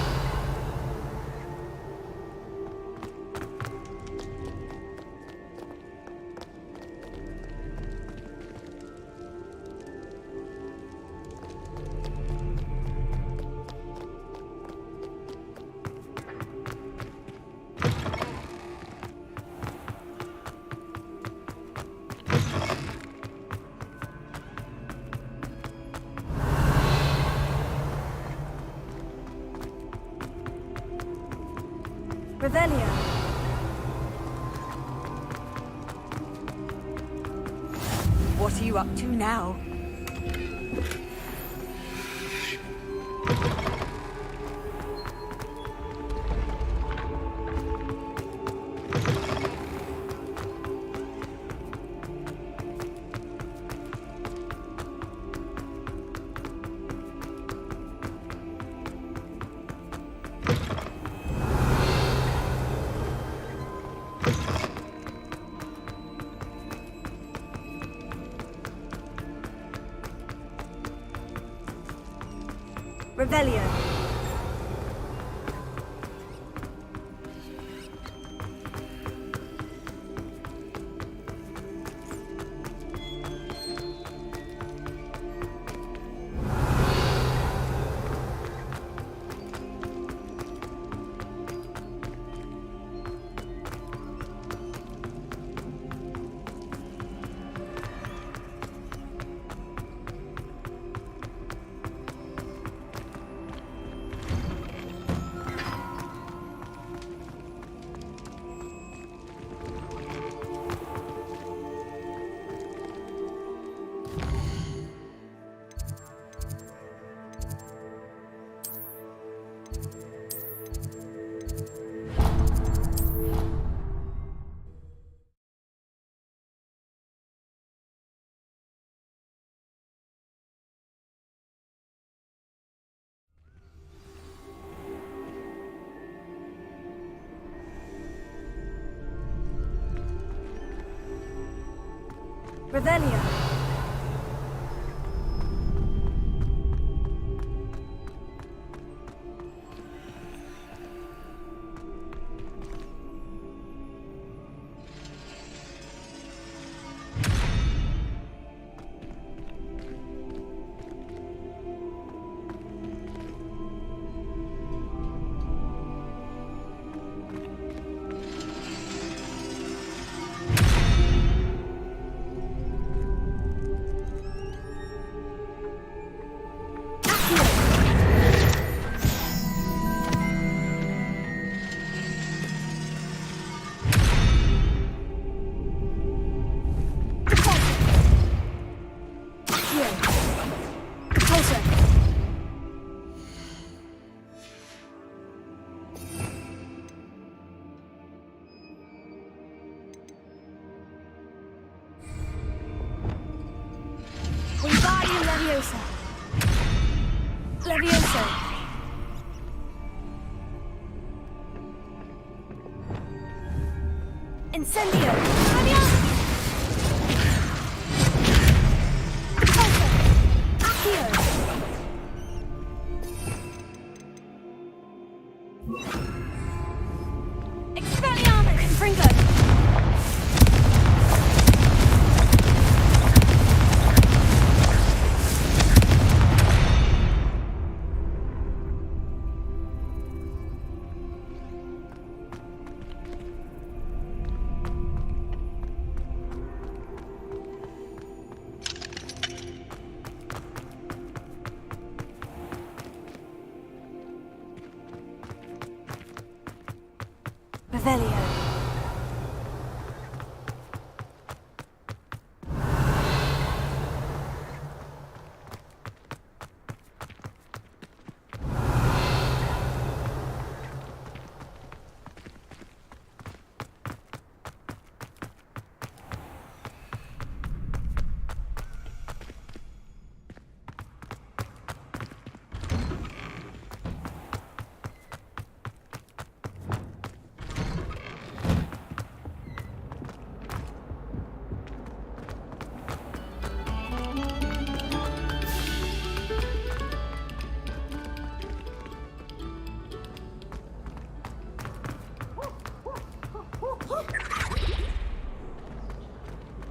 Revelio. What are you up to now? Revelio. Revelio. Wingardium Leviosa. Leviosa. Incendio. Accio. Expelliarmus. Confringo. Revelio.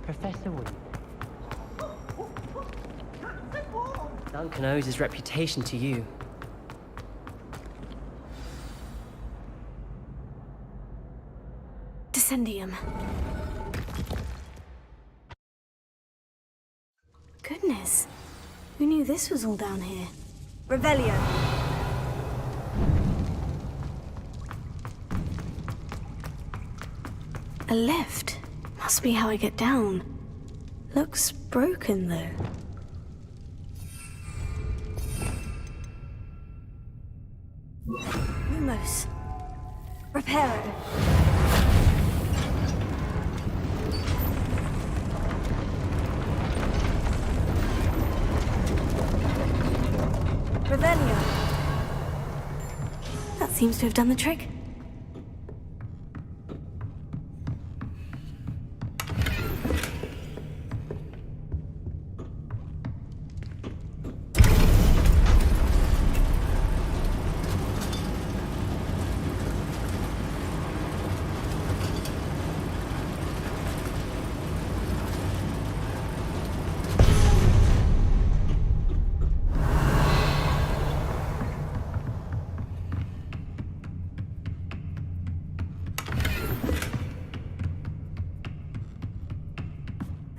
Professor Wood. Duncan owes his reputation to you. Descendium. Goodness. Who knew this was all down here? Revelio. A lift. Must be how I get down. Looks broken, though. Lumos. Reparo. Revelio. That seems to have done the trick.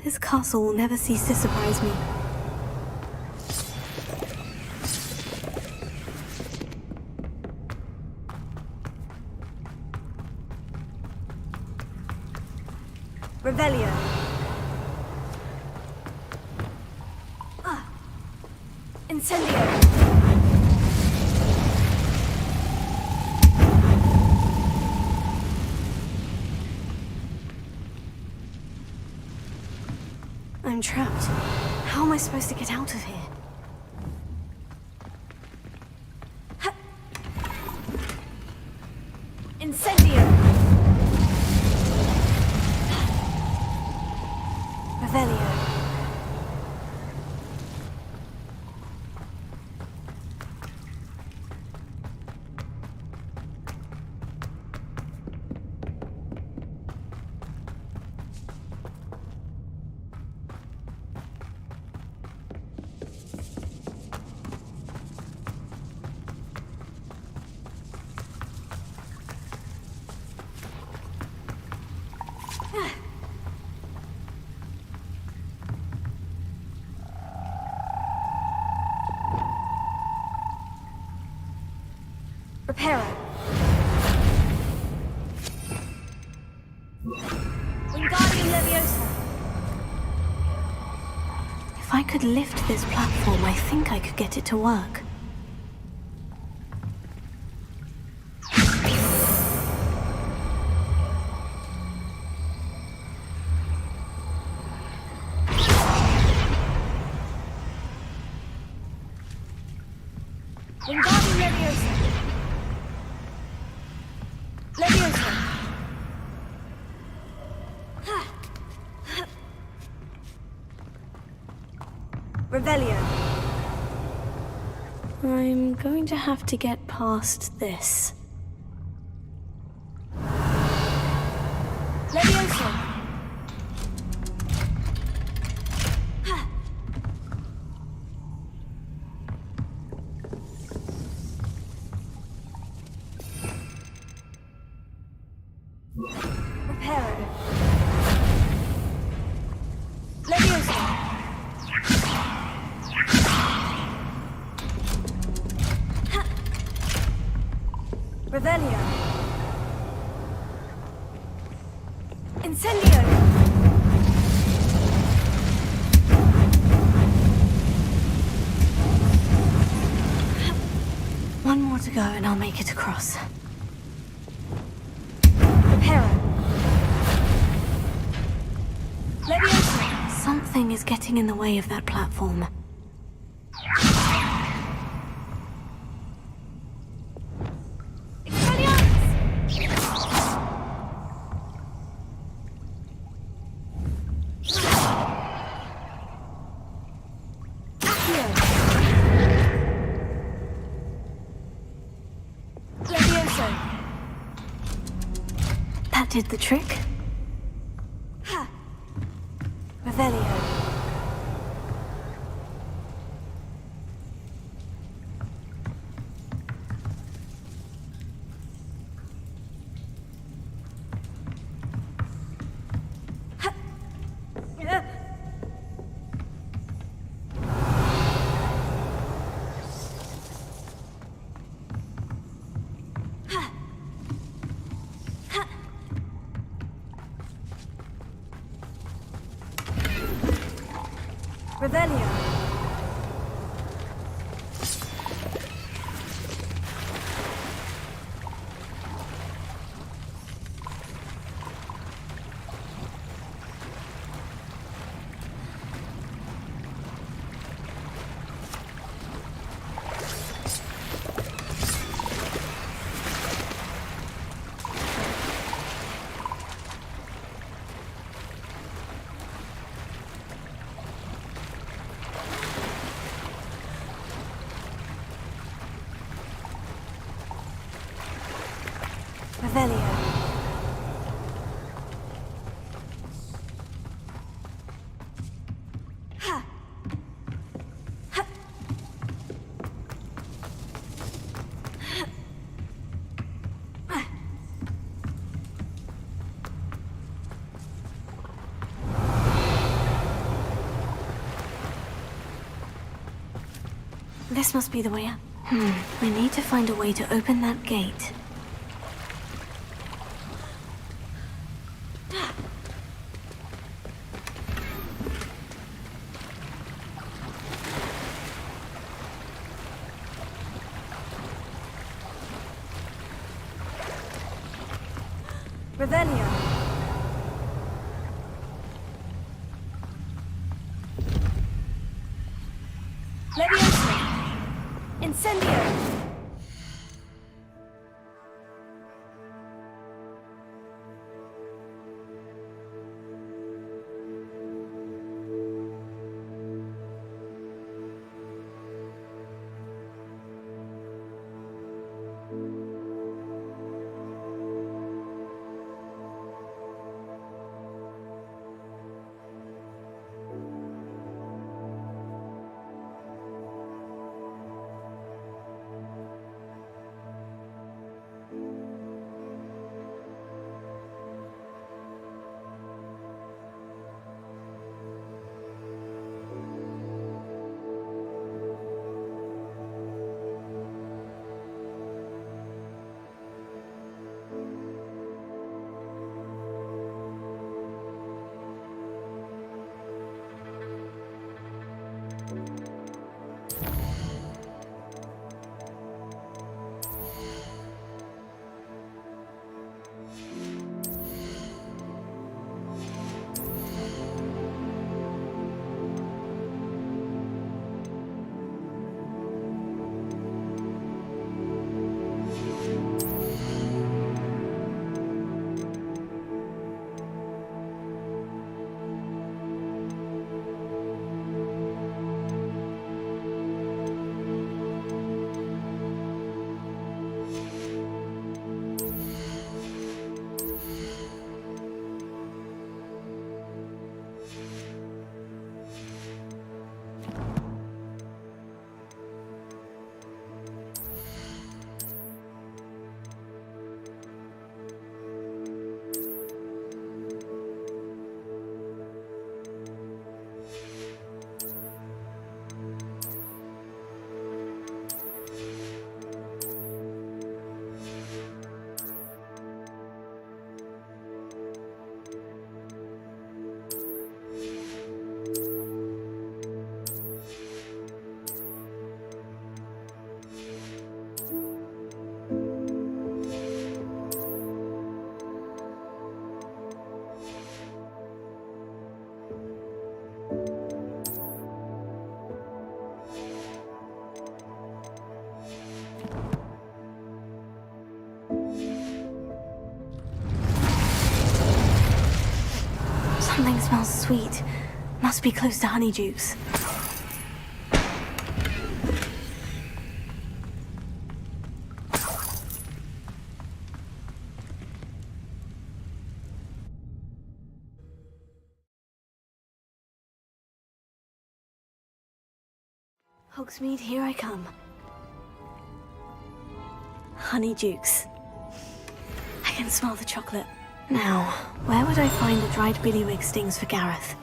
This castle will never cease to surprise me. Revelio. Incendio. I'm trapped. How am I supposed to get out of here? Incendio! Revelio. Reparo. Wingardium Leviosa. If I could lift this platform, I think I could get it to work. Leviosa! Leviosa! Revelio. I'm going to have to get past this. Leviosa! Reparo. Leviosa! Revelio. Incendio. One more to go and I'll make it across. Reparo. Leviosa. Something is getting in the way of that platform. That did the trick. Ha! Revelio. Ha! Yeah. Revelio. Revelio. Ha! Ha! This must be the way up. I need to find a way to open that gate. Revelio. Leviosa. Incendio. Something smells sweet. Must be close to Honeydukes. Hogsmeade, here I come. Honeydukes. I can smell the chocolate. Now, where would I find the dried billywig stings for Gareth?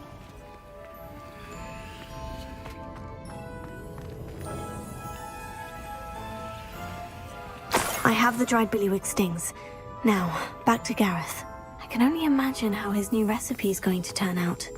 I have the dried billywig stings. Now, back to Gareth. I can only imagine how his new recipe is going to turn out.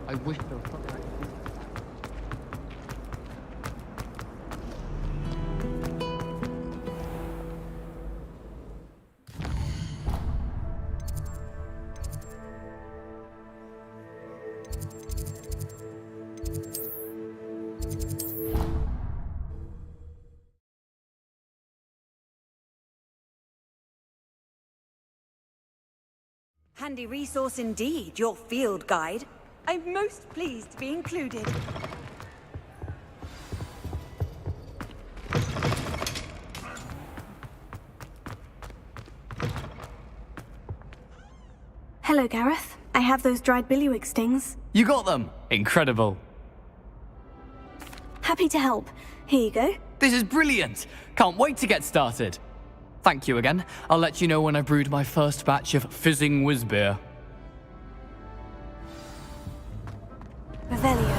I wish there was something I could do. Handy resource indeed, your field guide. I'm most pleased to be included. Hello, Gareth. I have those dried billywig stings. You got them! Incredible. Happy to help. Here you go. This is brilliant! Can't wait to get started. Thank you again. I'll let you know when I brewed my first batch of fizzing whizbeer. Revelio.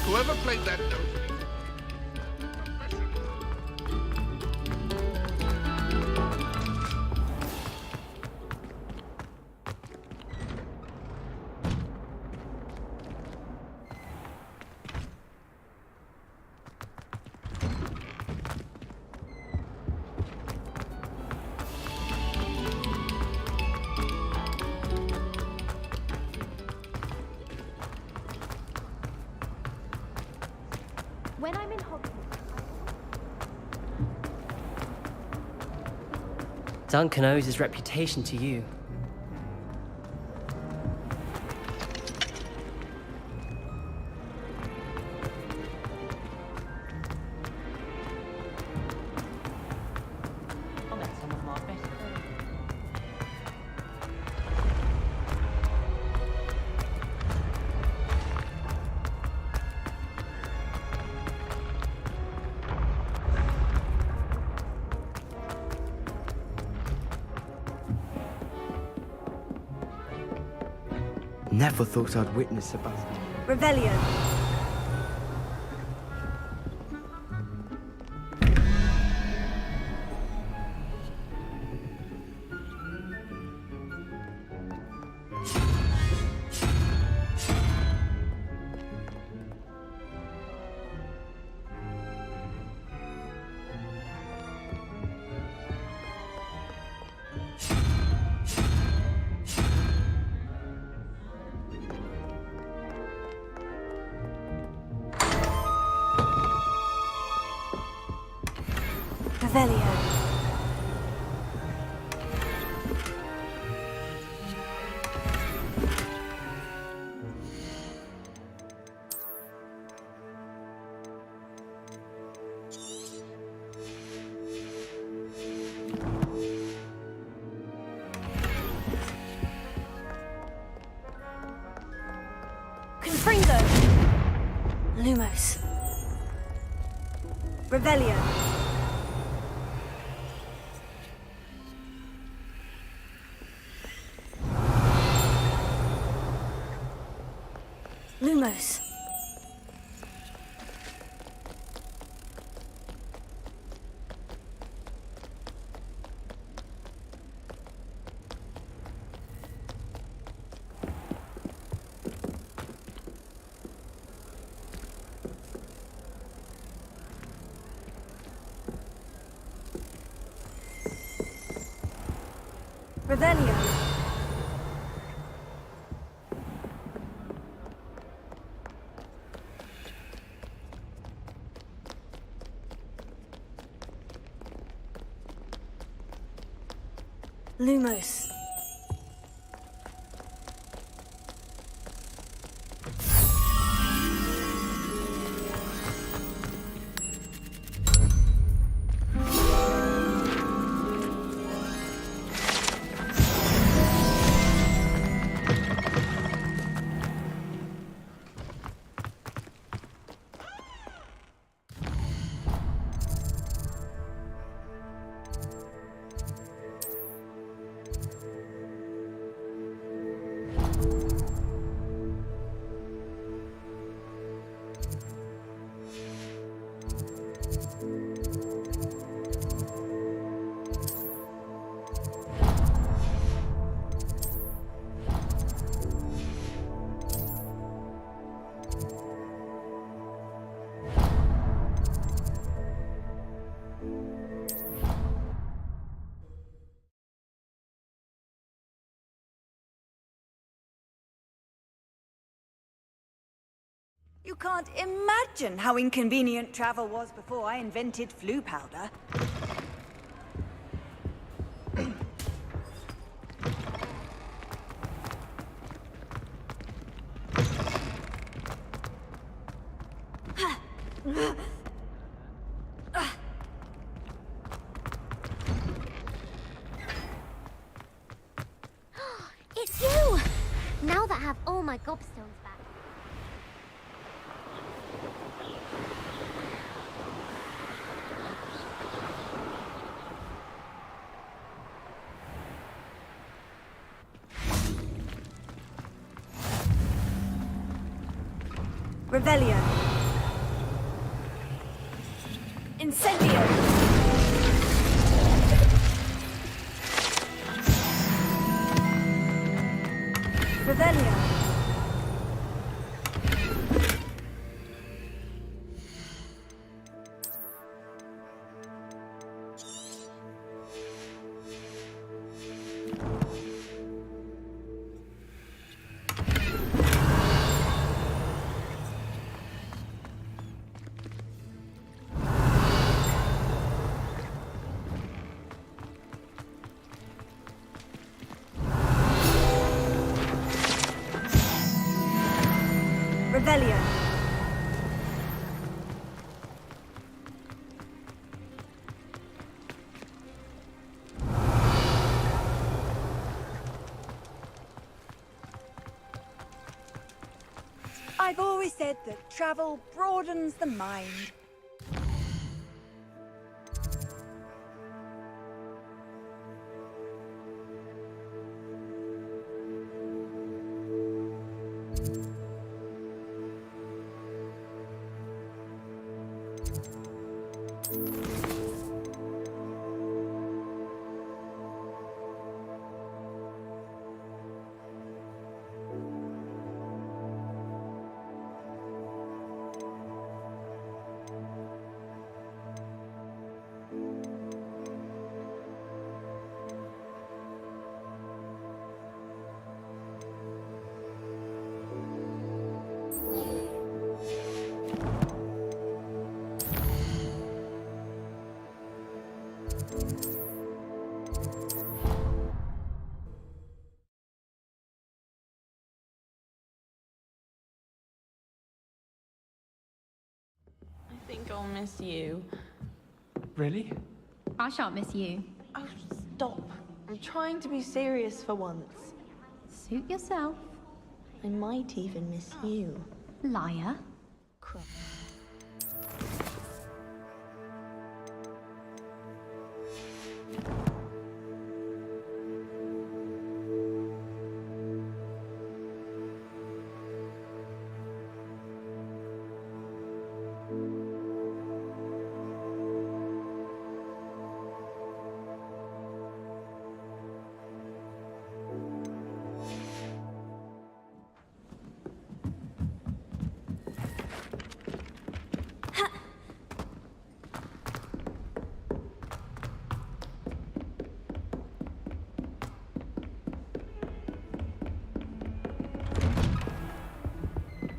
Whoever played that note. Duncan owes his reputation to you. Never thought I'd witness Sebastian. Revelio. Revelio. Confringo. Lumos. Revelio. Lumos. Revelio. Lumos. You can't imagine how inconvenient travel was before I invented flu powder. It's you! Now that I have all my gobstones back. Revelio. Incendio. Revelio. Revelio. I've always said that travel broadens the mind. I think I'll miss you. Really? I shan't miss you. Oh, stop. I'm trying to be serious for once. Suit yourself. I might even miss you. Liar. Crap.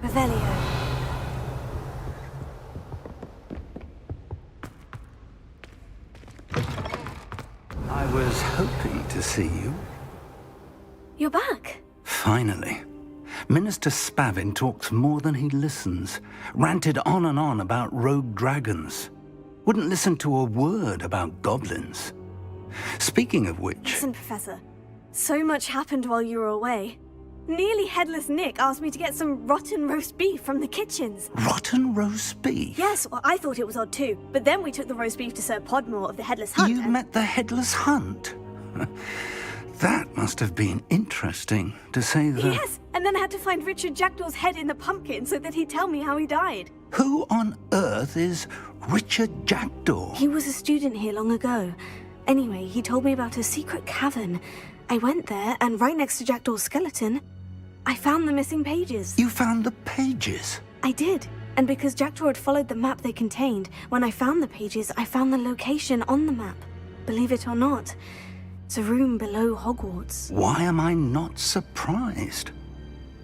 Revelio. I was hoping to see you. You're back. Finally. Minister Spavin talks more than he listens. Ranted on and on about rogue dragons. Wouldn't listen to a word about goblins. Speaking of which... Listen, Professor. So much happened while you were away. Nearly Headless Nick asked me to get some rotten roast beef from the kitchens. Rotten roast beef? Yes, well, I thought it was odd too. But then we took the roast beef to Sir Podmore of the Headless Hunt. You met the Headless Hunt? That must have been interesting, to say the... Yes, and then I had to find Richard Jackdaw's head in the pumpkin so that he'd tell me how he died. Who on earth is Richard Jackdaw? He was a student here long ago. Anyway, he told me about a secret cavern. I went there, and right next to Jackdaw's skeleton, I found the missing pages. You found the pages? I did. And because Jackdaw had followed the map they contained, when I found the pages, I found the location on the map. Believe it or not, it's a room below Hogwarts. Why am I not surprised?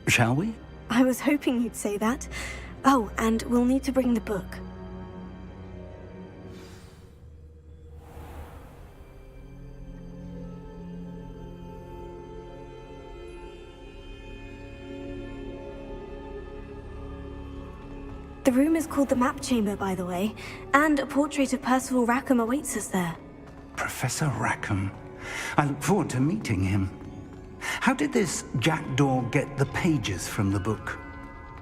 Shall we? I was hoping you'd say that. Oh, and we'll need to bring the book. The room is called the Map Chamber, by the way, and a portrait of Percival Rackham awaits us there. Professor Rackham. I look forward to meeting him. How did this Jackdaw get the pages from the book?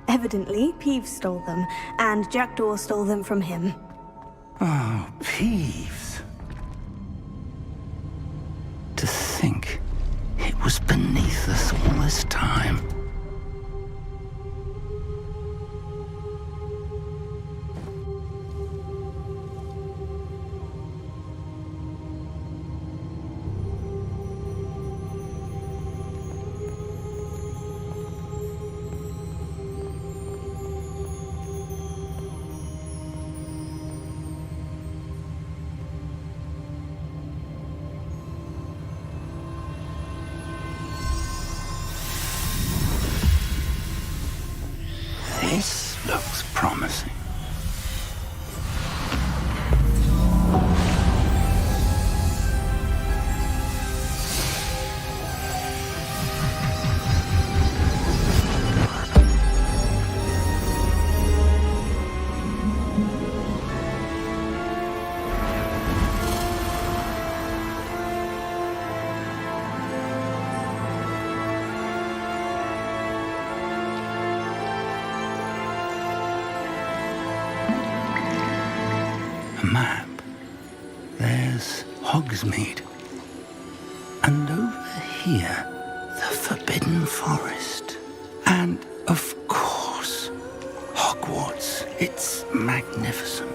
Evidently, Peeves stole them, and Jackdaw stole them from him. Oh, Peeves. To think it was beneath us all this time. map. There's Hogsmeade. And over here, the Forbidden Forest. And, of course, Hogwarts. It's magnificent.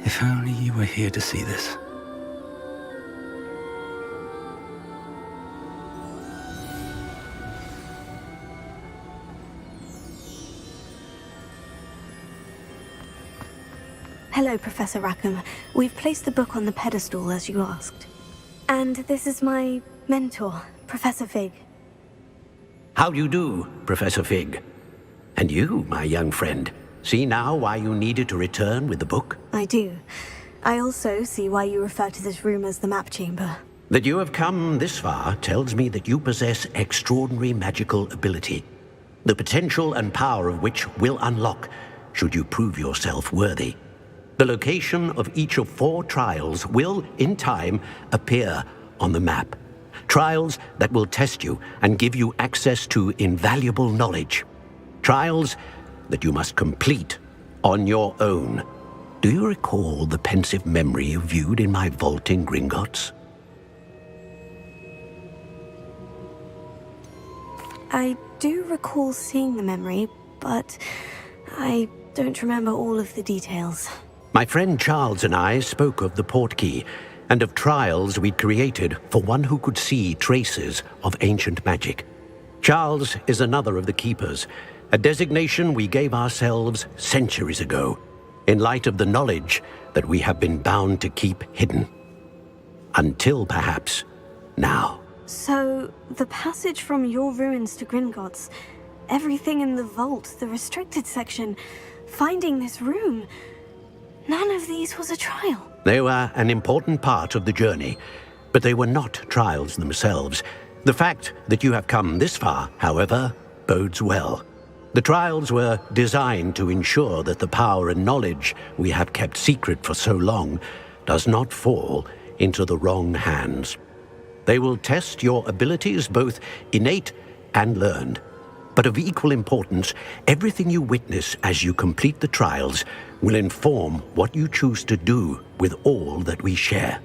If only you were here to see this. Hello, Professor Rackham. We've placed the book on the pedestal as you asked. And this is my mentor, Professor Fig. How do you do, Professor Fig? And you, my young friend, see now why you needed to return with the book? I do. I also see why you refer to this room as the map chamber. That you have come this far tells me that you possess extraordinary magical ability, the potential and power of which will unlock should you prove yourself worthy. The location of each of 4 trials will, in time, appear on the map. Trials that will test you and give you access to invaluable knowledge. Trials that you must complete on your own. Do you recall the pensive memory you viewed in my vault in Gringotts? I do recall seeing the memory, but I don't remember all of the details. My friend Charles and I spoke of the portkey and of trials we'd created for one who could see traces of ancient magic. Charles is another of the keepers, a designation we gave ourselves centuries ago, in light of the knowledge that we have been bound to keep hidden. Until perhaps now. So, the passage from your ruins to Gringotts, everything in the vault, the restricted section, finding this room, none of these was a trial. They were an important part of the journey, but they were not trials themselves. The fact that you have come this far, however, bodes well. The trials were designed to ensure that the power and knowledge we have kept secret for so long does not fall into the wrong hands. They will test your abilities, both innate and learned. But of equal importance, everything you witness as you complete the trials will inform what you choose to do with all that we share.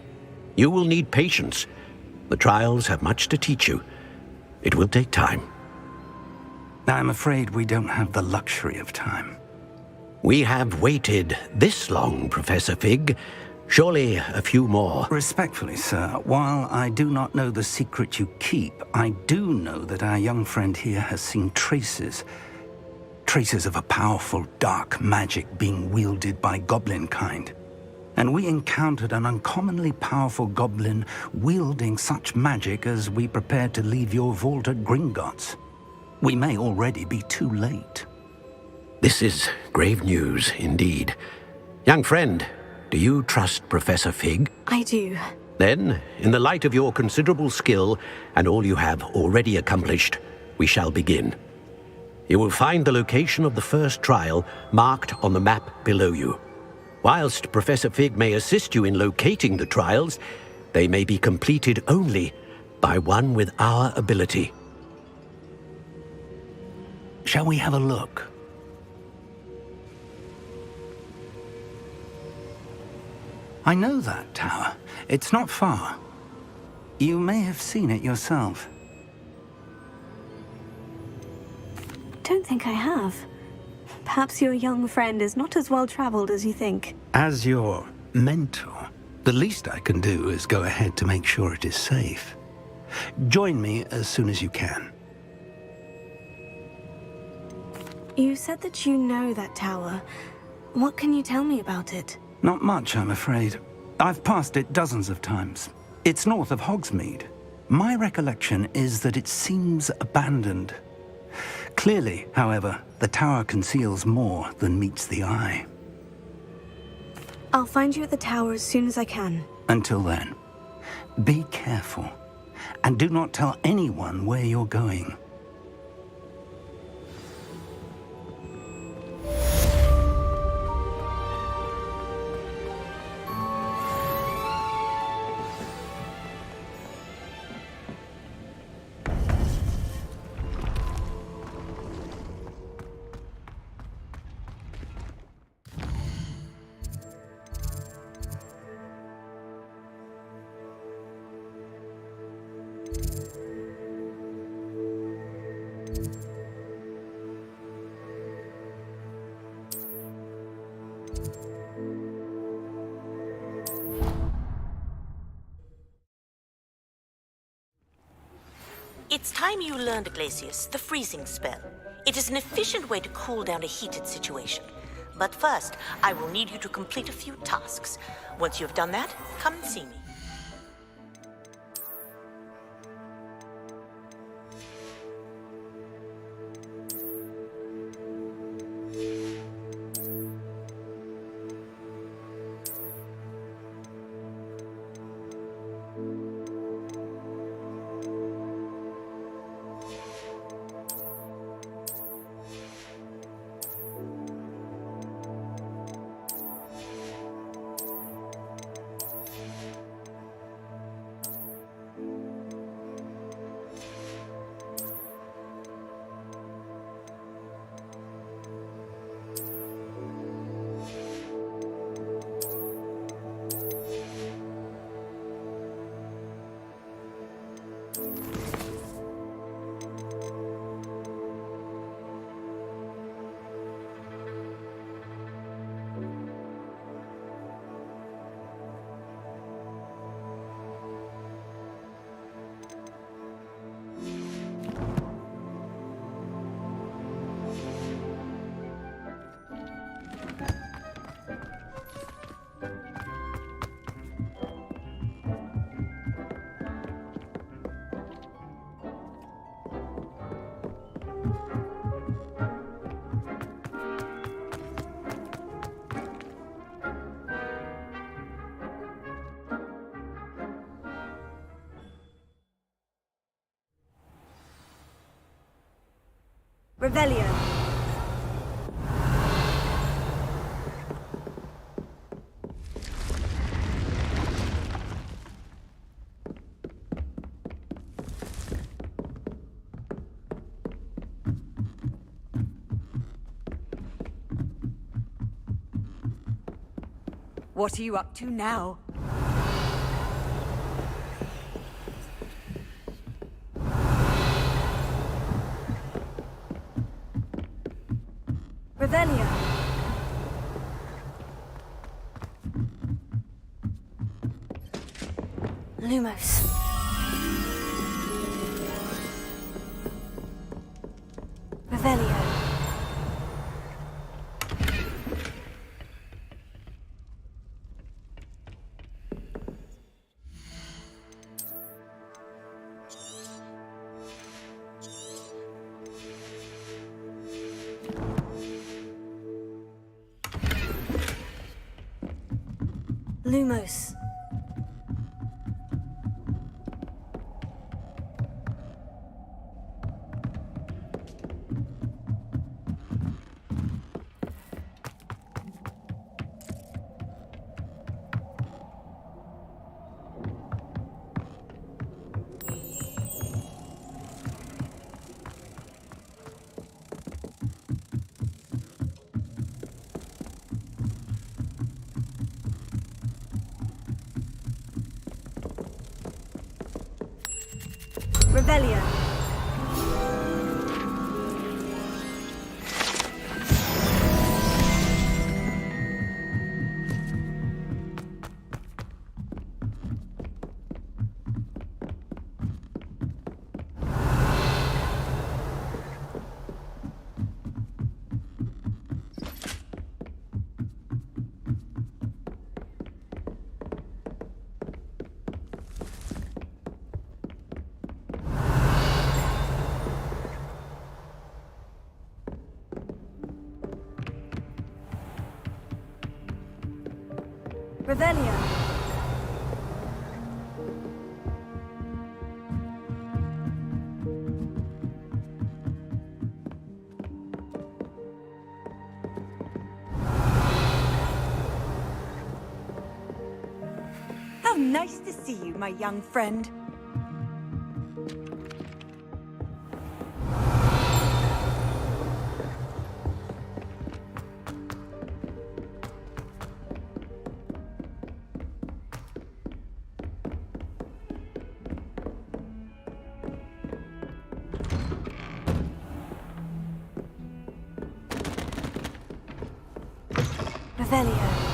You will need patience. The trials have much to teach you. It will take time. I'm afraid we don't have the luxury of time. We have waited this long, Professor Fig. Surely a few more. Respectfully, sir, while I do not know the secret you keep, I do know that our young friend here has seen traces of a powerful dark magic being wielded by goblin kind. And we encountered an uncommonly powerful goblin wielding such magic as we prepared to leave your vault at Gringotts. We may already be too late. This is grave news indeed. Young friend, do you trust Professor Fig? I do. Then, in the light of your considerable skill and all you have already accomplished, we shall begin. You will find the location of the first trial marked on the map below you. Whilst Professor Fig may assist you in locating the trials, they may be completed only by one with our ability. Shall we have a look? I know that tower. It's not far. You may have seen it yourself. Don't think I have. Perhaps your young friend is not as well-traveled as you think. As your mentor, the least I can do is go ahead to make sure it is safe. Join me as soon as you can. You said that you know that tower. What can you tell me about it? Not much, I'm afraid. I've passed it dozens of times. It's north of Hogsmeade. My recollection is that it seems abandoned. Clearly, however, the tower conceals more than meets the eye. I'll find you at the tower as soon as I can. Until then, be careful, and do not tell anyone where you're going. It's time you learned, Glacius, the freezing spell. It is an efficient way to cool down a heated situation. But first, I will need you to complete a few tasks. Once you have done that, come and see me. Revelio. What are you up to now? Revelio. Lumos. Revelio. Lumos. Revelio. Revelio. How nice to see you, my young friend. Revelio.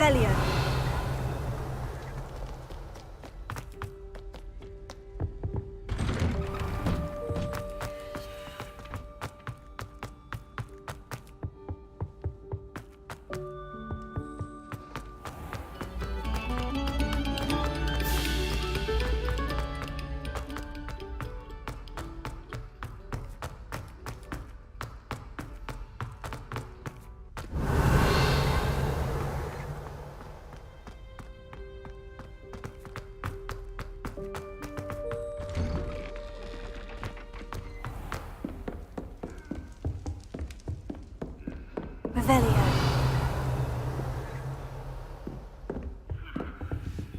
Revelio.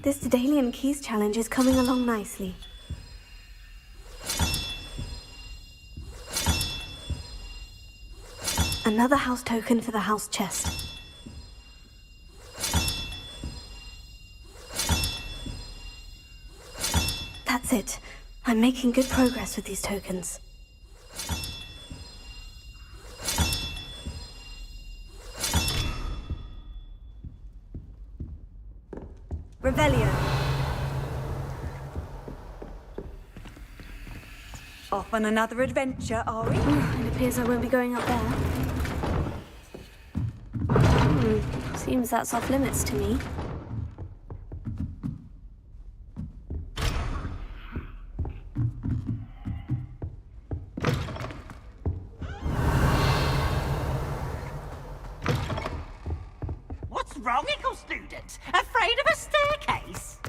This Daedalian Keys challenge is coming along nicely. Another house token for the house chest. That's it. I'm making good progress with these tokens. Revelio. Off on another adventure, are we? It appears I won't be going up there. Seems that's off limits to me. What's wrong, Eagle student? Afraid of a staircase?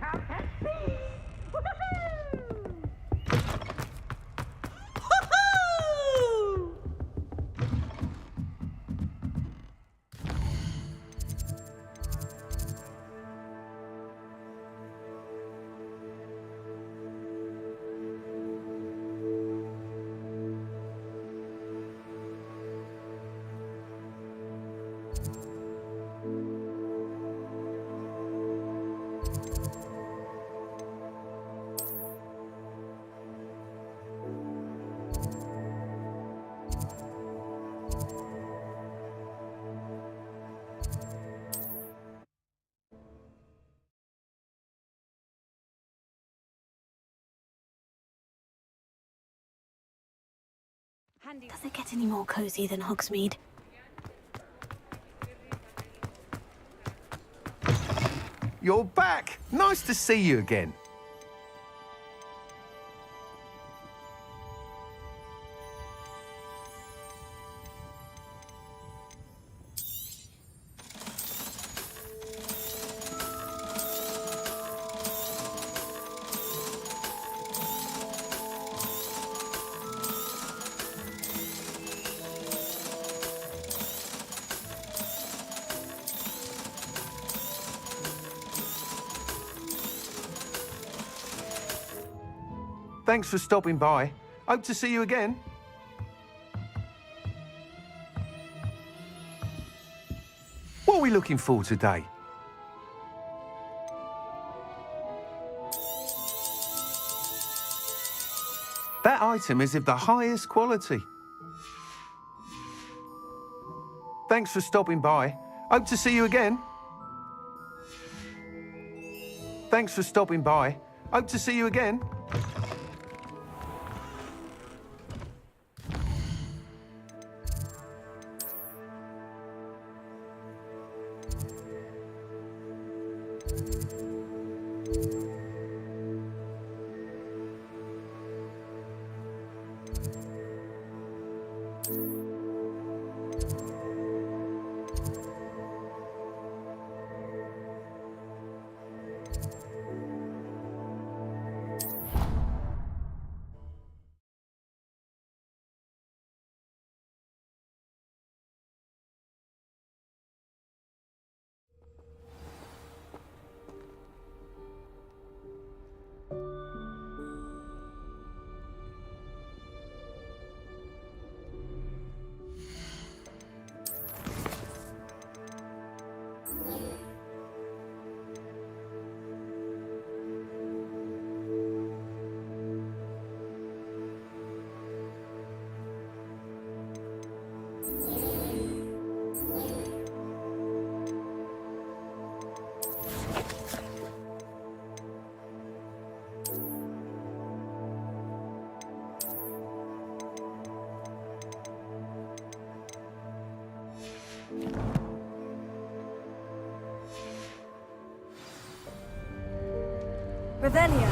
Come and see! Woohoo! Does it get any more cozy than Hogsmeade? You're back! Nice to see you again. Thanks for stopping by. Hope to see you again. What are we looking for today? That item is of the highest quality. Thanks for stopping by. Hope to see you again. Thanks for stopping by. Hope to see you again. Revelio.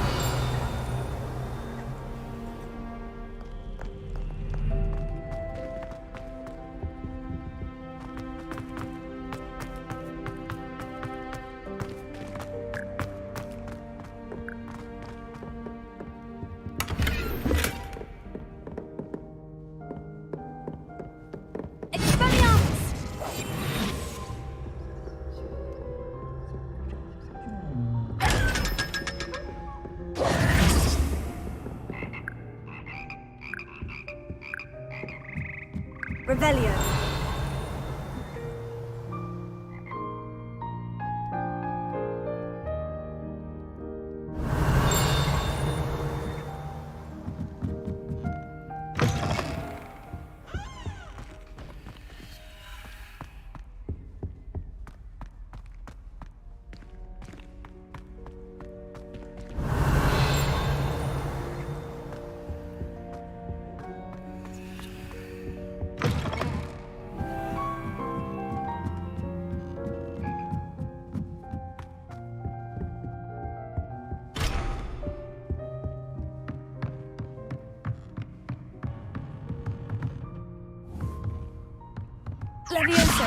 Revelio. Levioso.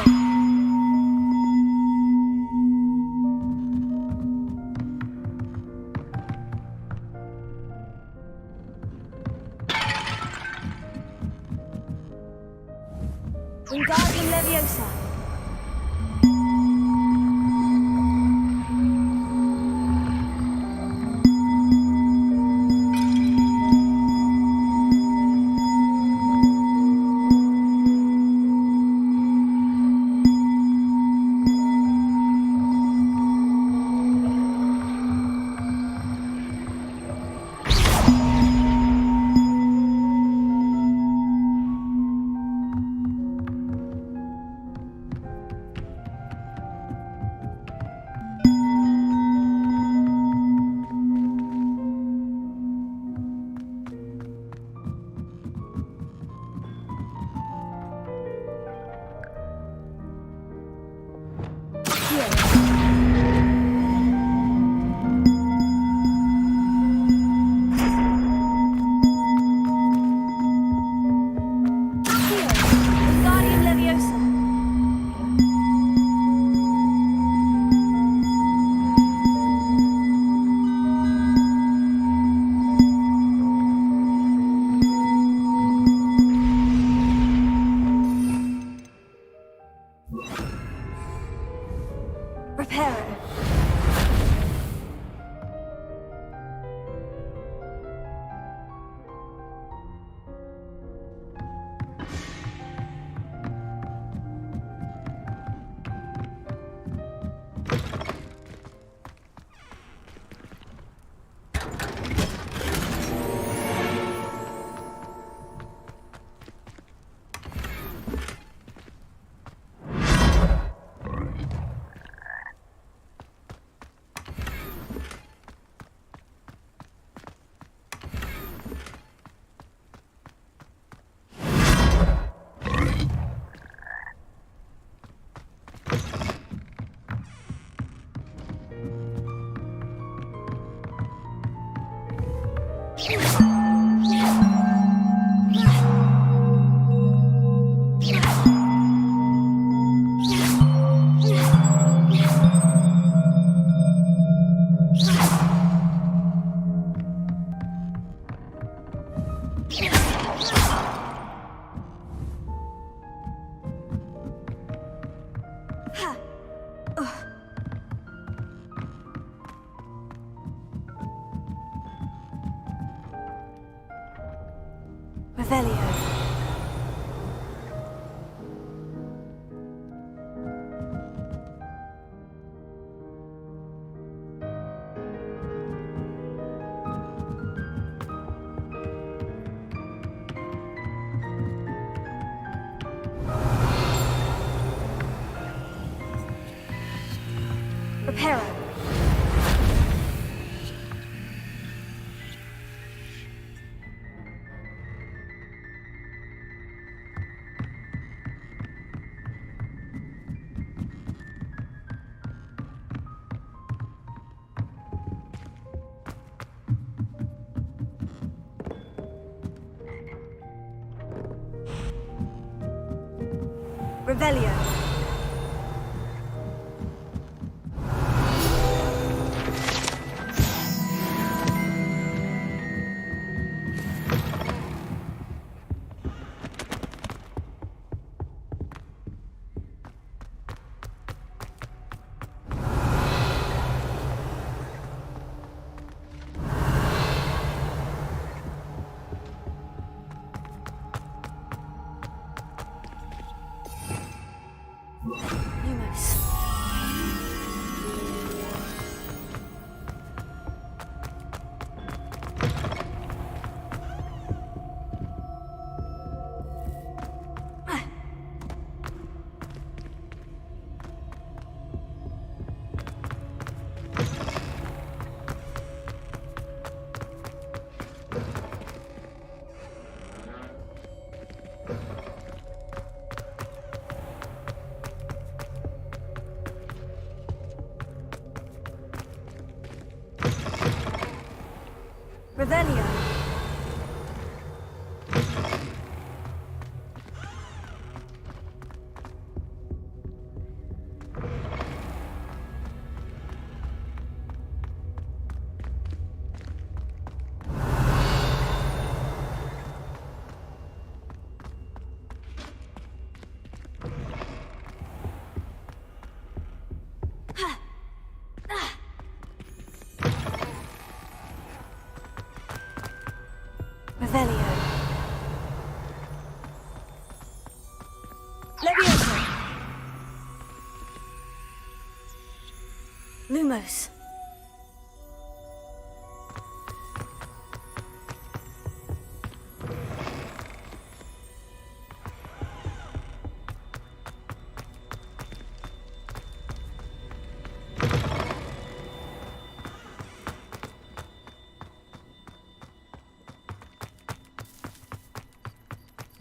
Wingardium Leviosa. Wingardium Leviosa. Reparo. Revelio. Reparo. Revelio. Revelio. Revelio. Levioso. Lumos.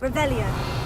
Revelio.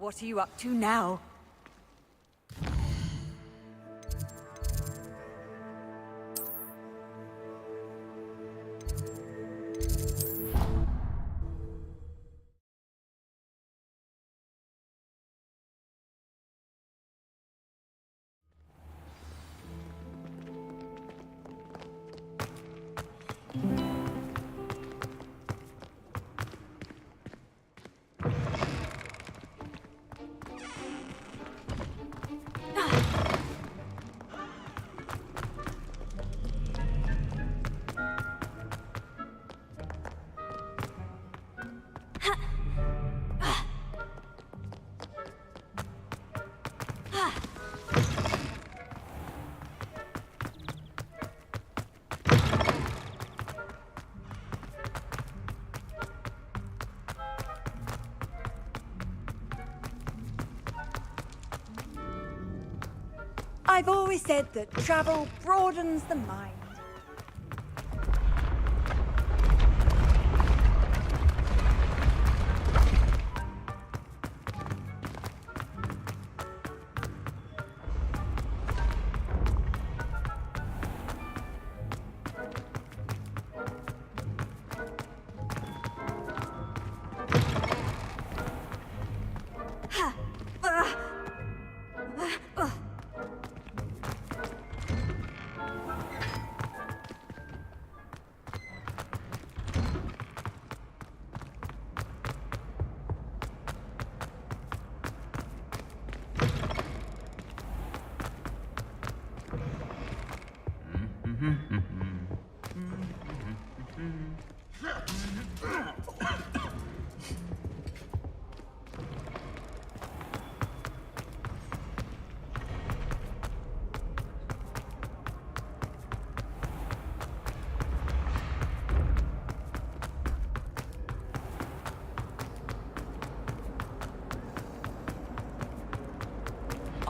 What are you up to now? I've always said that travel broadens the mind.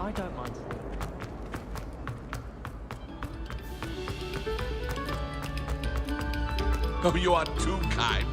I don't mind. Oh, you are too kind.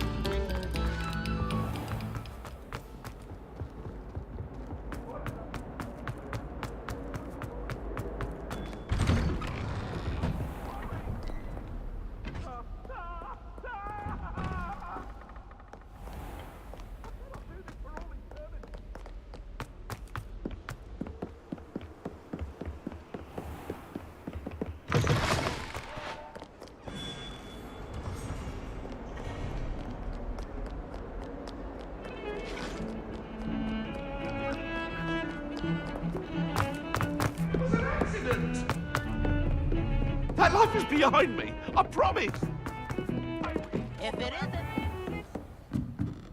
That life is behind me, I promise. If it isn't...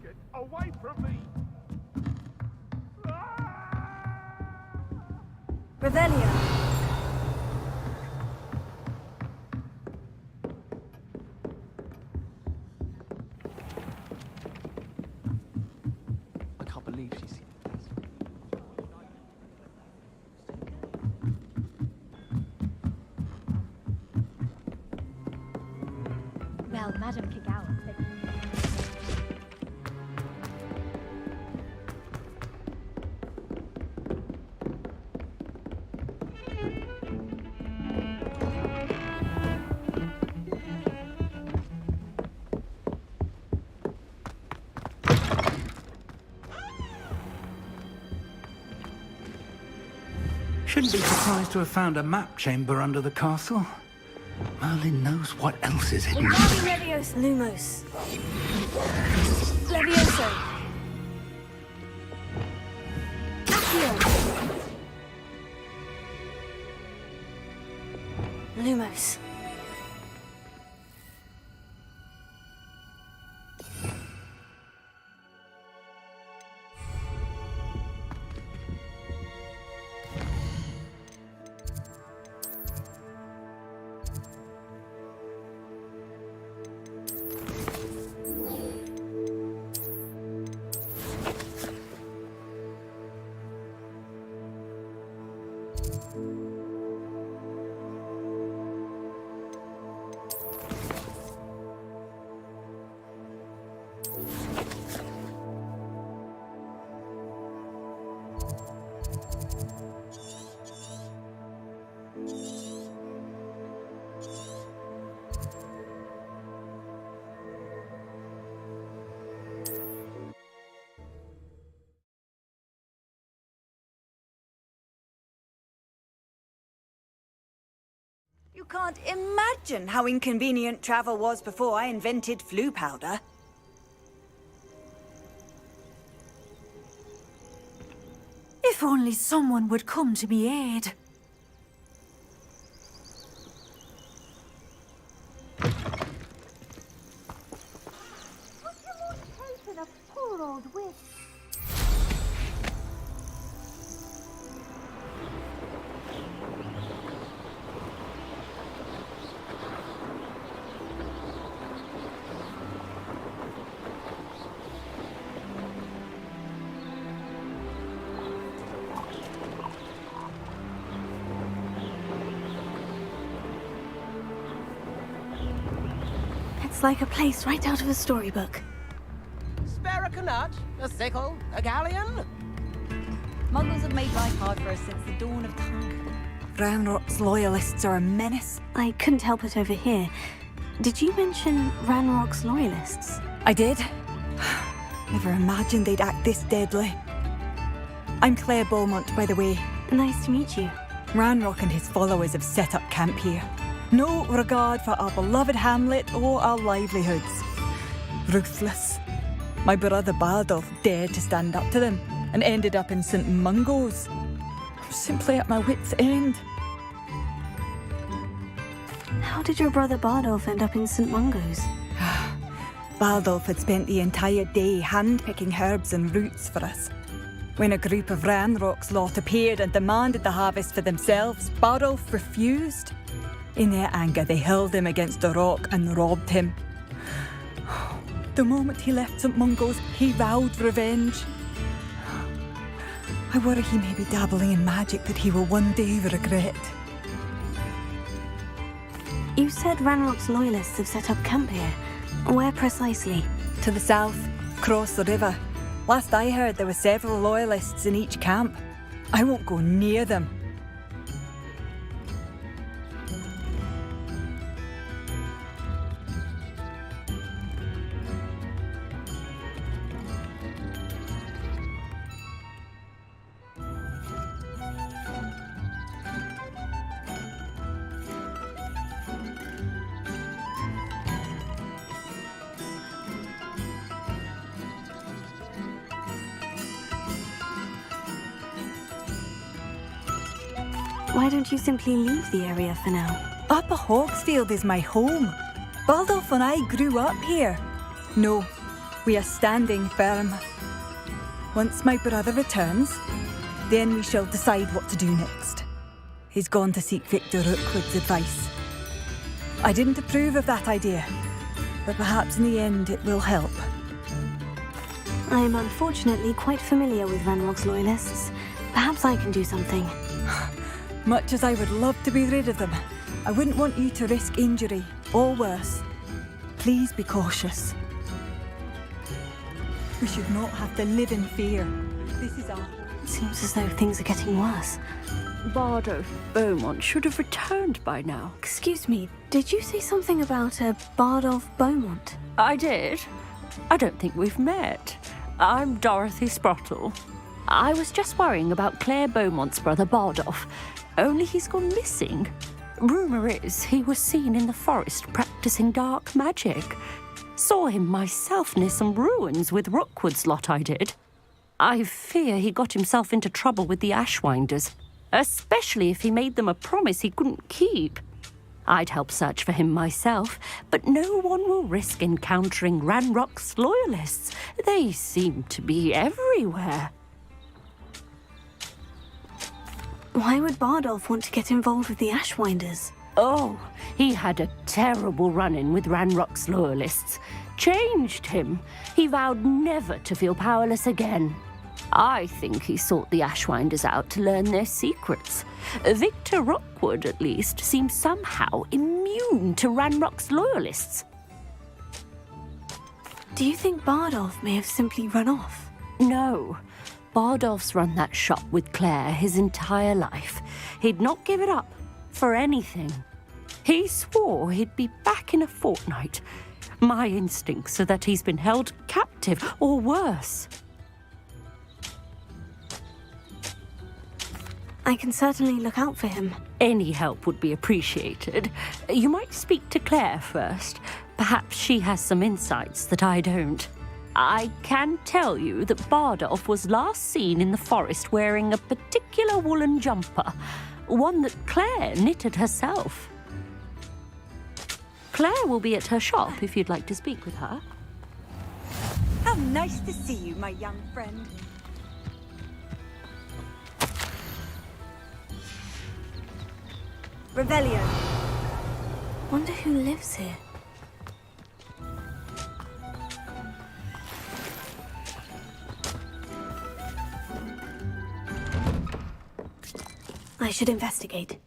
Get away from me. Revelio. I can't believe she's seen this. Well, Madame Kagawa. Shouldn't be surprised to have found a map chamber under the castle. Merlin knows what else is hidden. Leviosa. Lumos. Levioso. Accio. Lumos. You can't imagine how inconvenient travel was before I invented flu powder. If only someone would come to me aid. Poor old witch. It's like a place right out of a storybook. Spare a canut, a sickle, a galleon? Muggles have made life hard for us since the dawn of time. Ranrock's loyalists are a menace. I couldn't help it over here. Did you mention Ranrock's loyalists? I did. Never imagined they'd act this deadly. I'm Claire Beaumont, by the way. Nice to meet you. Ranrock and his followers have set up camp here. No regard for our beloved hamlet or our livelihoods. Ruthless. My brother Bardolph dared to stand up to them and ended up in St. Mungo's. I'm simply at my wit's end. How did your brother Bardolph end up in St. Mungo's? Bardolph had spent the entire day hand-picking herbs and roots for us. When a group of Ranrock's lot appeared and demanded the harvest for themselves, Bardolph refused. In their anger, they hurled him against a rock and robbed him. The moment he left St. Mungo's, he vowed revenge. I worry he may be dabbling in magic that he will one day regret. You said Ranrock's loyalists have set up camp here. Where precisely? To the south, across the river. Last I heard, there were several loyalists in each camp. I won't go near them. Why don't you simply leave the area for now? Upper Hogsfield is my home. Baldolph and I grew up here. No, we are standing firm. Once my brother returns, then we shall decide what to do next. He's gone to seek Victor Rookwood's advice. I didn't approve of that idea, but perhaps in the end it will help. I am unfortunately quite familiar with Ranrock's loyalists. Perhaps I can do something. Much as I would love to be rid of them, I wouldn't want you to risk injury, or worse. Please be cautious. We should not have to live in fear. This is our... It seems as though things are getting worse. Bardolph Beaumont should have returned by now. Excuse me, did you say something about a Bardolph Beaumont? I did. I don't think we've met. I'm Dorothy Sprottle. I was just worrying about Claire Beaumont's brother Bardolph, only he's gone missing. Rumour is he was seen in the forest practicing dark magic. Saw him myself near some ruins with Rookwood's lot I did. I fear he got himself into trouble with the Ashwinders, especially if he made them a promise he couldn't keep. I'd help search for him myself, but no one will risk encountering Ranrock's loyalists. They seem to be everywhere. Why would Bardolph want to get involved with the Ashwinders? Oh, he had a terrible run-in with Ranrock's loyalists. Changed him. He vowed never to feel powerless again. I think he sought the Ashwinders out to learn their secrets. Victor Rookwood, at least, seems somehow immune to Ranrock's loyalists. Do you think Bardolph may have simply run off? No. Bardolph's run that shop with Claire his entire life. He'd not give it up for anything. He swore he'd be back in a fortnight. My instincts are that he's been held captive, or worse. I can certainly look out for him. Any help would be appreciated. You might speak to Claire first. Perhaps she has some insights that I don't. I can tell you that Bardolph was last seen in the forest wearing a particular woolen jumper, one that Claire knitted herself. Claire will be at her shop if you'd like to speak with her. How nice to see you, my young friend. Revelio. Wonder who lives here. I should investigate.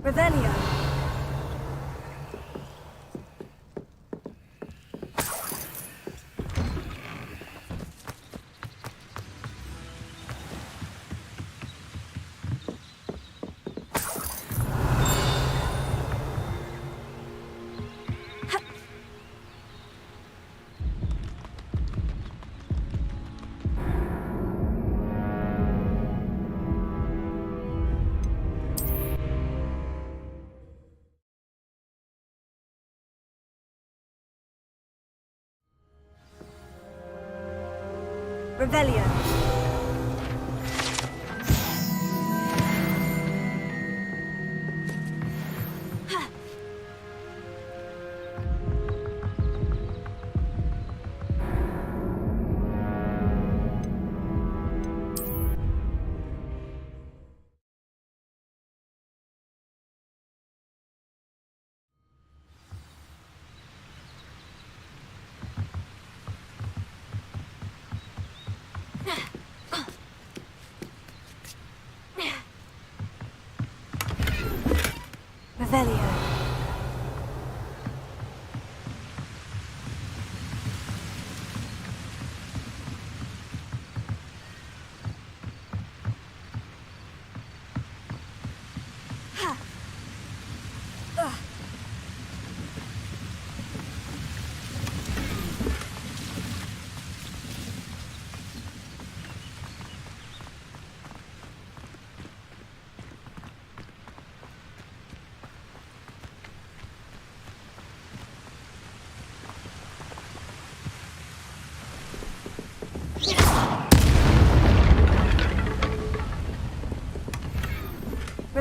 Revelio. Revelio.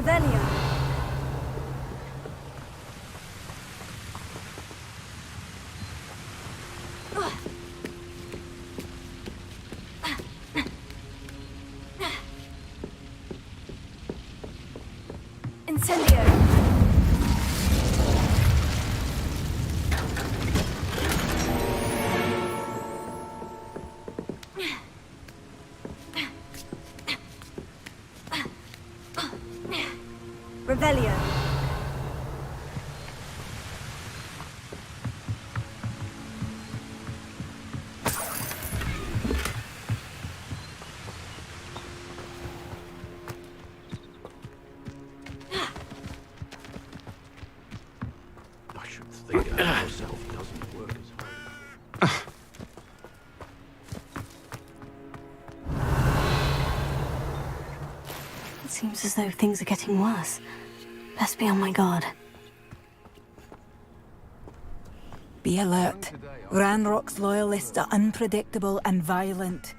Revelio. Incendio. Revelio. I should think that yourself doesn't work as hard. It seems as though things are getting worse. Best be on my guard. Be alert. Ranrock's loyalists are unpredictable and violent.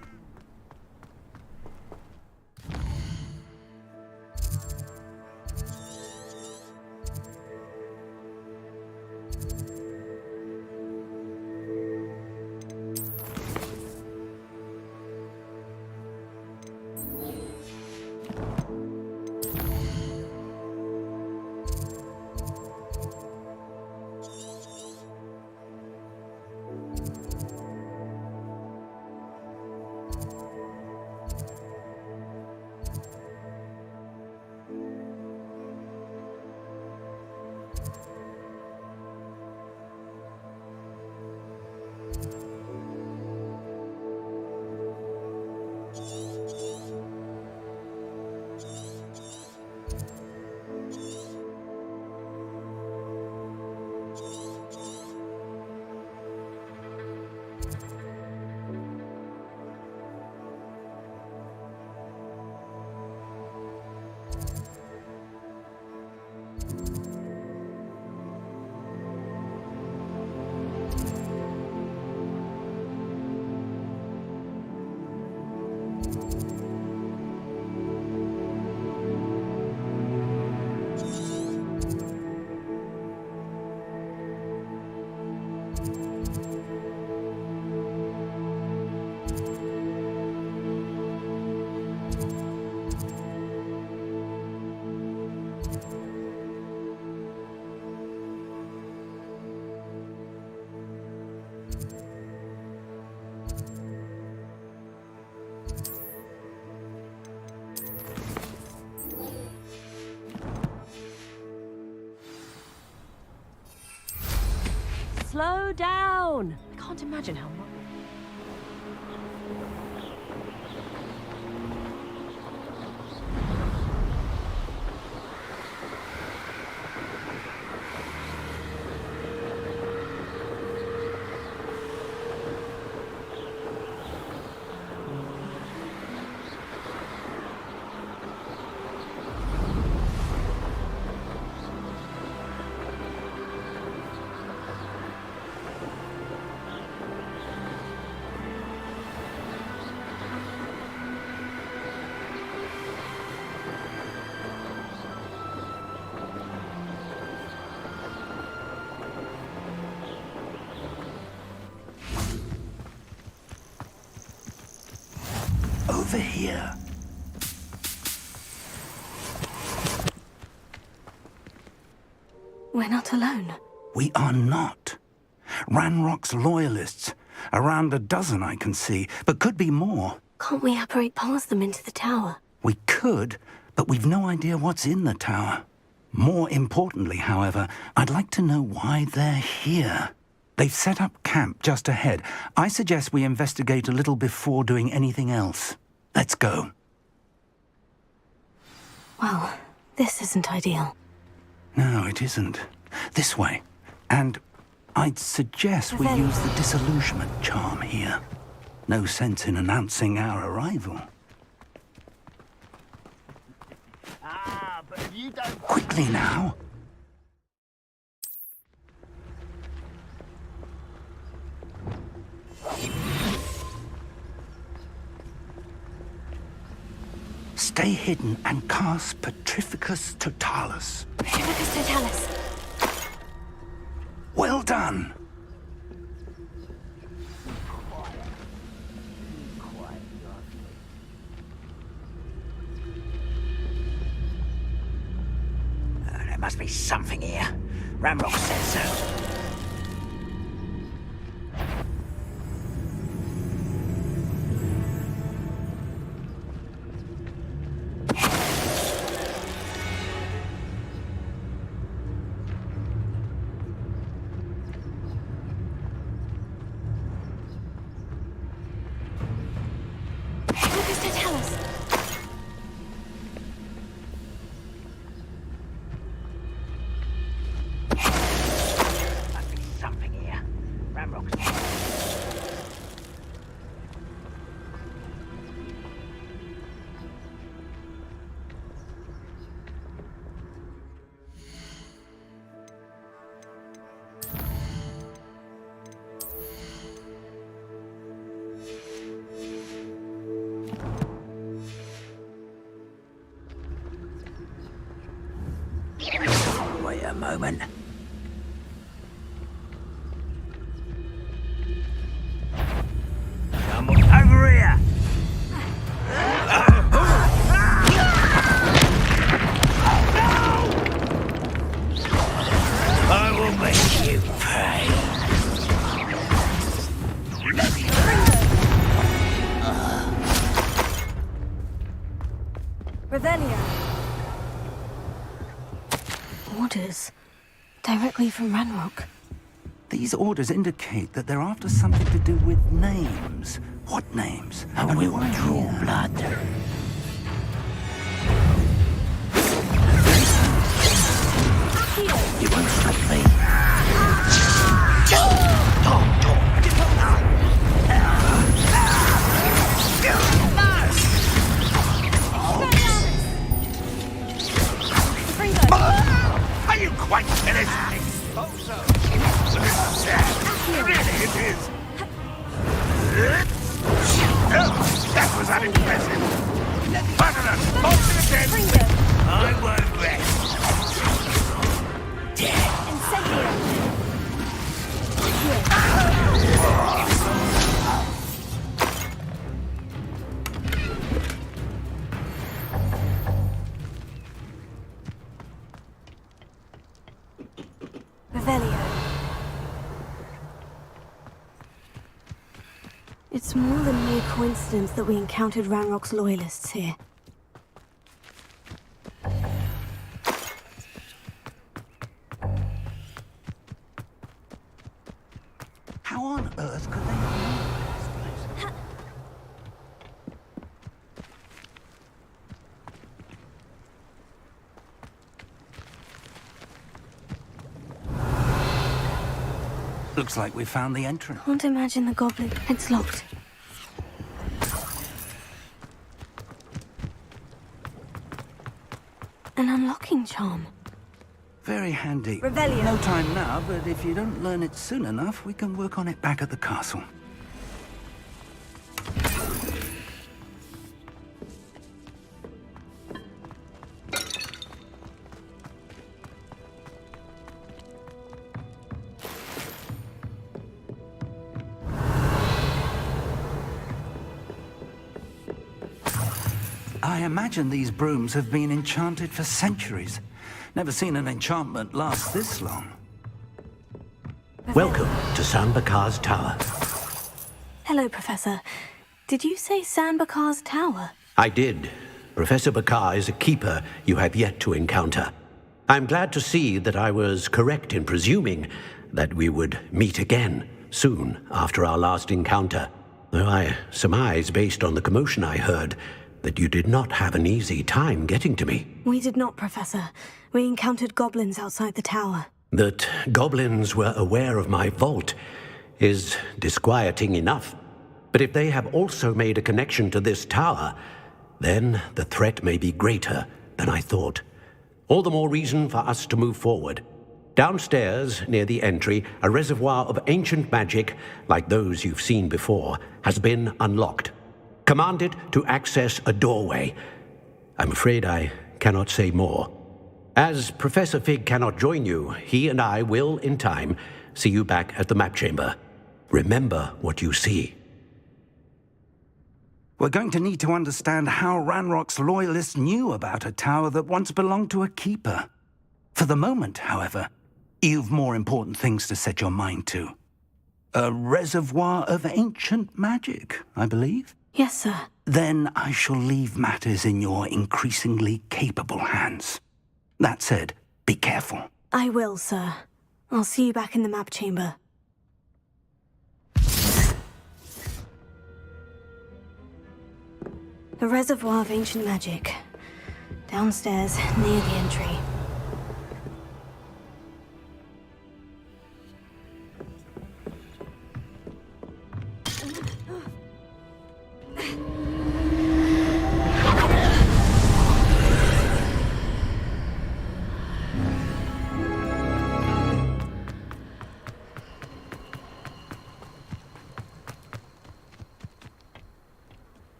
Slow down! I can't imagine how much. Over here. We're not alone. We are not. Ranrock's loyalists. Around a dozen I can see, but could be more. Can't we apparate past them into the tower? We could, but we've no idea what's in the tower. More importantly, however, I'd like to know why they're here. They've set up camp just ahead. I suggest we investigate a little before doing anything else. Let's go. Well, this isn't ideal. No, it isn't. This way. And I'd suggest we use the disillusionment charm here. No sense in announcing our arrival. But if you don't... Quickly now. Stay hidden and cast Petrificus Totalis. Petrificus Totalis. Well done. There must be something here. Ramrock says so. Wait a moment. Come on, over here! I will make you pay. Revelio. Orders. Directly from Ranrock. These orders indicate that they're after something to do with names. What names? And we will draw blood. You won't stop me. Are you quite finished? Oh, so. Really, it is. Oh, that was unimpressive. Button us, both to the dead. I won't rest. Revelio. It's more than mere coincidence that we encountered Ranrock's loyalists here. How on earth could they know this place? Looks like we found the entrance. Can't imagine the goblin. It's locked. An unlocking charm. Very handy. Revelio. No time now, but if you don't learn it soon enough, we can work on it back at the castle. I imagine these brooms have been enchanted for centuries. Never seen an enchantment last this long. Welcome to Sanbakar's Tower. Hello, Professor. Did you say Sanbakar's Tower? I did. Professor Bakar is a keeper you have yet to encounter. I'm glad to see that I was correct in presuming that we would meet again soon after our last encounter. Though I surmise, based on the commotion I heard, that you did not have an easy time getting to me. We did not, Professor. We encountered goblins outside the tower. That goblins were aware of my vault is disquieting enough. But if they have also made a connection to this tower, then the threat may be greater than I thought. All the more reason for us to move forward. Downstairs, near the entry, a reservoir of ancient magic, like those you've seen before, has been unlocked. Command it to access a doorway. I'm afraid I cannot say more. As Professor Fig cannot join you, he and I will, in time, see you back at the map chamber. Remember what you see. We're going to need to understand how Ranrock's loyalists knew about a tower that once belonged to a keeper. For the moment, however, you've more important things to set your mind to. A reservoir of ancient magic, I believe? Yes, sir. Then I shall leave matters in your increasingly capable hands. That said, be careful. I will, sir. I'll see you back in the map chamber. A reservoir of ancient magic. Downstairs, near the entry.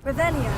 Revelio.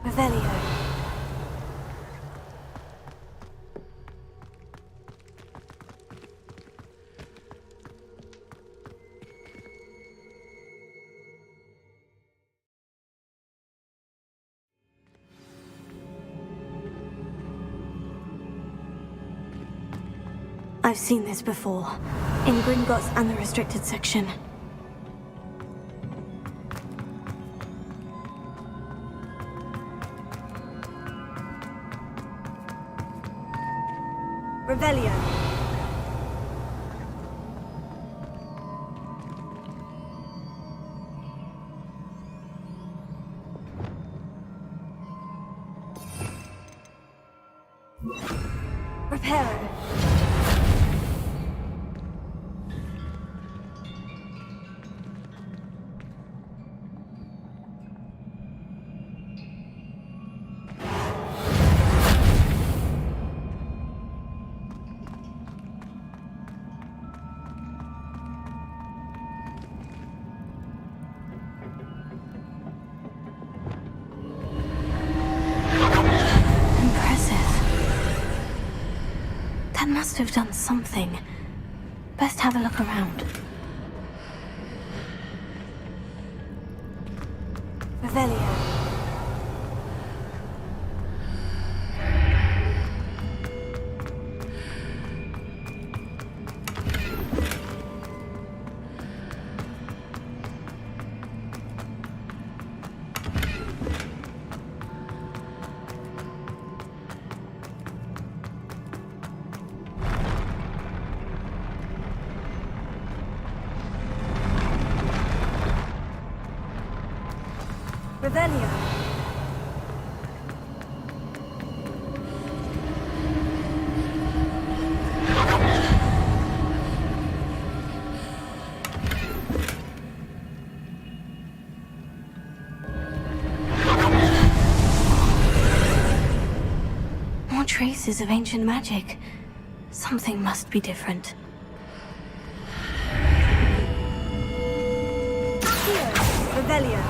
Revelio. I've seen this before, in Gringotts and the restricted section. Revelio. Reparo. That must have done something. Best have a look around. Revelio. Revelio. More traces of ancient magic. Something must be different. Here, Revelio.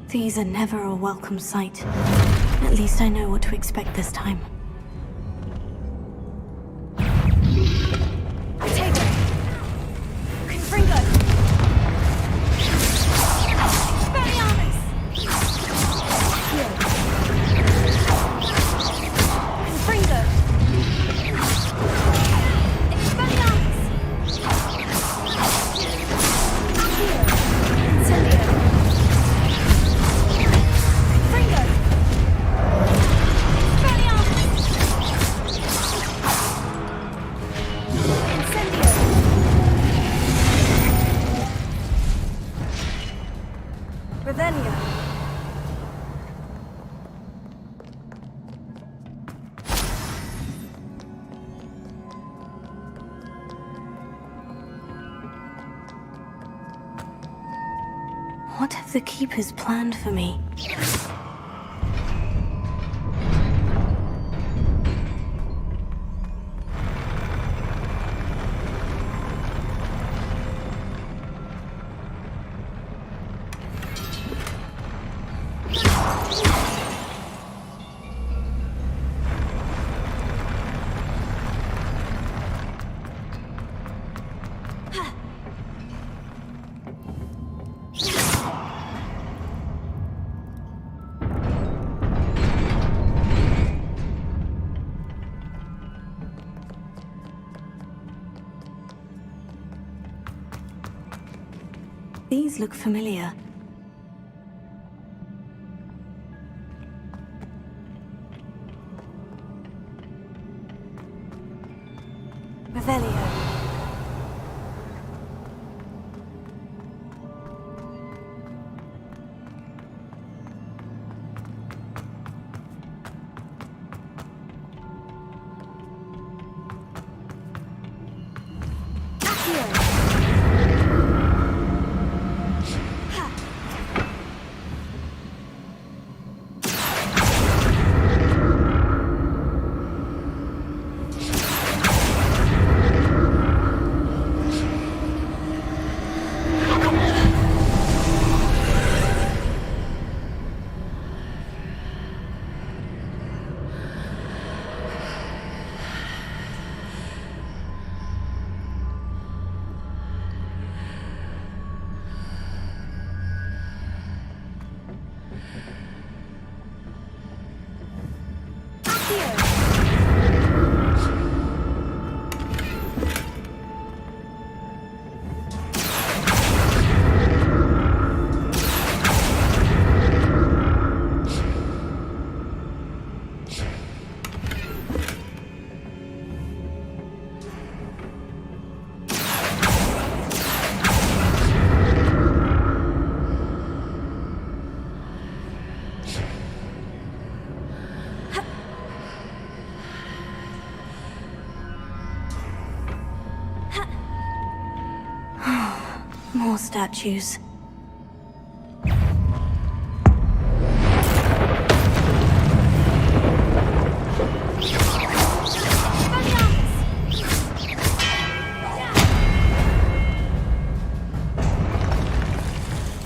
These are never a welcome sight. At least I know what to expect this time. What have the Keepers planned for me? These look familiar. Revelio. More statues.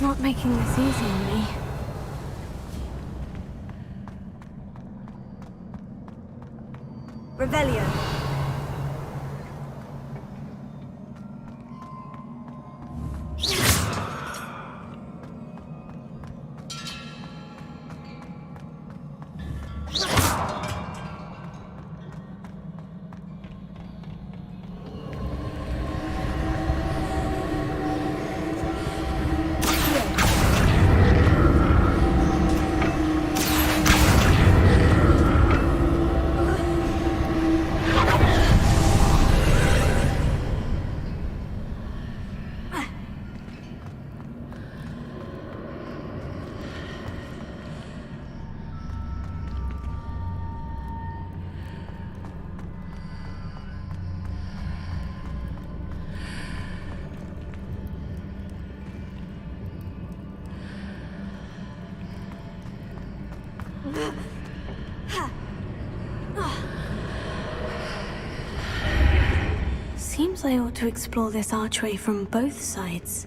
Not making this easy on me. Revelio. Seems I ought to explore this archway from both sides.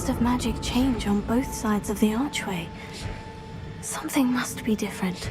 Of magic change on both sides of the archway. Something must be different.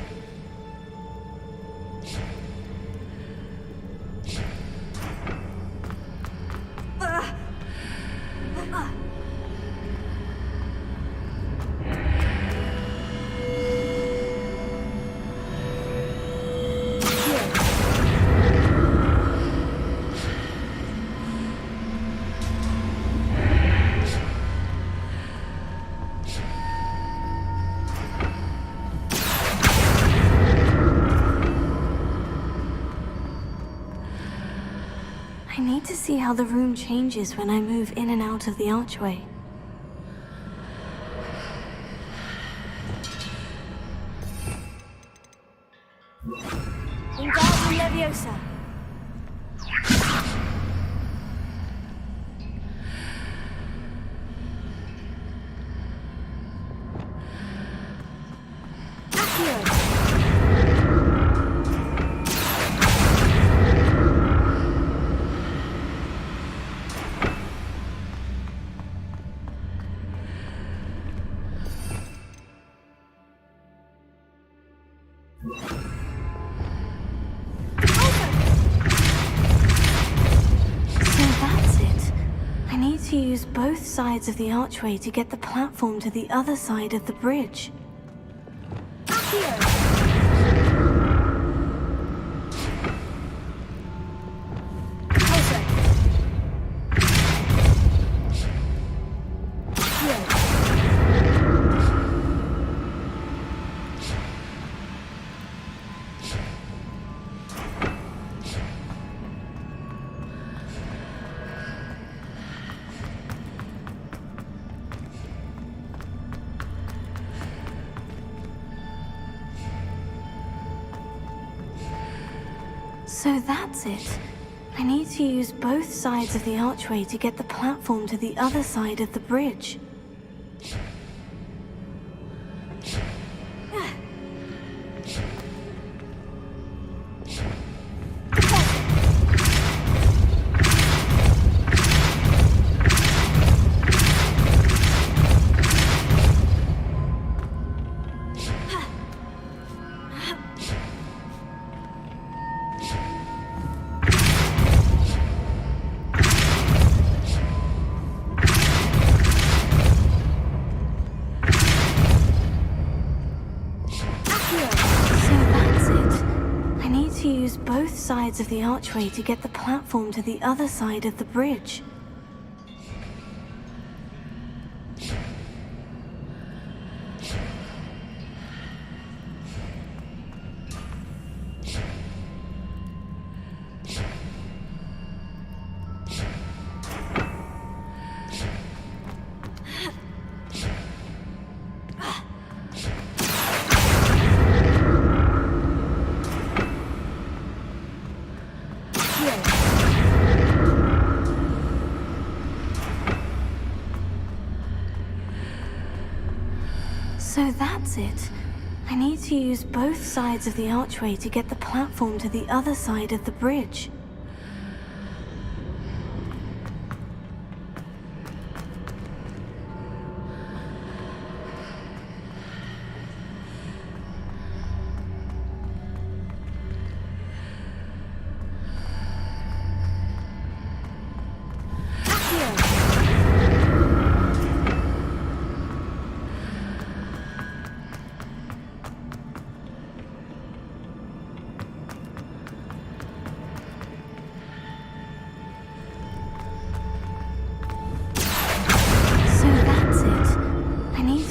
need to see how the room changes when I move in and out of the archway. Wingardium Leviosa. To use both sides of the archway to get the platform to the other side of the bridge. So that's it. I need to use both sides of the archway to get the platform to the other side of the bridge. Both sides of the archway to get the platform to the other side of the bridge. So that's it. I need to use both sides of the archway to get the platform to the other side of the bridge.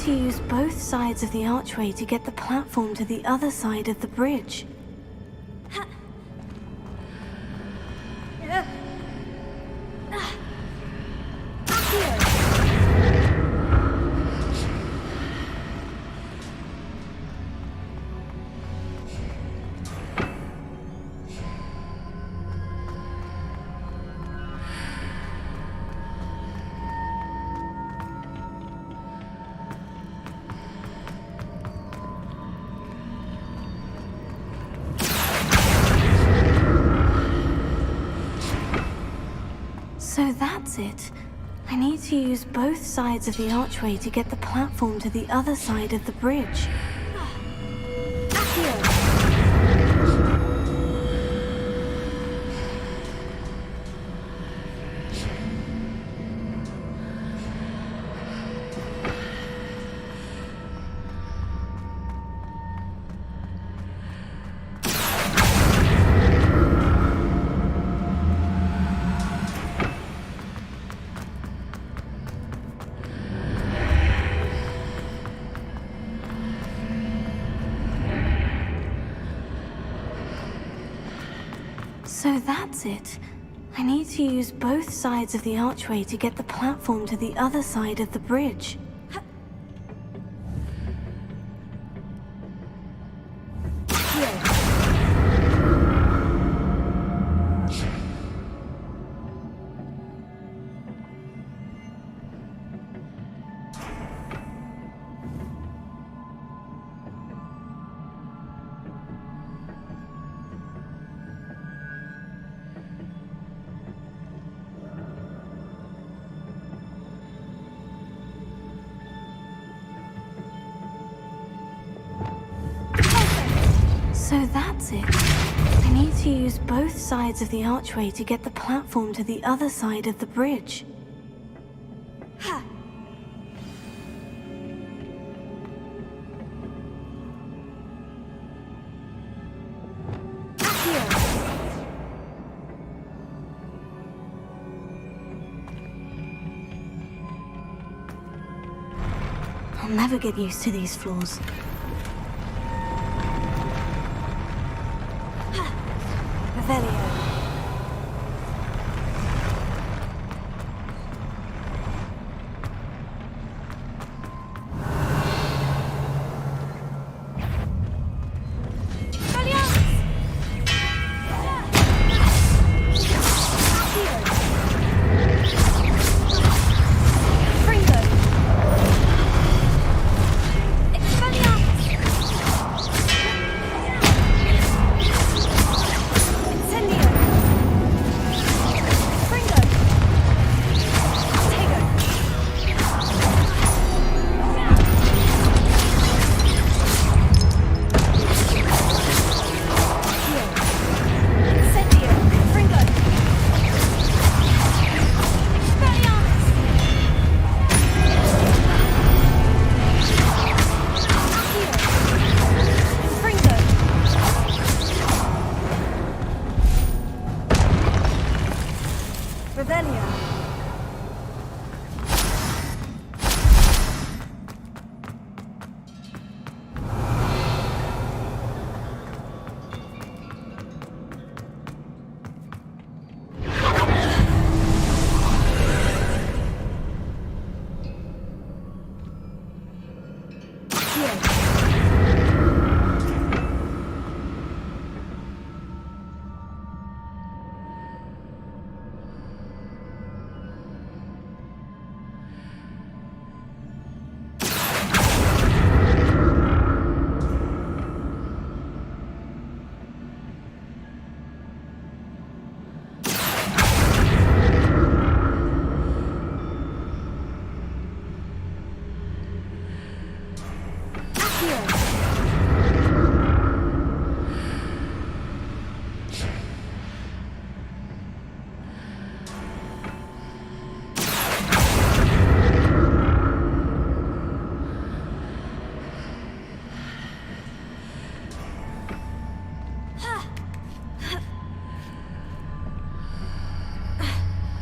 Use both sides of the archway to get the platform to the other side of the bridge. So that's it. I need to use both sides of the archway to get the platform to the other side of the bridge. So that's it. I need to use both sides of the archway to get the platform to the other side of the bridge. So that's it. I need to use both sides of the archway to get the platform to the other side of the bridge. I'll never get used to these floors. Revelio.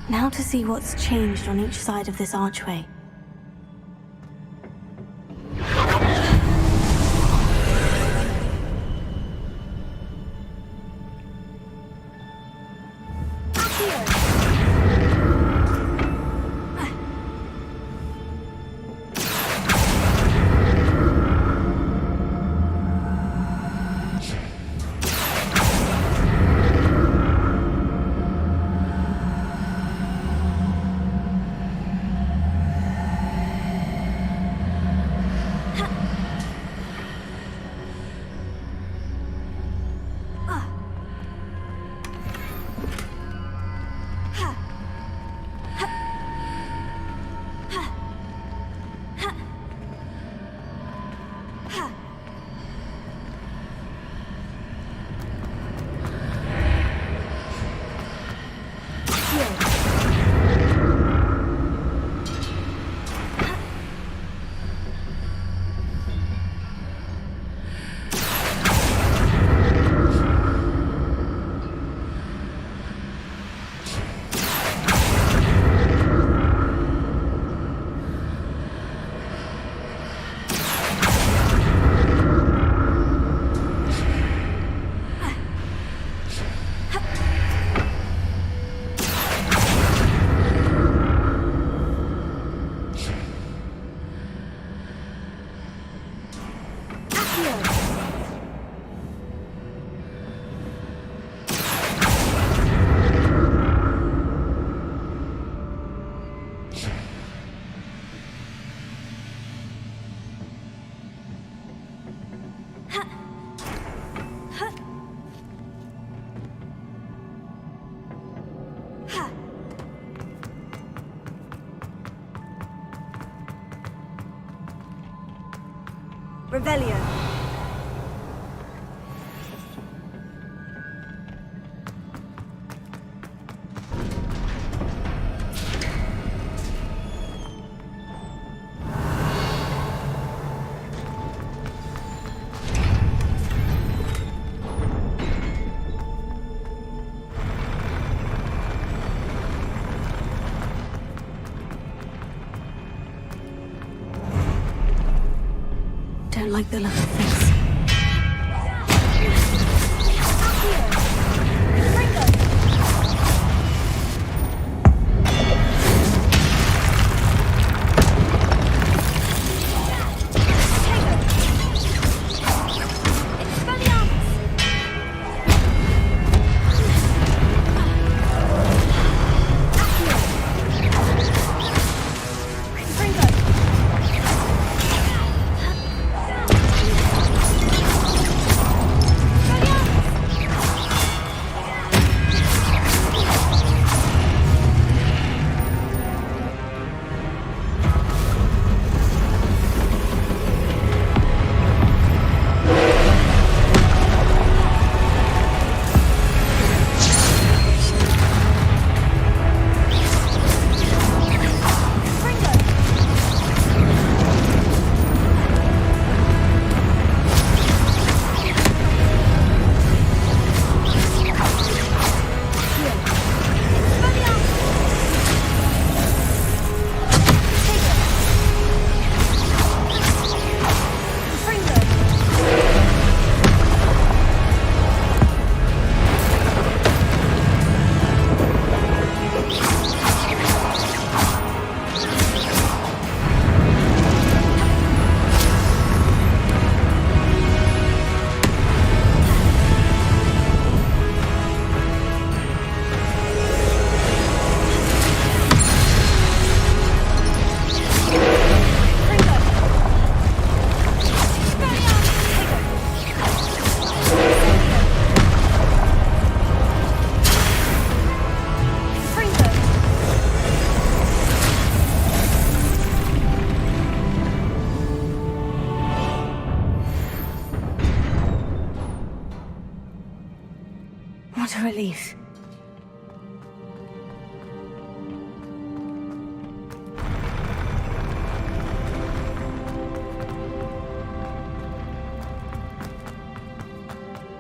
Now to see what's changed on each side of this archway. Revelio. Don't like the look of this. What a relief.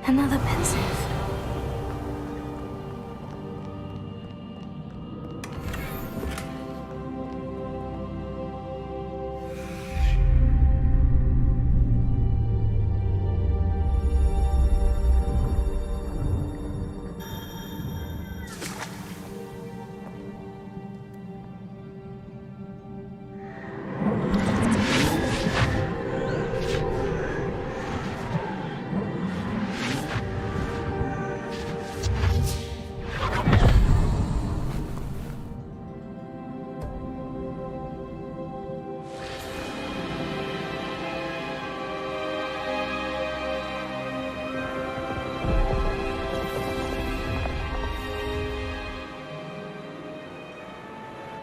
Another pensive.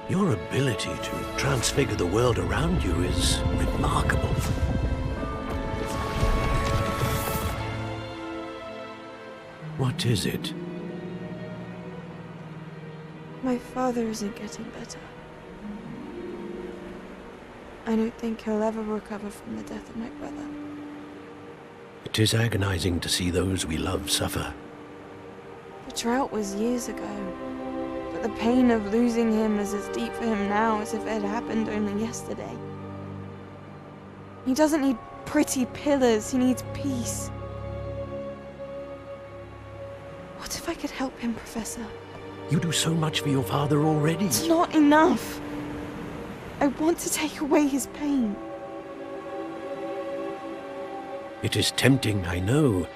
Your ability to transfigure the world around you is remarkable. What is it? My father isn't getting better. I don't think he'll ever recover from the death of my brother. It is agonizing to see those we love suffer. The drought was years ago. The pain of losing him is as deep for him now as if it had happened only yesterday. He doesn't need pretty pillars, he needs peace. What if I could help him, Professor? You do so much for your father already. It's not enough. I want to take away his pain. It is tempting, I know,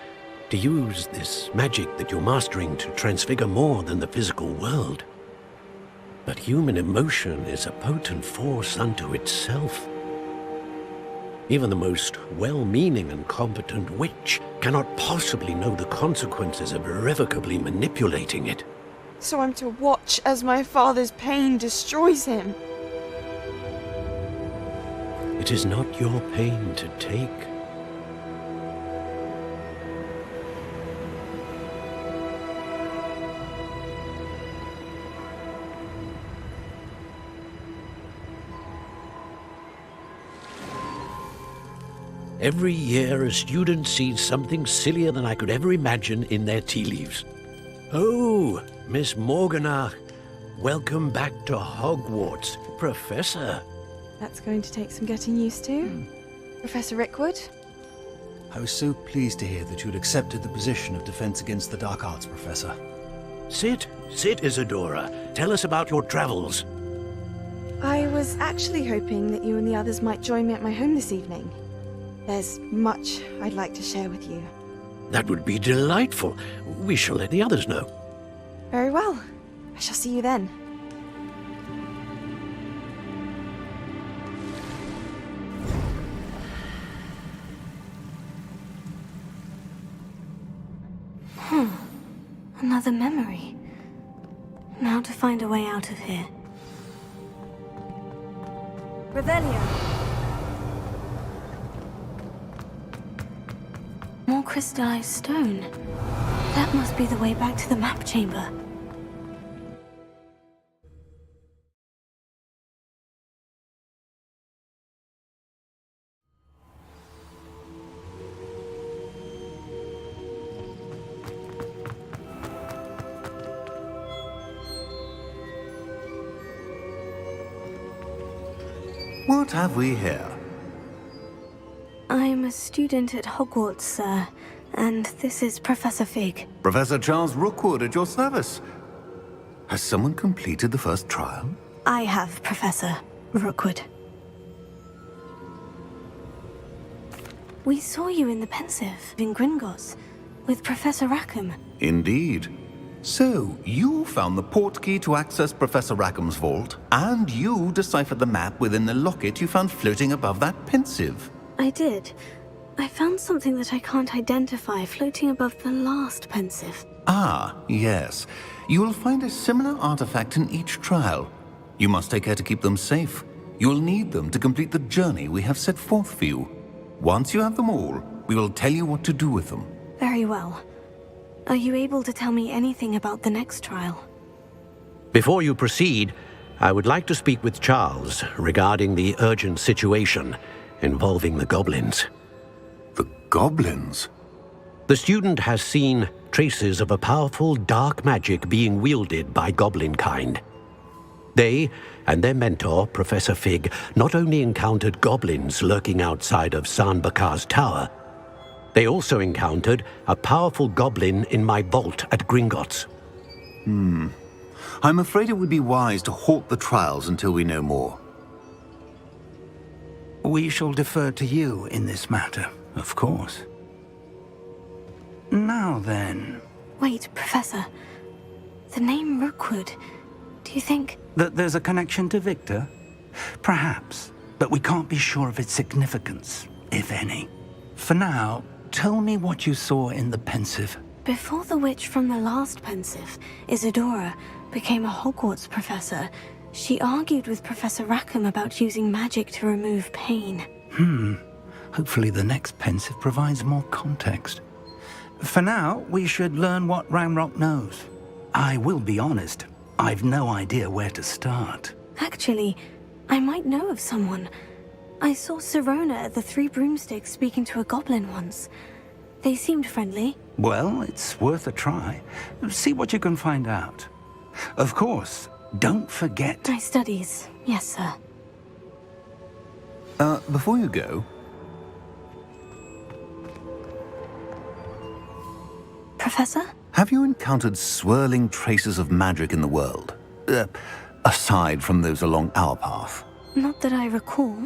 to use this magic that you're mastering to transfigure more than the physical world. But human emotion is a potent force unto itself. Even the most well-meaning and competent witch cannot possibly know the consequences of irrevocably manipulating it. So I'm to watch as my father's pain destroys him. It is not your pain to take, Every year, a student sees something sillier than I could ever imagine in their tea leaves. Oh, Miss Morganach, welcome back to Hogwarts, Professor. That's going to take some getting used to. Professor Rickwood? I was so pleased to hear that you had accepted the position of Defense Against the Dark Arts, Professor. Sit, Isadora. Tell us about your travels. I was actually hoping that you and the others might join me at my home this evening. There's much I'd like to share with you. That would be delightful. We shall let the others know. Very well. I shall see you then. Another memory. Now to find a way out of here. Revelio. More crystallized stone. That must be the way back to the map chamber. What have we here? I'm a student at Hogwarts, sir, and this is Professor Fig. Professor Charles Rookwood at your service. Has someone completed the first trial? I have, Professor Rookwood. We saw you in the Pensive in Gringotts with Professor Rackham. Indeed. So, you found the portkey to access Professor Rackham's vault, and you deciphered the map within the locket you found floating above that Pensive. I did. I found something that I can't identify floating above the last Pensive. Ah, yes. You will find a similar artifact in each trial. You must take care to keep them safe. You will need them to complete the journey we have set forth for you. Once you have them all, we will tell you what to do with them. Very well. Are you able to tell me anything about the next trial? Before you proceed, I would like to speak with Charles regarding the urgent situation involving the goblins. The goblins? The student has seen traces of a powerful dark magic being wielded by goblin kind. They and their mentor, Professor Fig, not only encountered goblins lurking outside of San Bakar's tower, they also encountered a powerful goblin in my vault at Gringotts. I'm afraid it would be wise to halt the trials until we know more. We shall defer to you in this matter, of course. Now then... Wait, Professor. The name Rookwood. Do you think... That there's a connection to Victor? Perhaps, but we can't be sure of its significance, if any. For now, tell me what you saw in the Pensive. Before the witch from the last Pensive, Isadora, became a Hogwarts professor, she argued with Professor Rackham about using magic to remove pain. Hopefully the next Pensive provides more context. For now, we should learn what Ranrock knows. I will be honest, I've no idea where to start. Actually, I might know of someone. I saw Sirona at the Three Broomsticks speaking to a goblin once. They seemed friendly. Well, it's worth a try. See what you can find out. Of course, don't forget... My studies, yes, sir. Before you go... Professor? Have you encountered swirling traces of magic in the world? Aside from those along our path? Not that I recall.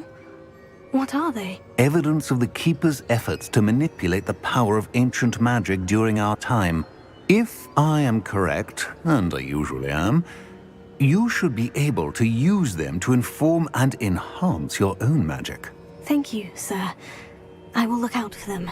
What are they? Evidence of the Keeper's efforts to manipulate the power of ancient magic during our time. If I am correct, and I usually am, you should be able to use them to inform and enhance your own magic. Thank you, sir. I will look out for them.